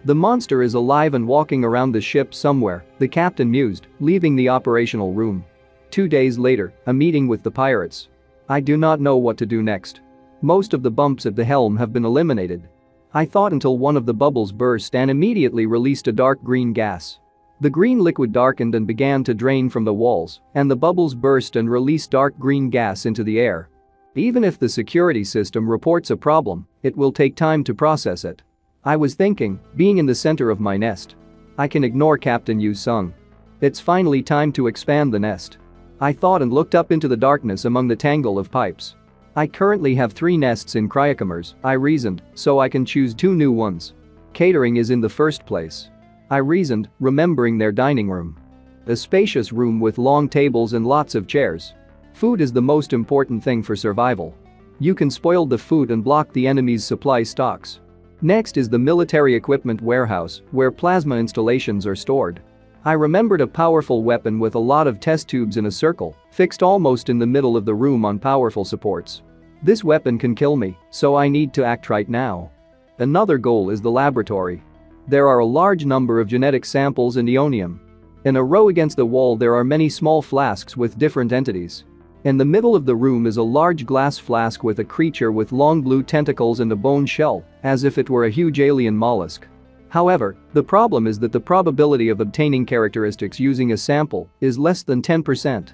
Speaker 1: The monster is alive and walking around the ship somewhere, the captain mused, leaving the operational room. 2 days later, a meeting with the pirates. I do not know what to do next. Most of the bumps at the helm have been eliminated. I thought until one of the bubbles burst and immediately released a dark green gas. The green liquid darkened and began to drain from the walls, and the bubbles burst and released dark green gas into the air. Even if the security system reports a problem, it will take time to process it. I was thinking, being in the center of my nest. I can ignore Captain Yu Sung. It's finally time to expand the nest. I thought and looked up into the darkness among the tangle of pipes. I currently have 3 nests in cryocomers, I reasoned, so I can choose 2 new ones. Catering is in the first place. I reasoned, remembering their dining room. A spacious room with long tables and lots of chairs. Food is the most important thing for survival. You can spoil the food and block the enemy's supply stocks. Next is the military equipment warehouse, where plasma installations are stored. I remembered a powerful weapon with a lot of test tubes in a circle, fixed almost in the middle of the room on powerful supports. This weapon can kill me, so I need to act right now. Another goal is the laboratory. There are a large number of genetic samples and ionium. In a row against the wall there are many small flasks with different entities. In the middle of the room is a large glass flask with a creature with long blue tentacles and a bone shell, as if it were a huge alien mollusk. However, the problem is that the probability of obtaining characteristics using a sample is less than 10%.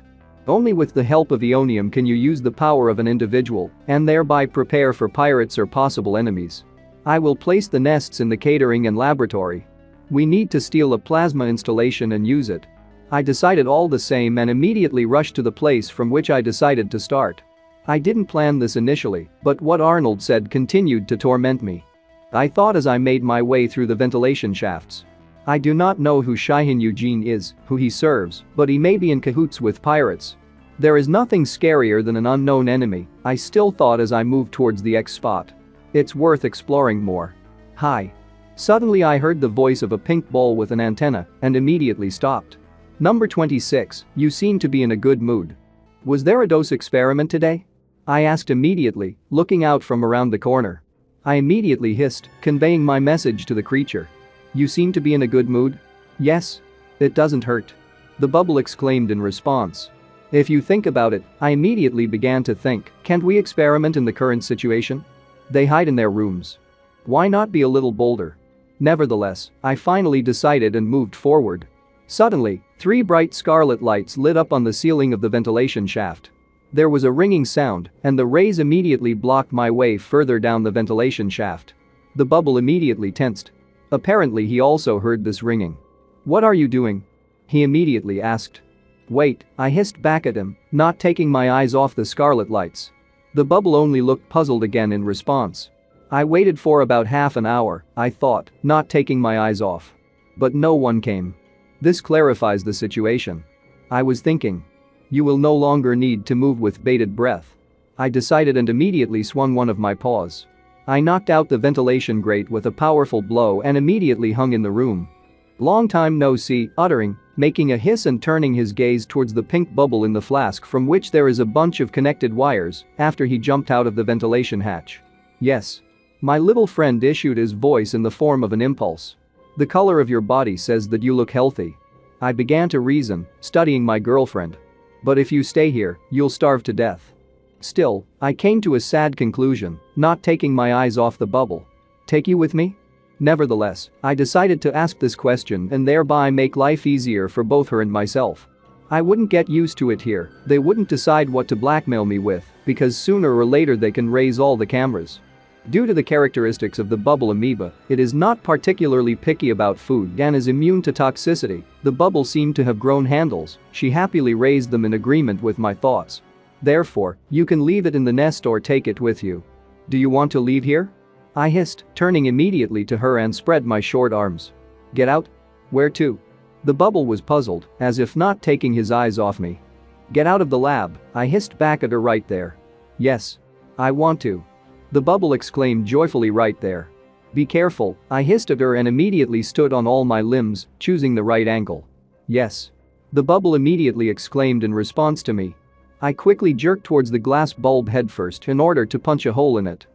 Speaker 1: Only with the help of ionium can you use the power of an individual and thereby prepare for pirates or possible enemies. I will place the nests in the catering and laboratory. We need to steal a plasma installation and use it. I decided all the same and immediately rushed to the place from which I decided to start. I didn't plan this initially, but what Arnold said continued to torment me. I thought as I made my way through the ventilation shafts. I do not know who Shihin Eugene is, who he serves, but he may be in cahoots with pirates. There is nothing scarier than an unknown enemy, I still thought as I moved towards the X spot. It's worth exploring more. Hi. Suddenly I heard the voice of a pink ball with an antenna and immediately stopped. Number 26, you seem to be in a good mood. Was there a dose experiment today? I asked immediately, looking out from around the corner. I immediately hissed, conveying my message to the creature. You seem to be in a good mood? Yes. It doesn't hurt. The bubble exclaimed in response. If you think about it, I immediately began to think, can't we experiment in the current situation? They hide in their rooms. Why not be a little bolder? Nevertheless, I finally decided and moved forward. Suddenly, 3 bright scarlet lights lit up on the ceiling of the ventilation shaft. There was a ringing sound, and the rays immediately blocked my way further down the ventilation shaft. The bubble immediately tensed. Apparently he also heard this ringing. What are you doing? He immediately asked. Wait, I hissed back at him, not taking my eyes off the scarlet lights. The bubble only looked puzzled again in response. I waited for about half an hour, I thought, not taking my eyes off. But no one came. This clarifies the situation. I was thinking. You will no longer need to move with bated breath. I decided and immediately swung one of my paws. I knocked out the ventilation grate with a powerful blow and immediately hung in the room. Long time no see, uttering, making a hiss and turning his gaze towards the pink bubble in the flask from which there is a bunch of connected wires after he jumped out of the ventilation hatch. Yes. My little friend issued his voice in the form of an impulse. The color of your body says that you look healthy. I began to reason, studying my girlfriend. But if you stay here, you'll starve to death. Still, I came to a sad conclusion, not taking my eyes off the bubble. Take you with me? Nevertheless, I decided to ask this question and thereby make life easier for both her and myself. I wouldn't get used to it here, they wouldn't decide what to blackmail me with, because sooner or later they can raise all the cameras. Due to the characteristics of the bubble amoeba, it is not particularly picky about food and is immune to toxicity. The bubble seemed to have grown handles, she happily raised them in agreement with my thoughts. Therefore, you can leave it in the nest or take it with you. Do you want to leave here? I hissed, turning immediately to her and spread my short arms. Get out? Where to? The bubble was puzzled, as if not taking his eyes off me. Get out of the lab, I hissed back at her right there. Yes. I want to. The bubble exclaimed joyfully right there. Be careful, I hissed at her and immediately stood on all my limbs, choosing the right angle. Yes. The bubble immediately exclaimed in response to me. I quickly jerked towards the glass bulb headfirst in order to punch a hole in it.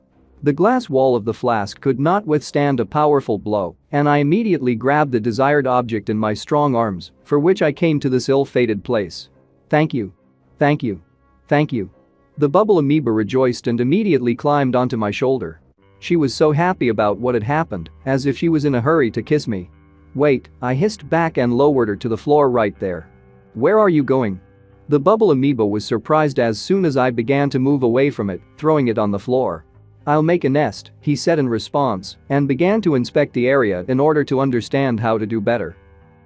Speaker 1: The glass wall of the flask could not withstand a powerful blow, and I immediately grabbed the desired object in my strong arms, for which I came to this ill-fated place. Thank you. Thank you. Thank you. The bubble amoeba rejoiced and immediately climbed onto my shoulder. She was so happy about what had happened, as if she was in a hurry to kiss me. Wait, I hissed back and lowered her to the floor right there. Where are you going? The bubble amoeba was surprised as soon as I began to move away from it, throwing it on the floor. I'll make a nest, he said in response, and began to inspect the area in order to understand how to do better.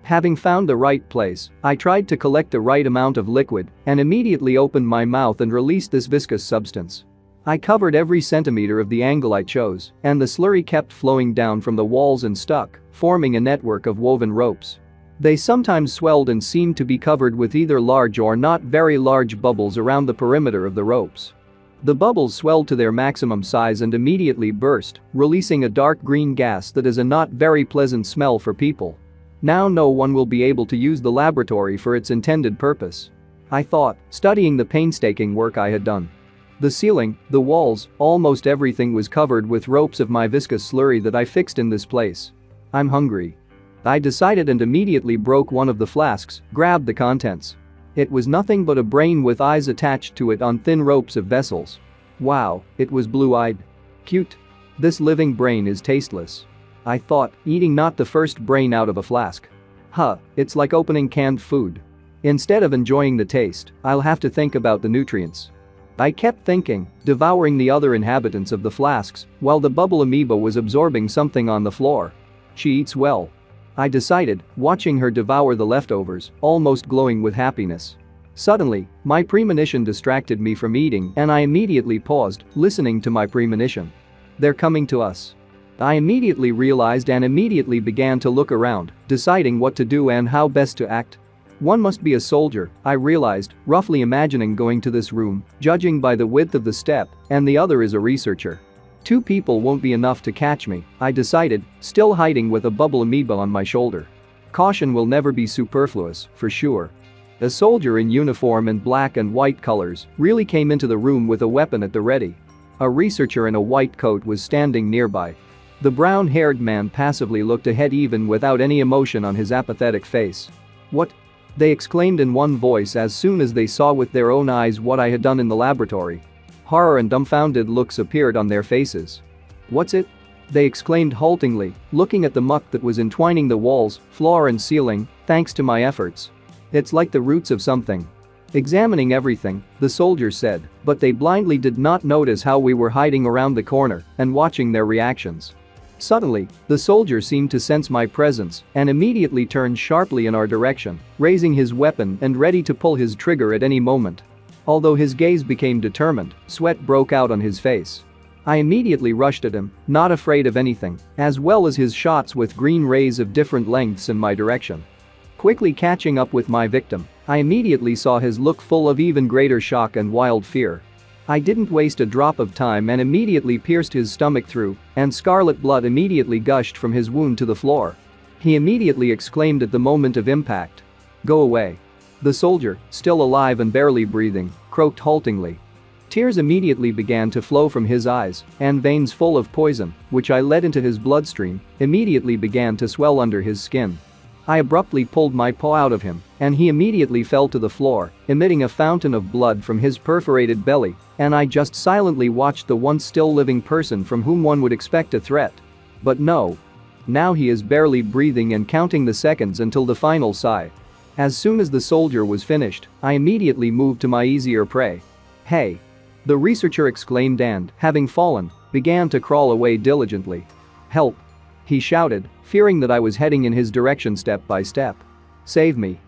Speaker 1: Having found the right place, I tried to collect the right amount of liquid and immediately opened my mouth and released this viscous substance. I covered every centimeter of the angle I chose, and the slurry kept flowing down from the walls and stuck, forming a network of woven ropes. They sometimes swelled and seemed to be covered with either large or not very large bubbles around the perimeter of the ropes. The bubbles swelled to their maximum size and immediately burst, releasing a dark green gas that is a not very pleasant smell for people. Now no one will be able to use the laboratory for its intended purpose. I thought, studying the painstaking work I had done. The ceiling, the walls, almost everything was covered with ropes of my viscous slurry that I fixed in this place. I'm hungry. I decided and immediately broke one of the flasks, grabbed the contents. It was nothing but a brain with eyes attached to it on thin ropes of vessels. Wow, it was blue-eyed. Cute. This living brain is tasteless. I thought, eating not the first brain out of a flask. Huh, it's like opening canned food. Instead of enjoying the taste, I'll have to think about the nutrients. I kept thinking, devouring the other inhabitants of the flasks, while the bubble amoeba was absorbing something on the floor. She eats well. I decided, watching her devour the leftovers, almost glowing with happiness. Suddenly, my premonition distracted me from eating and I immediately paused, listening to my premonition. They're coming to us. I immediately realized and immediately began to look around, deciding what to do and how best to act. One must be a soldier, I realized, roughly imagining going to this room, judging by the width of the step, and the other is a researcher. 2 people won't be enough to catch me, I decided, still hiding with a bubble amoeba on my shoulder. Caution will never be superfluous, for sure. A soldier in uniform in black and white colors really came into the room with a weapon at the ready. A researcher in a white coat was standing nearby. The brown-haired man passively looked ahead even without any emotion on his apathetic face. What? They exclaimed in one voice as soon as they saw with their own eyes what I had done in the laboratory. Horror and dumbfounded looks appeared on their faces. What's it? They exclaimed haltingly, looking at the muck that was entwining the walls, floor and ceiling, thanks to my efforts. It's like the roots of something. Examining everything, the soldiers said, but they blindly did not notice how we were hiding around the corner and watching their reactions. Suddenly, the soldier seemed to sense my presence and immediately turned sharply in our direction, raising his weapon and ready to pull his trigger at any moment. Although his gaze became determined, sweat broke out on his face. I immediately rushed at him, not afraid of anything, as well as his shots with green rays of different lengths in my direction. Quickly catching up with my victim, I immediately saw his look full of even greater shock and wild fear. I didn't waste a drop of time and immediately pierced his stomach through, and scarlet blood immediately gushed from his wound to the floor. He immediately exclaimed at the moment of impact. Go away. The soldier, still alive and barely breathing, croaked haltingly. Tears immediately began to flow from his eyes, and veins full of poison, which I let into his bloodstream, immediately began to swell under his skin. I abruptly pulled my paw out of him, and he immediately fell to the floor, emitting a fountain of blood from his perforated belly, and I just silently watched the once still living person from whom one would expect a threat. But no. Now he is barely breathing and counting the seconds until the final sigh. As soon as the soldier was finished, I immediately moved to my easier prey. "Hey!" the researcher exclaimed and, having fallen, began to crawl away diligently. "Help!" he shouted, fearing that I was heading in his direction step by step. "Save me!"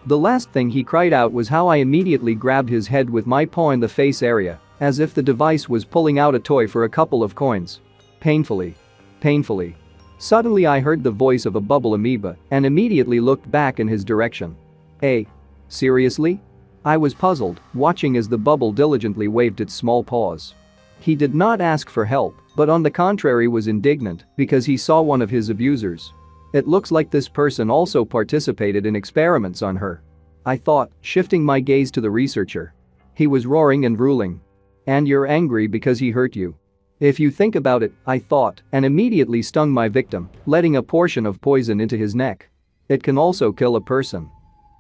Speaker 1: The last thing he cried out was how I immediately grabbed his head with my paw in the face area, as if the device was pulling out a toy for a couple of coins. Painfully. Painfully. Suddenly I heard the voice of a bubble amoeba and immediately looked back in his direction. "Hey? Seriously?" I was puzzled, watching as the bubble diligently waved its small paws. He did not ask for help, but on the contrary was indignant because he saw one of his abusers. It looks like this person also participated in experiments on her. I thought, shifting my gaze to the researcher. He was roaring and ruling. "And you're angry because he hurt you. If you think about it," I thought, and immediately stung my victim, letting a portion of poison into his neck. It can also kill a person.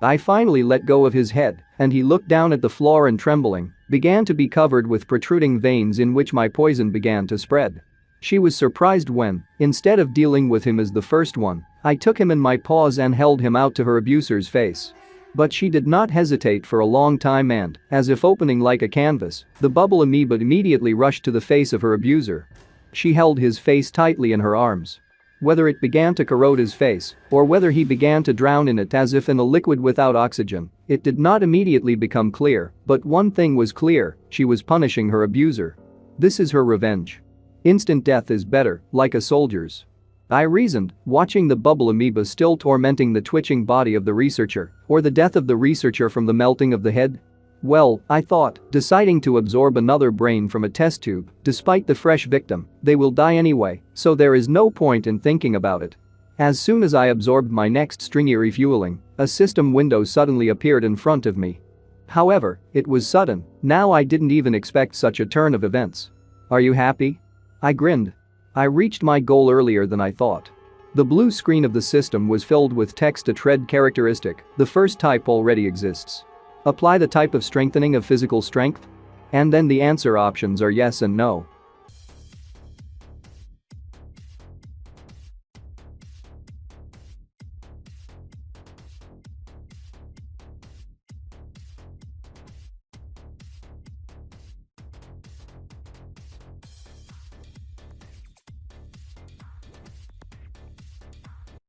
Speaker 1: I finally let go of his head, and he looked down at the floor and trembling, began to be covered with protruding veins in which my poison began to spread. She was surprised when, instead of dealing with him as the first one, I took him in my paws and held him out to her abuser's face. But she did not hesitate for a long time and, as if opening like a canvas, the bubble amoeba immediately rushed to the face of her abuser. She held his face tightly in her arms. Whether it began to corrode his face, or whether he began to drown in it as if in a liquid without oxygen, it did not immediately become clear, but one thing was clear: she was punishing her abuser. This is her revenge. Instant death is better, like a soldier's. I reasoned, watching the bubble amoeba still tormenting the twitching body of the researcher, or the death of the researcher from the melting of the head. Well, I thought, deciding to absorb another brain from a test tube, despite the fresh victim, they will die anyway, so there is no point in thinking about it. As soon as I absorbed my next stringy refueling, a system window suddenly appeared in front of me. However, it was sudden. Now I didn't even expect such a turn of events. "Are you happy?" I grinned. I reached my goal earlier than I thought. The blue screen of the system was filled with text: a tread characteristic, the first type already exists. Apply the type of strengthening of physical strength? And then the answer options are yes and no.